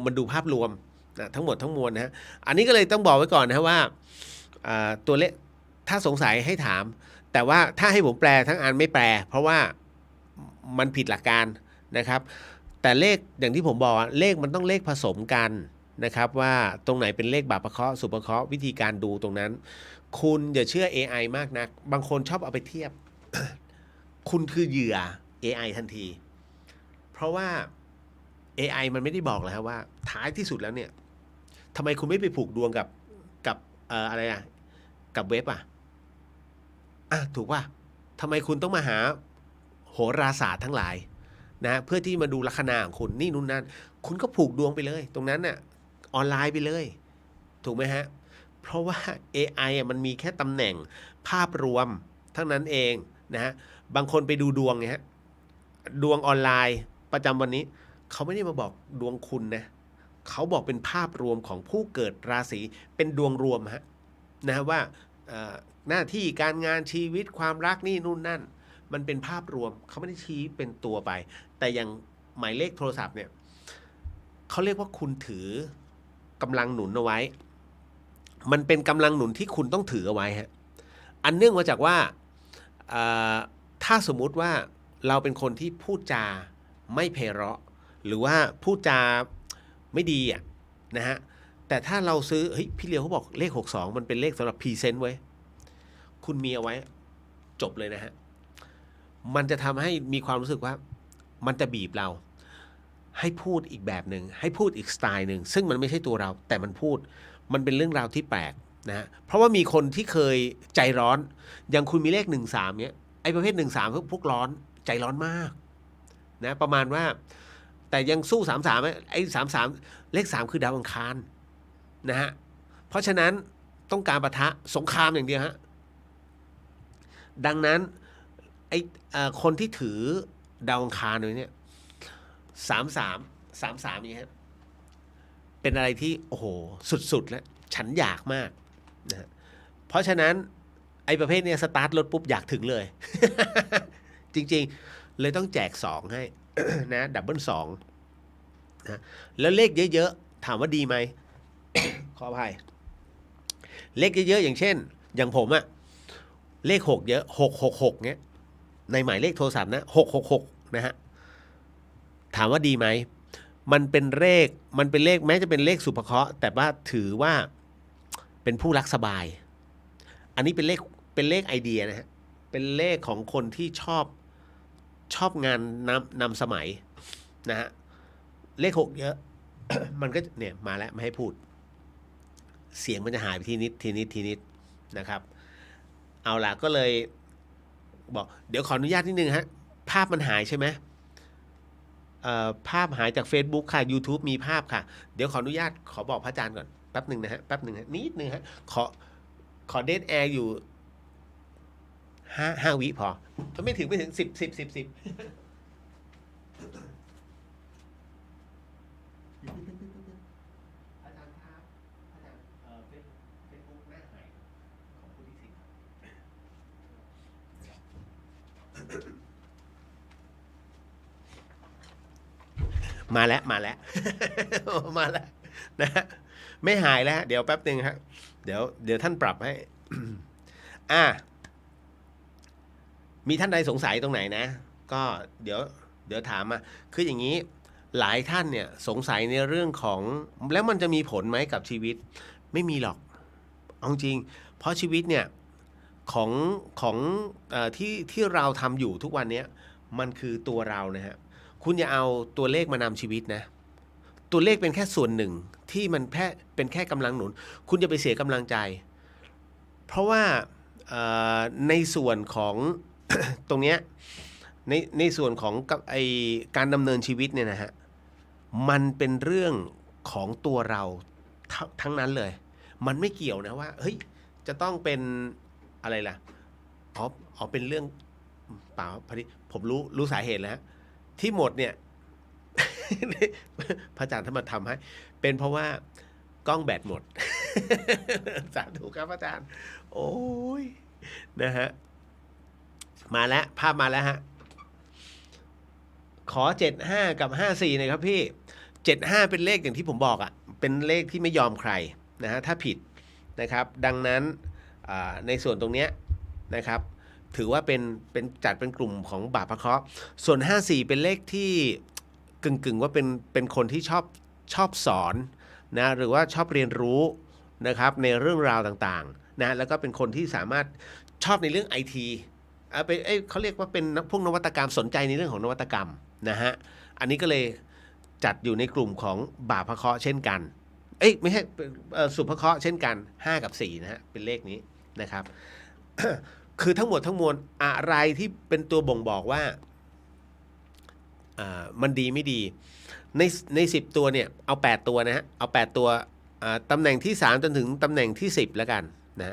มันดูภาพรวมนะทั้งหมดทั้งมวลนะฮะอันนี้ก็เลยต้องบอกไว้ก่อนนะว่าตัวเลขถ้าสงสัยให้ถามแต่ว่าถ้าให้ผมแปลทั้งอันไม่แปลเพราะว่ามันผิดหลักการนะครับแต่เลขอย่างที่ผมบอกเลขมันต้องเลขผสมกันนะครับว่าตรงไหนเป็นเลขบาปเคราะห์สุภเคราะห์วิธีการดูตรงนั้นคุณอย่าเชื่อ AI มากนักบางคนชอบเอาไปเทียบ คุณคือเหยื่อ AI ทันทีเพราะว่า AI มันไม่ได้บอกเลยครับว่าท้ายที่สุดแล้วเนี่ยทำไมคุณไม่ไปผูกดวงกับอะไรกับเว็บถูกป่ะทำไมคุณต้องมาหาโหราศาสตร์ทั้งหลายนะเพื่อที่มาดูลัคนาของคุณนี่นู่นนั่นคุณก็ผูกดวงไปเลยตรงนั้นน่ะออนไลน์ไปเลยถูกไหมฮะเพราะว่า AI มันมีแค่ตำแหน่งภาพรวมทั้งนั้นเองนะฮะบางคนไปดูดวงเนี่ยฮะดวงออนไลน์ประจำวันนี้เขาไม่ได้มาบอกดวงคุณนะเขาบอกเป็นภาพรวมของผู้เกิดราศีเป็นดวงรวมฮะนะว่าหน้าที่การงานชีวิตความรักนี่นู่นนั่นมันเป็นภาพรวมเขาไม่ได้ชี้เป็นตัวไปแต่อย่างหมายเลขโทรศัพท์เนี่ยเขาเรียกว่าคุณถือกำลังหนุนเอาไว้มันเป็นกำลังหนุนที่คุณต้องถือเอาไว้ฮะอันเนื่องมาจากว่าถ้าสมมุติว่าเราเป็นคนที่พูดจาไม่ไพเราะ หรือว่าพูดจาไม่ดีอ่ะนะฮะแต่ถ้าเราซื้อเฮ้ยพี่เลียวเขาบอกเลข62มันเป็นเลขสำหรับพรีเซนต์ไว้คุณมีเอาไว้จบเลยนะฮะมันจะทำให้มีความรู้สึกว่ามันจะบีบเราให้พูดอีกแบบหนึ่งให้พูดอีกสไตล์หนึ่งซึ่งมันไม่ใช่ตัวเราแต่มันพูดมันเป็นเรื่องราวที่แปลกนะฮะเพราะว่ามีคนที่เคยใจร้อนอย่างคุณมีเลข13เนี้ยไอ้ประเภท13พวกร้อนใจร้อนมากนะประมาณว่าแต่ยังสู้33ไอ้33เลข3คือดาวอังคารนะฮะเพราะฉะนั้นต้องการปะทะสงครามอย่างเดียวฮะดังนั้นไอ้คนที่ถือดาวอังคารเลยเนี่ย33นี่ฮะเป็นอะไรที่โอ้โหสุดๆแล้วฉันอยากมากนะฮะเพราะฉะนั้นไอ้ประเภทเนี้ยสตาร์ทรถปุ๊บอยากถึงเลย จริงๆเลยต้องแจก2ให้ นะดับเบิล2นะแล้วเลขเยอะๆถามว่าดีไหม ขออภัยเลขเยอะๆอย่างเช่นอย่างผมอะเลข6เยอะ666เงี้ยในหมายเลขโทรศัพท์นะ666นะฮะถามว่าดีไหมมันเป็นเลขแม้จะเป็นเลขสุภเคราะห์แต่ว่าถือว่าเป็นผู้รักสบายอันนี้เป็นเลขไอเดียนะฮะเป็นเลขของคนที่ชอบงานนำสมัยนะฮะเลข6เยอะ มันก็เนี่ยมาแล้วไม่ให้พูดเสียงมันจะหายไปทีนิดนะครับเอาล่ะก็เลยบอกเดี๋ยวขออนุญาตนิดนึงฮะภาพมันหายใช่ไหมภาพหายจาก Facebook ค่ะ YouTube มีภาพค่ะเดี๋ยวขออนุญาตขอบอกพระอาจารย์ก่อนแป๊บหนึ่งนะฮะแป๊บหนึ่งฮะนิดนึงฮะขอเดทแอร์อยู่5 วิพอไม่ถึง10อาจารย์ครับอาจารย์Facebook หน้าหายขอบคุณที่10มาแล้ว มาแล้ว นะฮะไม่หายแล้วเดี๋ยวแป๊บหนึ่งฮะเดี๋ยวท่านปรับให้ อ่ะมีท่านใดสงสัยตรงไหนนะก็เดี๋ยวถามมาคืออย่างนี้หลายท่านเนี่ยสงสัยในเรื่องของแล้วมันจะมีผลไหมกับชีวิตไม่มีหรอกเอาจริงเพราะชีวิตเนี่ยของที่เราทำอยู่ทุกวันนี้มันคือตัวเรานะฮะคุณอย่าเอาตัวเลขมานำชีวิตนะตัวเลขเป็นแค่ส่วนหนึ่งที่มันเป็นแค่กำลังหนุนคุณจะไปเสียกำลังใจเพราะว่าในส่วนของ ตรงเนี้ยในส่วนของการดำเนินชีวิตเนี่ยนะฮะมันเป็นเรื่องของตัวเราทั้งนั้นเลยมันไม่เกี่ยวนะว่าเฮ้ยจะต้องเป็นอะไรล่ะอ๋อเป็นเรื่องเปล่าพอดีผมรู้สาเหตุแล้วที่หมดเนี่ย พระอาจารย์ท่านมาทำให้เป็นเพราะว่ากล้องแบตหมด สาธุครับอาจารย์โอ้ยนะฮะมาแล้วภาพมาแล้วฮะขอ75กับ54หน่อยครับพี่75เป็นเลขอย่างที่ผมบอกอ่ะเป็นเลขที่ไม่ยอมใครนะฮะถ้าผิดนะครับดังนั้นในส่วนตรงเนี้ยนะครับถือว่าเป็นจัดเป็นกลุ่มของบาปพระเคราะห์ส่วน54เป็นเลขที่กึ่งว่าเป็นคนที่ชอบสอนนะหรือว่าชอบเรียนรู้นะครับในเรื่องราวต่างๆนะแล้วก็เป็นคนที่สามารถชอบในเรื่อง IT เขาเรียกว่าเป็นพวกนวัตกรรมสนใจในเรื่องของนวัตกรรมนะฮะอันนี้ก็เลยจัดอยู่ในกลุ่มของบาปพระเคราะห์เช่นกันไม่ใช่สุภเคราะห์เช่นกัน5กับ4นะฮะเป็นเลขนี้นะครับ คือทั้งหมดทั้งมวลอะไรที่เป็นตัวบ่งบอกว่ามันดีไม่ดีใน10ตัวเนี่ยเอา8ตัวนะฮะเอา8ตัวตำแหน่งที่3จนถึงตำแหน่งที่10แล้วกันนะ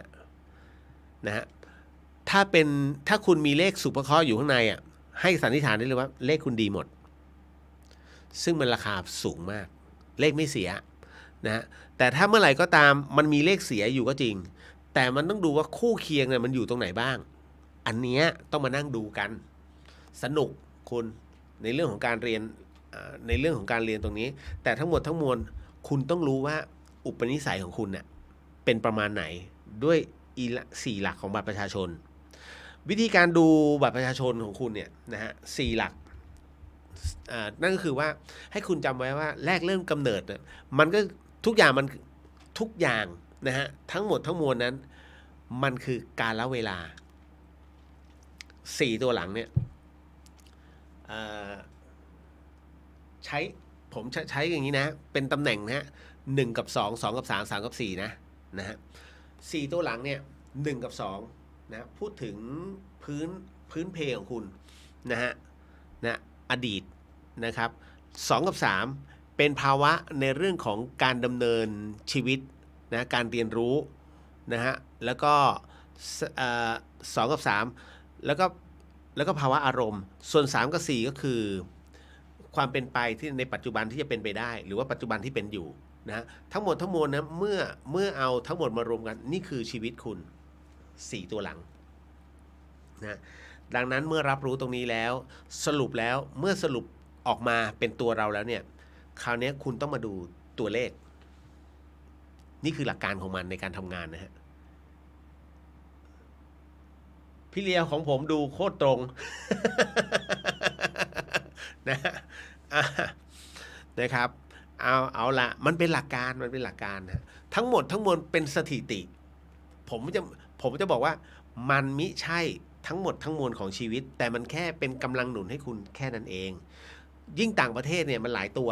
ฮะถ้าคุณมีเลขสุภเคราะห์อยู่ข้างในอ่ะให้สันนิษฐานได้เลยว่าเลขคุณดีหมดซึ่งมันราคาสูงมากเลขไม่เสียนะฮะแต่ถ้าเมื่อไหร่ก็ตามมันมีเลขเสียอยู่ก็จริงแต่มันต้องดูว่าคู่เคียงเนี่ยมันอยู่ตรงไหนบ้างอันเนี้ยต้องมานั่งดูกันสนุกคุณในเรื่องของการเรียนตรงนี้แต่ทั้งหมดทั้งมวลคุณต้องรู้ว่าอุปนิสัยของคุณเนี่ยเป็นประมาณไหนด้วย4 หลักของบัตรประชาชนวิธีการดูบัตรประชาชนของคุณเนี่ยนะฮะ4 หลัก นั่นก็คือว่าให้คุณจำไว้ว่าแรกเริ่มกำเนิดเนี่ยมันก็ทุกอย่างนะฮะทั้งหมดทั้งมวลนั้นมันคือการละเวลา4ตัวหลังเนี่ยใช้ผมใช้อย่างนี้นะเป็นตำแหน่งนะฮะ1กับ2 2กับ3 3กับ4นะฮะ4ตัวหลังเนี่ย1กับ2นะพูดถึงพื้นเพของคุณนะฮะอดีตนะครับ2กับ3เป็นภาวะในเรื่องของการดำเนินชีวิตนะการเรียนรู้นะฮะแล้วก็2กับ3แล้วก็ภาวะอารมณ์ส่วน3กับ4ก็คือความเป็นไปที่ในปัจจุบันที่จะเป็นไปได้หรือว่าปัจจุบันที่เป็นอยู่นะทั้งหมดทั้งมวลนะเมื่อเอาทั้งหมดมารวมกันนี่คือชีวิตคุณ4ตัวหลังนะดังนั้นเมื่อรับรู้ตรงนี้แล้วสรุปแล้วเมื่อสรุปออกมาเป็นตัวเราแล้วเนี่ยคราวนี้คุณต้องมาดูตัวเลขนี่คือหลักการของมันในการทำงานนะฮะพี่เลียวของผมดูโคตรตรง นะนะครับเอาละมันเป็นหลักการนะทั้งหมดทั้งมวลเป็นสถิติผมจะบอกว่ามันมิใช่ทั้งหมดทั้งมวลของชีวิตแต่มันแค่เป็นกำลังหนุนให้คุณแค่นั้นเองยิ่งต่างประเทศเนี่ยมันหลายตัว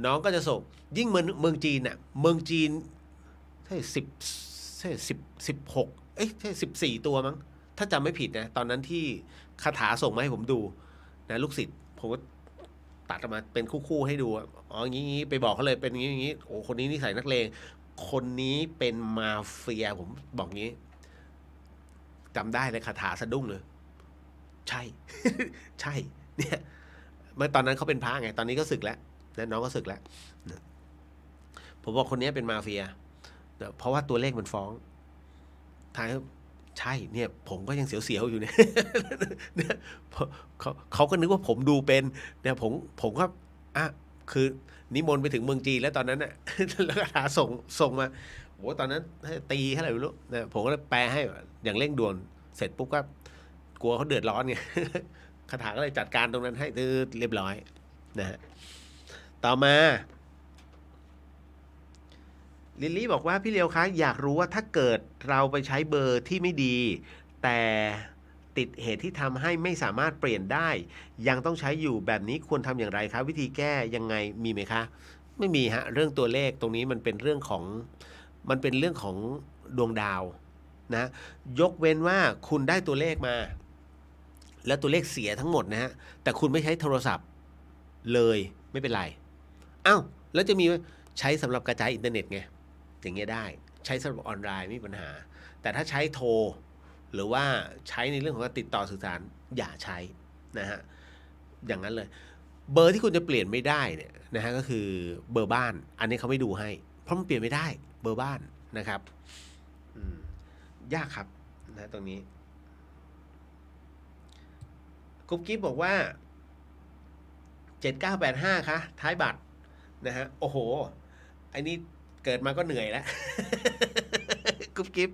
น้องก็จะส่งยิ่งเมืองจีนน่ะเมืองจีนใช่16ใช่14ตัวมั้งถ้าจำไม่ผิดนะตอนนั้นที่คาถาส่งมาให้ผมดูนะลูกศิษย์ผมก็ตัดออกมาเป็นคู่ๆให้ดูอ๋ออย่างนี้ไปบอกเขาเลยเป็นอย่างนี้โอ้คนนี้นิสัยนักเลงคนนี้เป็นมาเฟียผมบอกงี้จำได้เลยคาถาสะดุ้งเลยใช่ ใช่เนี่ยเมื่อตอนนั้นเขาเป็นพระไงตอนนี้ก็สึกแล้วนะน้องก็สึกแล้วผมบอกคนนี้เป็นมาเฟียเพราะว่าตัวเลขมันฟ้องทายใช่เนี่ยผมก็ยังเสียวๆอยู่เนี่ย เขาก็นึกว่าผมดูเป็นเนี่ยผมก็คือนิมนต์ไปถึงเมืองจีนแล้วตอนนั้นน่ะ แล้วก็ส่งมาโอ้ตอนนั้นตีเท่าไหร่ไม่รู้นะผมก็เลยแปลให้อย่างเร่งด่วนเสร็จปุ๊บก็กลัวเขาเดือดร้อนไง คาถาก็เลยจัดการตรงนั้นให้เรียบร้อยนะฮะต่อมาลิลลี่บอกว่าพี่เลียวคะอยากรู้ว่าถ้าเกิดเราไปใช้เบอร์ที่ไม่ดีแต่ติดเหตุที่ทำให้ไม่สามารถเปลี่ยนได้ยังต้องใช้อยู่แบบนี้ควรทำอย่างไรคะวิธีแก้ยังไงมีไหมคะไม่มีฮะเรื่องตัวเลขตรงนี้มันเป็นเรื่องของดวงดาวนะยกเว้นว่าคุณได้ตัวเลขมาแล้วตัวเลขเสียทั้งหมดนะฮะแต่คุณไม่ใช้โทรศัพท์เลยไม่เป็นไรอ้าวแล้วจะมีใช้สำหรับกระจายอินเทอร์เน็ตไงอย่างเงี้ยได้ใช้สำหรับออนไลน์ไม่มีปัญหาแต่ถ้าใช้โทรหรือว่าใช้ในเรื่องของการติดต่อสื่อสารอย่าใช้นะฮะอย่างนั้นเลยเบอร์ที่คุณจะเปลี่ยนไม่ได้เนี่ยนะฮะก็คือเบอร์บ้านอันนี้เขาไม่ดูให้เพราะมันเปลี่ยนไม่ได้เบอร์บ้านนะครับยากครับนะตรงนี้กุ๊บกิ๊บบอกว่า7985คะท้ายบัตรนะฮะโอ้โหไอ้นี่เกิดมาก็เหนื่อยแล้ว กุ๊บกิ๊บ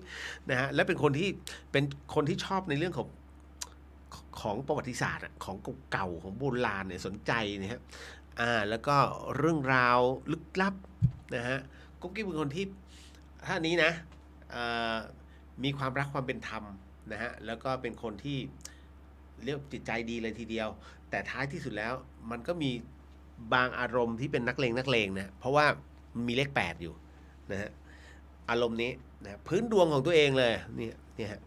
นะฮะและเป็นคนที่ชอบในเรื่องของประวัติศาสตร์ของเก่าของโบราณเนี่ยสนใจนะฮะแล้วก็เรื่องราวลึกลับนะฮะกุ๊บกิ๊บเป็นคนที่ท่านี้นะมีความรักความเป็นธรรมนะฮะแล้วก็เป็นคนที่เรียกจิตใจดีเลยทีเดียวแต่ท้ายที่สุดแล้วมันก็มีบางอารมณ์ที่เป็นนักเลงนะเพราะว่ามีเลข8อยู่นะฮะอารมณ์นี้นะพื้นดวงของตัวเองเลยเนี่ยฮะ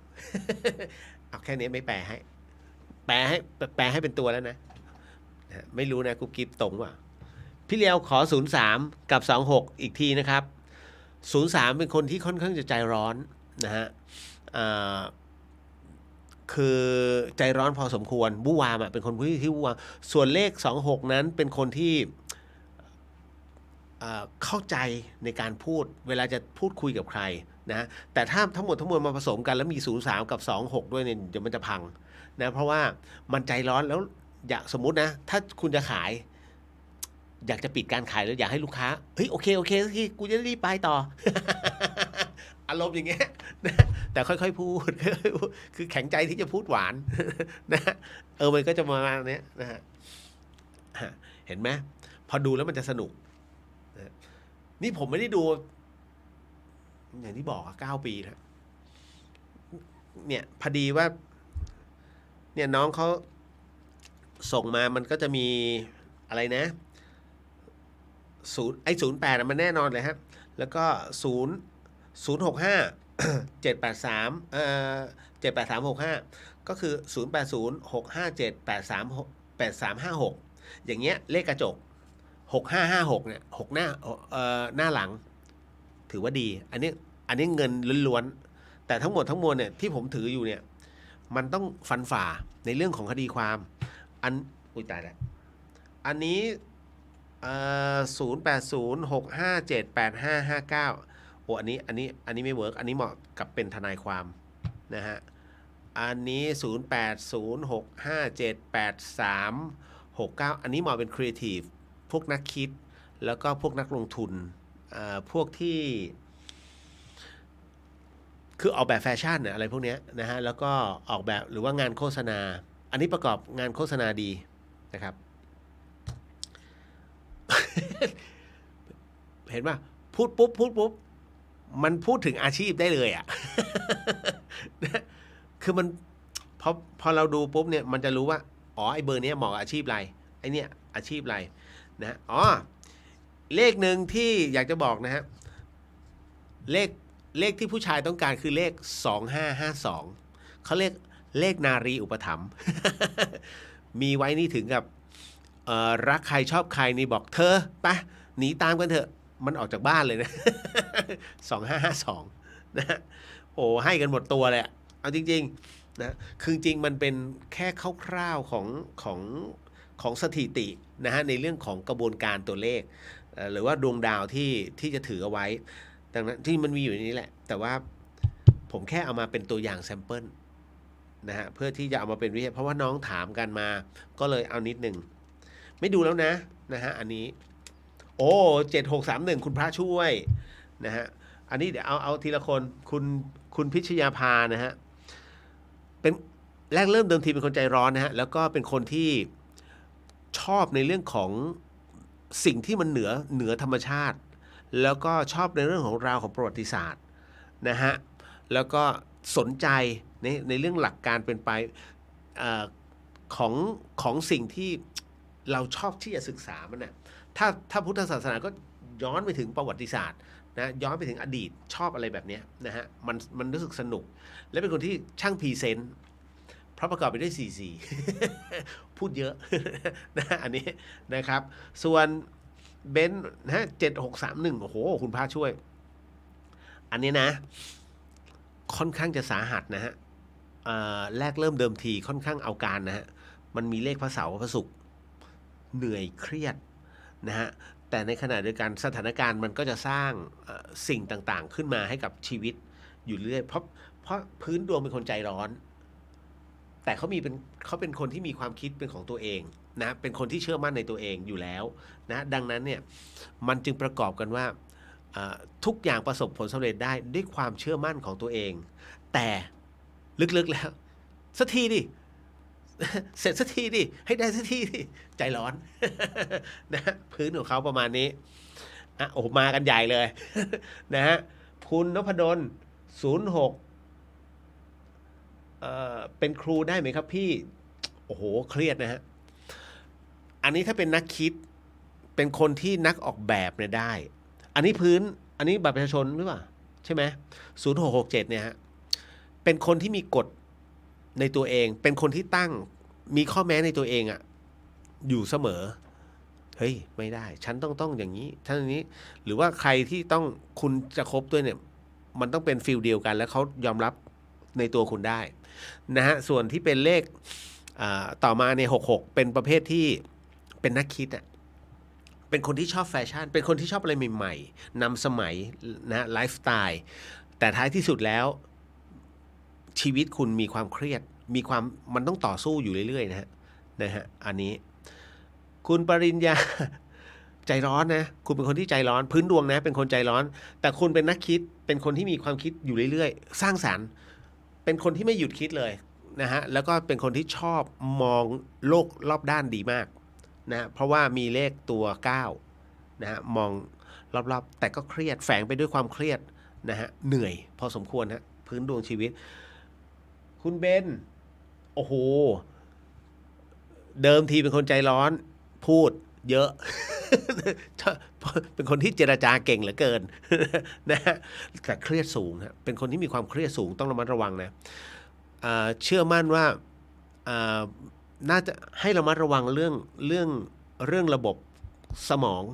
เอาแค่นี้ไม่แปลให้เป็นตัวแล้วนะไม่รู้นะกุ๊บกิ๊บตรงว่ะพี่เลียวขอ03กับ26อีกทีนะครับ03เป็นคนที่ค่อนข้างจะใจร้อนนะฮะคือใจร้อนพอสมควรบู้วามเป็นคนที่บู้วามส่วนเลข26นั้นเป็นคนที่เข้าใจในการพูดเวลาจะพูดคุยกับใครนะแต่ถ้าทั้งหมดทั้งมวลมาผสมกันแล้วมี03กับ26ด้วยเนี่ยเดี๋ยวมันจะพังนะเพราะว่ามันใจร้อนแล้วอยากสมมุตินะถ้าคุณจะขายอยากจะปิดการขายแล้วอยากให้ลูกค้าเฮ้ยโอเคสักทีกูจะรีบไปต่อ อารมณ์อย่างเงี้ยนะแต่ค่อยๆพูดคือแข็งใจที่จะพูดหวานนะมันก็จะมาเนี้ยนะฮะ เห็นไหมพอดูแล้วมันจะสนุกนะนี่ผมไม่ได้ดูอย่างที่บอกอะ9 ปีนะเนี่ยพอดีว่าเนี่ยน้องเขาส่งมามันก็จะมีอะไรนะ08มันแน่นอนเลยครับแล้วก็065 783 ก็คือ0806578356อย่างเงี้ยเลขกระจก6556เนี่ย6หน้าหลังถือว่าดีอันนี้เงินล้วนๆแต่ทั้งหมดทั้งมวลเนี่ยที่ผมถืออยู่เนี่ยมันต้องฟันฝ่าในเรื่องของคดีความอุ้ยตายแล้วอันนี้0806578559โอ้อันนี้ไม่เวิร์กอันนี้เหมาะกับเป็นทนายความนะฮะอันนี้0806578369อันนี้เหมาะเป็นครีเอทีฟพวกนักคิดแล้วก็พวกนักลงทุนพวกที่คือออกแบบแฟชั่นอะไรพวกนี้นะฮะแล้วก็ออกแบบหรือว่างานโฆษณาอันนี้ประกอบงานโฆษณาดีนะครับ เห็นป่ะพูดปุ๊บมันพูดถึงอาชีพได้เลยอ่ะ คือมันพอเราดูปุ๊บเนี่ยมันจะรู้ว่าอ๋อไอ้เบอร์นี้เหมาะกับอาชีพอะไรไอ้เนี่ยอาชีพอะไรนะอ๋อเลขหนึ่งที่อยากจะบอกนะฮะเลขที่ผู้ชายต้องการคือเลข2552เขาเรียกเลขนารีอุปถัมภ์ มีไว้นี่ถึงกับรักใครชอบใครนี่บอกเธอไปหนีตามกันเถอะมันออกจากบ้านเลยนะ 2552นะโอ้ให้กันหมดตัวเลยเอาจริงๆนะคือจริงมันเป็นแค่คร่าวๆของสถิตินะฮะในเรื่องของกระบวนการตัวเลขหรือว่าดวงดาวที่จะถือเอาไว้ดังนั้นที่มันมีอยู่ในนี้แหละแต่ว่าผมแค่เอามาเป็นตัวอย่างแซมเปิลนะฮะเพื่อที่จะเอามาเป็นวิทยาเพราะว่าน้องถามกันมาก็เลยเอานิดนึงไม่ดูแล้วนะฮะอันนี้โอ้7631คุณพระช่วยนะฮะอันนี้เดี๋ยวเอาทีละคนคุณพิชยาภานะฮะเป็นแรกเริ่มเดิมทีเป็นคนใจร้อนนะฮะแล้วก็เป็นคนที่ชอบในเรื่องของสิ่งที่มันเหนือธรรมชาติแล้วก็ชอบในเรื่องของราวของประวัติศาสตร์นะฮะแล้วก็สนใจในเรื่องหลักการเป็นไปของสิ่งที่เราชอบที่จะศึกษามันนะถ้าพุทธศาสนาก็ย้อนไปถึงประวัติศาสตร์นะย้อนไปถึงอดีตชอบอะไรแบบนี้นะฮะมันรู้สึกสนุกและเป็นคนที่ช่างพรีเซนต์เพราะประกอบไปด้วย4 พูดเยอะ นะอันนี้นะครับส่วนเบนซ์นะ7631โอ้โหคุณพระช่วยอันนี้นะค่อนข้างจะสาหัสนะฮะแรกเริ่มเดิมทีค่อนข้างเอาการนะฮะมันมีเลขพระเสาร์พระศุกร์เหนื่อยเครียดนะฮะแต่ในขณะเดียวกันสถานการณ์มันก็จะสร้างสิ่งต่างๆขึ้นมาให้กับชีวิตอยู่เรื่อยเพราะพื้นดวงเป็นคนใจร้อนแต่เขาเป็นคนที่มีความคิดเป็นของตัวเองนะเป็นคนที่เชื่อมั่นในตัวเองอยู่แล้วนะดังนั้นเนี่ยมันจึงประกอบกันว่าทุกอย่างประสบผลสำเร็จได้ด้วยความเชื่อมั่นของตัวเองแต่ลึกๆแล้วสักทีดิ เสร็จสักทีดิให้ได้สักทีดิใจร้อน นะพื้นของเขาประมาณนี้โอ้มากันใหญ่เลย นะฮะคุณนพดล06เป็นครูได้ไหมครับพี่โอ้โหเครียดนะฮะอันนี้ถ้าเป็นนักคิดเป็นคนที่นักออกแบบเนี่ยได้อันนี้อันนี้บัตรประชาชนหรือเปล่าใช่ไหม0667เนี่ยฮะเป็นคนที่มีกฎในตัวเองเป็นคนที่ตั้งมีข้อแม้ในตัวเองอยู่เสมอเฮ้ยไม่ได้ฉันต้องอย่างนี้ท่านนี้หรือว่าใครที่ต้องคุณจะคบด้วยเนี่ยมันต้องเป็นฟิลเดียวกันแล้วเขายอมรับในตัวคุณได้นะฮะส่วนที่เป็นเลขต่อมาใน66เป็นประเภทที่เป็นนักคิดเป็นคนที่ชอบแฟชั่นเป็นคนที่ชอบอะไรใหม่ๆนำสมัยนะไลฟ์สไตล์แต่ท้ายที่สุดแล้วชีวิตคุณมีความเครียดมันต้องต่อสู้อยู่เรื่อยๆนะฮะอันนี้คุณปริญญา ใจร้อนนะคุณเป็นคนที่ใจร้อนพื้นดวงนะเป็นคนใจร้อนแต่คุณเป็นนักคิดเป็นคนที่มีความคิดอยู่เรื่อยๆสร้างสรรค์เป็นคนที่ไม่หยุดคิดเลยนะฮะแล้วก็เป็นคนที่ชอบมองโลกรอบด้านดีมาก นะเพราะว่ามีเลขตัว9นะฮะมองรอบๆแต่ก็เครียดแฝงไปด้วยความเครียดนะฮะเหนื่อยพอสมควรฮะพื้นดวงชีวิตคุณเบนโอ้โหเดิมทีเป็นคนใจร้อนพูดเยอะ เป็นคนที่เจรจาเก่งเหลือเกิน นะฮะแต่เครียดสูงฮะเป็นคนที่มีความเครียดสูงต้องระมัดระวังนะเชื่อมั่นว่าน่าจะให้ระมัดระวังเรื่องระบบสมอง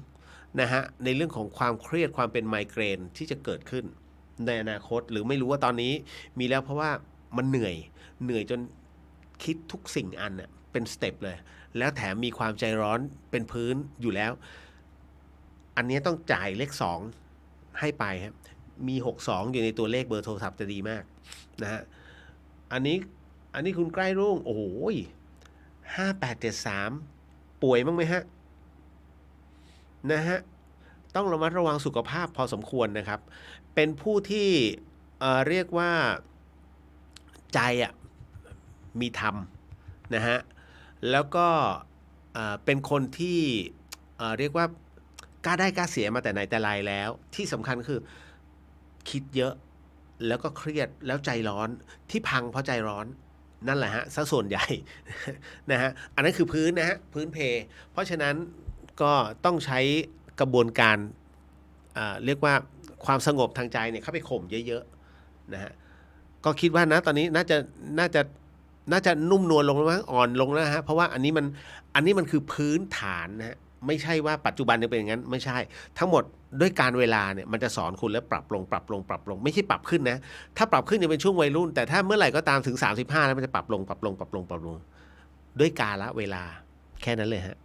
นะฮะในเรื่องของความเครียดความเป็นไมเกรนที่จะเกิดขึ้นในอนาคตหรือไม่รู้ว่าตอนนี้มีแล้วเพราะว่ามันเหนื่อยจนคิดทุกสิ่งอันน่ะเป็นสเต็ปเลยแล้วแถมมีความใจร้อนเป็นพื้นอยู่แล้วอันนี้ต้องจ่ายเลข2ให้ไปครับมี62อยู่ในตัวเลขเบอร์โทรศัพท์จะดีมากนะฮะอันนี้คุณใกล้รุ่งโอ้โห5873ป่วยบ้างไหมฮะนะฮะต้องระมัดระวังสุขภาพพอสมควรนะครับ เป็นผู้ที่เรียกว่าใจมีธรรมนะฮะแล้วก็เป็นคนที่เรียกว่ากล้าได้กล้าเสียมาแต่ไหนแต่ไรแล้วที่สำคัญคือคิดเยอะแล้วก็เครียดแล้วใจร้อนที่พังเพราะใจร้อนนั่นแหละฮะซะส่วนใหญ่ นะฮะอันนั้นคือพื้นนะฮะพื้นเพเพราะฉะนั้นก็ต้องใช้กระบวนการเรียกว่าความสงบทางใจเนี่ยเข้าไปข่มเยอะๆนะฮะก็คิดว่านะตอนนี้น่าจะนุ่มนวลลงแล้วมั้งอ่อนลงแล้วฮะเพราะว่าอันนี้มันคือพื้นฐานนะฮะไม่ใช่ว่าปัจจุบันจะเป็นอย่างนั้นไม่ใช่ทั้งหมดด้วยการเวลาเนี่ยมันจะสอนคุณแล้วปรับลงไม่ใช่ปรับขึ้นนะถ้าปรับขึ้นเนี่ยเป็นช่วงวัยรุ่นแต่ถ้าเมื่อไหร่ก็ตามถึง35แล้วมันจะปรับลงด้วยกาลเวลาแค่นั้นเลยฮะ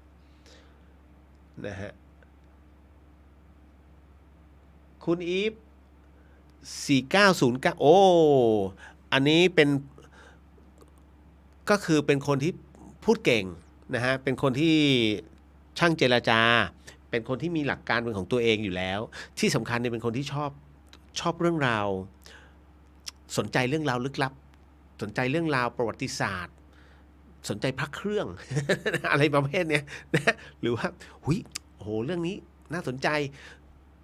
นะฮะคุณอีฟ4909โอ้อันนี้เป็นก็คือเป็นคนที่พูดเก่งนะฮะเป็นคนที่ช่างเจรจาเป็นคนที่มีหลักการเป็นของตัวเองอยู่แล้วที่สำคัญเนี่ยเป็นคนที่ชอบเรื่องราวสนใจเรื่องราวลึกลับสนใจเรื่องราวประวัติศาสตร์สนใจพระเครื่อง อะไรประเภทเนี้ยนะหรือว่าหุยโอ้โหเรื่องนี้น่าสนใจ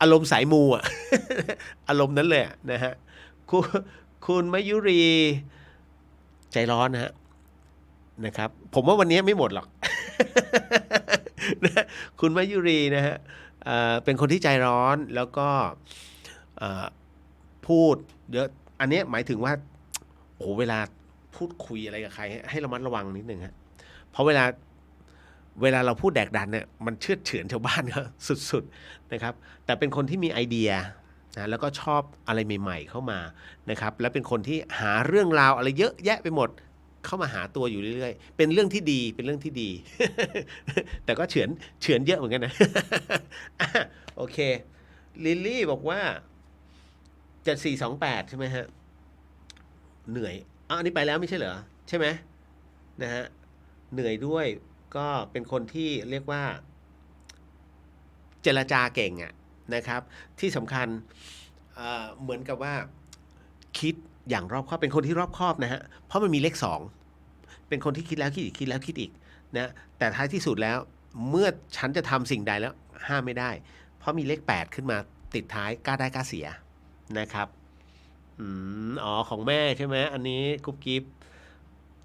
อารมณ์สายมูอ่ะ อารมณ์นั้นเลยนะฮะคุณคุณมยุรีใจร้อนนะฮะนะครับผมว่าวันนี้ไม่หมดหรอก นะคุณมยุรีนะฮะเป็นคนที่ใจร้อนแล้วก็พูดเยอะอันนี้หมายถึงว่าโอ้โหเวลาพูดคุยอะไรกับใครให้ระมัดระวังนิดนึงฮะเพราะเวลาเราพูดแดกดันเนี่ยมันเชื่อเฉือนชาวบ้านเขาสุดๆนะครับแต่เป็นคนที่มีไอเดียนะแล้วก็ชอบอะไรใหม่ๆเข้ามานะครับและเป็นคนที่หาเรื่องราวอะไรเยอะแยะไปหมดเข้ามาหาตัวอยู่เรื่อยๆเป็นเรื่องที่ดีแต่ก็เฉือนเยอะเหมือนกันนะ โอเคลิลลี่บอกว่า7428ใช่ไหมฮะเหนื่อยอันนี้ไปแล้วไม่ใช่เหรอใช่ไหมนะฮะเหนื่อยด้วยก็เป็นคนที่เรียกว่าเจรจาเก่งนะครับที่สำคัญเหมือนกับว่าคิดอย่างรอบคอบเป็นคนที่รอบคอบนะฮะเพราะมันมีเลข2เป็นคนที่คิดแล้วคิดอีกคิดแล้วคิดอีกนะแต่ท้ายที่สุดแล้วเมื่อฉันจะทำสิ่งใดแล้วห้ามไม่ได้เพราะมีเลข8ขึ้นมาติดท้ายกล้าได้กล้าเสียนะครับอ๋อของแม่ใช่ไหมอันนี้กุ๊บกิ๊บ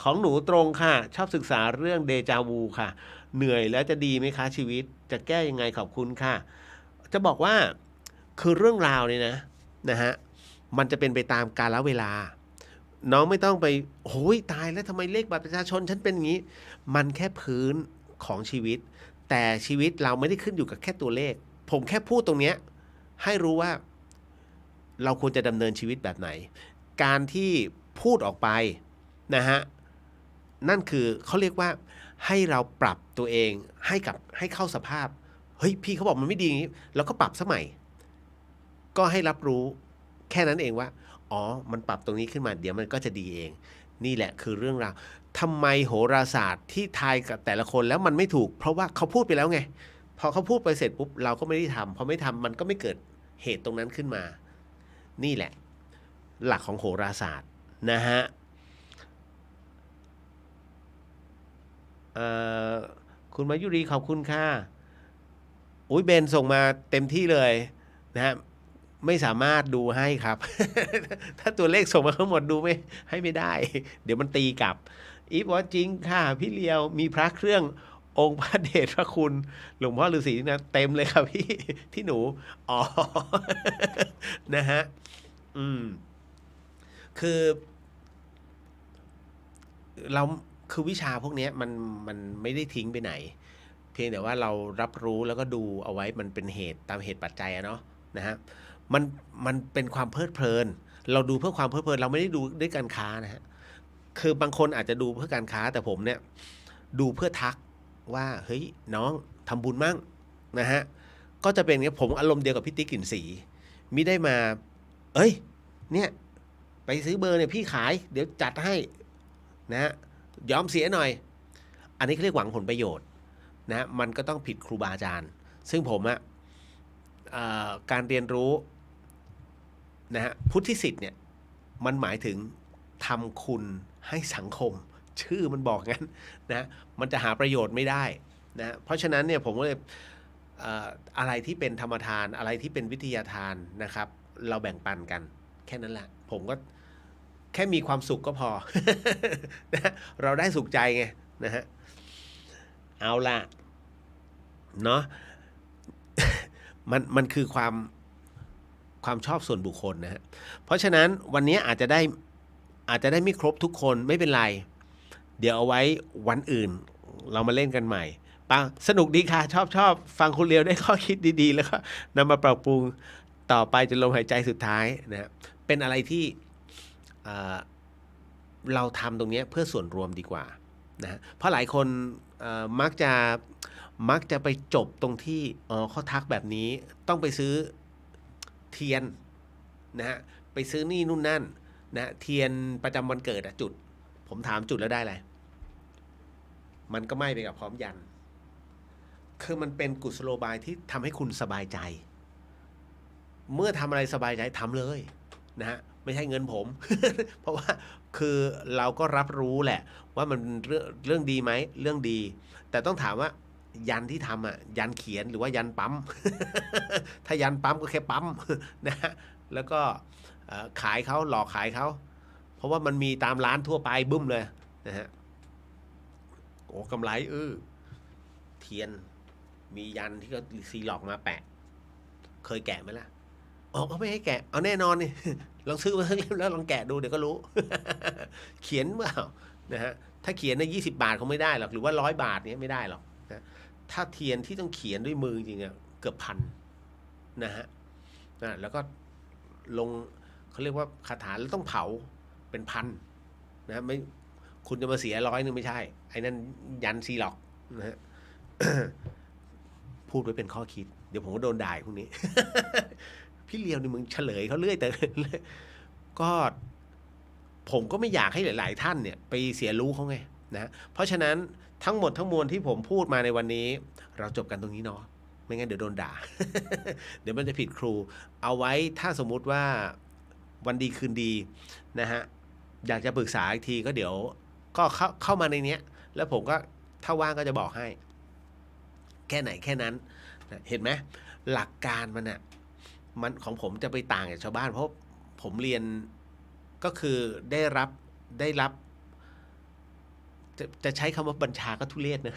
ของหนูตรงค่ะชอบศึกษาเรื่องเดจาวูค่ะเหนื่อยแล้วจะดีไหมคะชีวิตจะแก้ยังไงขอบคุณค่ะจะบอกว่าคือเรื่องราวเนี่ยนะฮะมันจะเป็นไปตามกาลเวลาน้องไม่ต้องไปโอ้ยตายแล้วทำไมเลขบัตรประชาชนฉันเป็นอย่างนี้มันแค่พื้นของชีวิตแต่ชีวิตเราไม่ได้ขึ้นอยู่กับแค่ตัวเลขผมแค่พูดตรงเนี้ยให้รู้ว่าเราควรจะดำเนินชีวิตแบบไหนการที่พูดออกไปนะฮะนั่นคือเขาเรียกว่าให้เราปรับตัวเองให้เข้าสภาพเฮ้ยพี่เขาบอกมันไม่ดีอย่างนี้แล้วก็ปรับสมัยก็ให้รับรู้แค่นั้นเองว่าอ๋อมันปรับตรงนี้ขึ้นมาเดี๋ยวมันก็จะดีเองนี่แหละคือเรื่องราวทำไมโหราศาสตร์ที่ทายกับแต่ละคนแล้วมันไม่ถูกเพราะว่าเขาพูดไปแล้วไงพอเขาพูดไปเสร็จปุ๊บเราก็ไม่ได้ทำพอไม่ทำมันก็ไม่เกิดเหตุตรงนั้นขึ้นมานี่แหละหลักของโหราศาสตร์นะฮะ คุณมายุรีขอบคุณค่ะอุ้ยเบนส่งมาเต็มที่เลยนะฮะไม่สามารถดูให้ครับ ถ้าตัวเลขส่งมาทั้งหมดดูไม่ให้ไม่ได้ เดี๋ยวมันตีกลับอีฟว่าจริงค่ะพี่เลียวมีพระเครื่ององค์พระเดชพระคุณหลวงพ่อฤาษีนะเต็มเลยครับพี่ ที่หนูอ๋อ นะฮะอืมคือเราคือวิชาพวกเนี้ยมันไม่ได้ทิ้งไปไหน เพียงแต่ว่าเรารับรู้แล้วก็ดูเอาไว้มันเป็นเหตุตามเหตุปัจจัยอะเนาะนะฮะมันมันเป็นความเพลิดเพลินเราดูเพื่อความเพลิดเพลินเราไม่ได้ดูด้วยการค้านะฮะคือบางคนอาจจะดูเพื่อการค้าแต่ผมเนี่ยดูเพื่อทักว่าเฮ้ยน้องทำบุญมั่งนะฮะก็จะเป็นอย่างนี้ผมอารมณ์เดียวกับพี่ติ๊กกลิ่นสีมิได้มาเอ้ยเนี่ยไปซื้อเบอร์เนี่ยพี่ขายเดี๋ยวจัดให้นะฮะยอมเสียหน่อยอันนี้เขาเรียกหวังผลประโยชน์ นะมันก็ต้องผิดครูบาอาจารย์ซึ่งผมอะการเรียนรู้นะฮะพุทธิสิทธิ์เนี่ยมันหมายถึงทำคุณให้สังคมชื่อมันบอกงั้นนะมันจะหาประโยชน์ไม่ได้นะเพราะฉะนั้นเนี่ยผมก็เลยอะไรที่เป็นธรรมทานอะไรที่เป็นวิทยาทานนะครับเราแบ่งปันกันแค่นั้นแหละผมก็แค่มีความสุขก็พอ นะเราได้สุขใจไงนะฮะเอาล่ะเนาะ มันคือความชอบส่วนบุคคลนะฮะเพราะฉะนั้นวันนี้อาจจะได้ไม่ครบทุกคนไม่เป็นไรเดี๋ยวเอาไว้วันอื่นเรามาเล่นกันใหม่ปังสนุกดีค่ะชอบฟังคุณเลียวได้ข้อคิดดีๆแล้วก็นำมาปรับปรุงต่อไปจนลมหายใจสุดท้ายนะฮะเป็นอะไรที่เราทำตรงนี้เพื่อส่วนรวมดีกว่านะฮะเพราะหลายคนมักจะไปจบตรงที่เขาทักแบบนี้ต้องไปซื้อเทียนนะฮะไปซื้อนี่นู่นนั่นนะเทียนประจำวันเกิดจุดผมถามจุดแล้วได้อะไรมันก็ไม่ไปกับพร้อมยันคือมันเป็นกุศโลบายที่ทำให้คุณสบายใจเมื่อทำอะไรสบายใจทำเลยนะฮะไม่ใช่เงินผม เพราะว่าคือเราก็รับรู้แหละว่ามันเรื่องดีไหมเรื่องดีแต่ต้องถามว่ายันที่ทำอ่ะยันเขียนหรือว่ายันปั๊ม ถ้ายันปั๊มก็แค่ปั๊ม นะฮะแล้วก็ขายเขาหลอกขายเขาเพราะว่ามันมีตามร้านทั่วไปบึ้มเลยนะฮะโอ้กำไรเทียนมียันที่ก็ซีหลอกมาแปะเคยแกะไหมล่ะอ๋อเขาไม่ให้แกะเอาแน่นอนนี่ ลองซื้อมาทั้งเล่มแล้วลองแกะดูเดี๋ยวก็รู้ เขียนเปล่านะฮะถ้าเขียนใน20 บาทเขาไม่ได้หรอกหรือว่า100 บาทเนี้ยไม่ได้หรอกนะถ้าเทียนที่ต้องเขียนด้วยมือจริงๆเกือบพันนะฮะแล้วก็ลงเขาเรียกว่าคาถาแล้วต้องเผาเป็นพันนะไม่คุณจะมาเสีย100 นึงไม่ใช่ไอ้นั่นยันซีหรอกนะฮะ พูดไว้เป็นข้อคิดเดี๋ยวผมก็โดนด่าพวกนี้ พี่เลียวนี่มึงเฉลยเขาเรื่อยแต่ก็ผมก็ไม่อยากให้หลายๆท่านเนี่ยไปเสียรู้เขาไงนะเพราะฉะนั้นทั้งหมดทั้งมวลที่ผมพูดมาในวันนี้เราจบกันตรงนี้เนาะไม่งั้นเดี๋ยวโดนด่า เดี๋ยวมันจะผิดครูเอาไว้ถ้าสมมุติว่าวันดีคืนดีนะฮะอยากจะปรึกษาอีกทีก็เดี๋ยวก็เข้ามาในเนี้ยแล้วผมก็ถ้าว่างก็จะบอกให้แค่ไหนแค่นั้นเห็นไหมหลักการมันของผมจะไปต่างจากชาวบ้านเพราะผมเรียนก็คือได้รับจะใช้คำว่าบัญชาก็ทุเรศนะ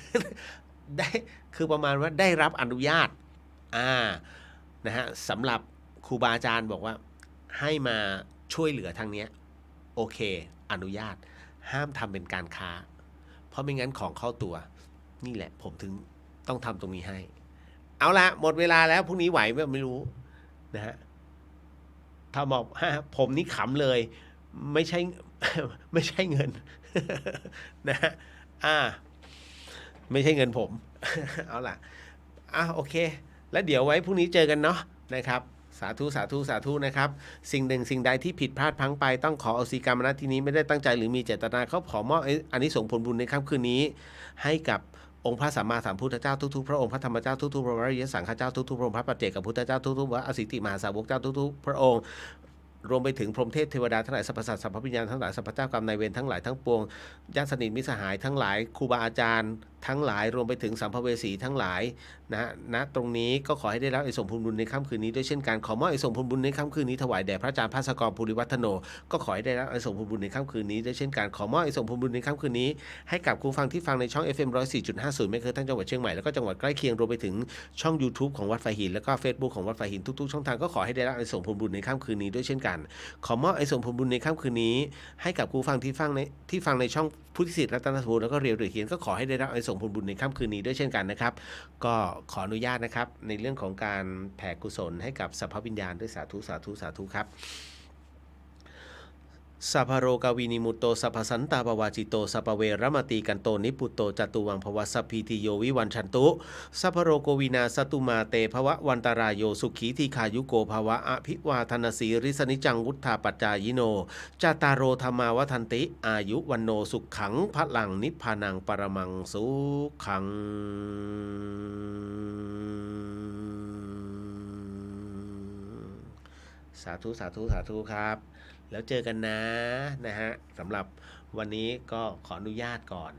ได้คือประมาณว่าได้รับอนุญาตนะฮะสำหรับครูบาอาจารย์บอกว่าให้มาช่วยเหลือทางเนี้ยโอเคอนุญาตห้ามทำเป็นการค้าเพราะไม่งั้นของเข้าตัวนี่แหละผมถึงต้องทำตรงนี้ให้เอาละหมดเวลาแล้วพรุ่งนี้ไหวไม่รู้นะฮะถ้าบอกผมนี่ขำเลยไม่ใช่ ไม่ใช่เงิน นะฮะไม่ใช่เงินผม เอาล่ะโอเคแล้วเดี๋ยวไว้พรุ่งนี้เจอกันเนาะนะครับสาธุสาธุสาธุนะครับสิ่งหนึ่งสิ่งใดที่ผิดพลาดพลั้งไปต้องขออโหสิกรรมณที่นี้ไม่ได้ตั้งใจหรือมีเจตนาเขาขอมอบอันนี้ส่งผลบุญในค่ำคืนนี้ให้กับองค์พระสัมมาสัมพุทธเจ้าทุกๆพระองค์พระธรรมเจ้าทุกๆพระอริยสังฆเจ้าทุกๆพระองค์พระปัจเจกพุทธเจ้าทุกๆพระอสิติมหาสาวกเจ้าทุกๆพระองค์รวมไปถึงพรหมเทพเทวดาทั้งหลายสรรพสัตว์สรรพวิญญาณทั้งหลายสรรพเจ้ากรรมนายเวรทั้งหลายทั้งปวงญาติสนิทมิตรสหายทั้งหลายครูบาอาจารย์ ทั้งหลายรวมไปถึงสัมภเวสีทั้งหลายณตรงนี้ก็ขอให้ได้รับอานิสงส์ผลบุญในค่ำคืนนี้ด้วยเช่นกันขอมอบอานิสงส์ผลบุญในค่ำคืนนี้ถวายแด่พระอาจารย์ภาสกรภูริวัฒโนก็ขอให้ได้รับอานิสงส์ผลบุญในค่ำคืนนี้ด้วยเช่นกันขอมอบอานิสงส์ผลบุญในค่ำคืนนี้ให้กับคุณฟังที่ฟังในช่อง FM 104.50เมกะเฮิรตซ์ทั้งจังหวัดเชียงใหม่แล้วก็จังหวัดใกล้เคียงรวมไปถึงช่อง YouTube ของวัดไฟหินแล้วก็ Facebook ของวัดไฟหินทุกๆช่องทางก็ขอให้ได้รับอานิสงส์ผลบุญในค่ำคืนนี้ด้วยเช่นกันขอมอบอานิสงส์ผลบุญในค่ำคืนนี้ให้กับคุณฟังที่ฟังในช่องพุทธิสิทธิ์รัตนภูมิแล้วก็เรียวหรือเขียนก็ขอให้ได้รับอานิสงส์ผลบุญในค่ำคืนนี้ด้วยเช่นกันนะครับก็ขออนุญาตนะครับในเรื่องของการแผ่กุศลให้กับสรรพวิญญาณด้วยสาธุสาธุสาธุครับสัพพโรกาวินิมุตโตสัพพสันตาปวาจิโตสัพพเวรมตีกันโตนิปุตโตจตุวังภวสัพพิติโยวิวันชันตุสัพพโรโกวินาสตุมาเตภวะวันตรายโยสุขีทีขายุโกภวะอภิวาทนาสีริสนิจังวุฒาปัจจายโนจตารโรธรรมาวทันติอายุวันโนสุขขังพลังนิพพานังปรมังสุขังสาธุสาธุสาธุครับแล้วเจอกันนะฮะสำหรับวันนี้ก็ขออนุญาตก่อน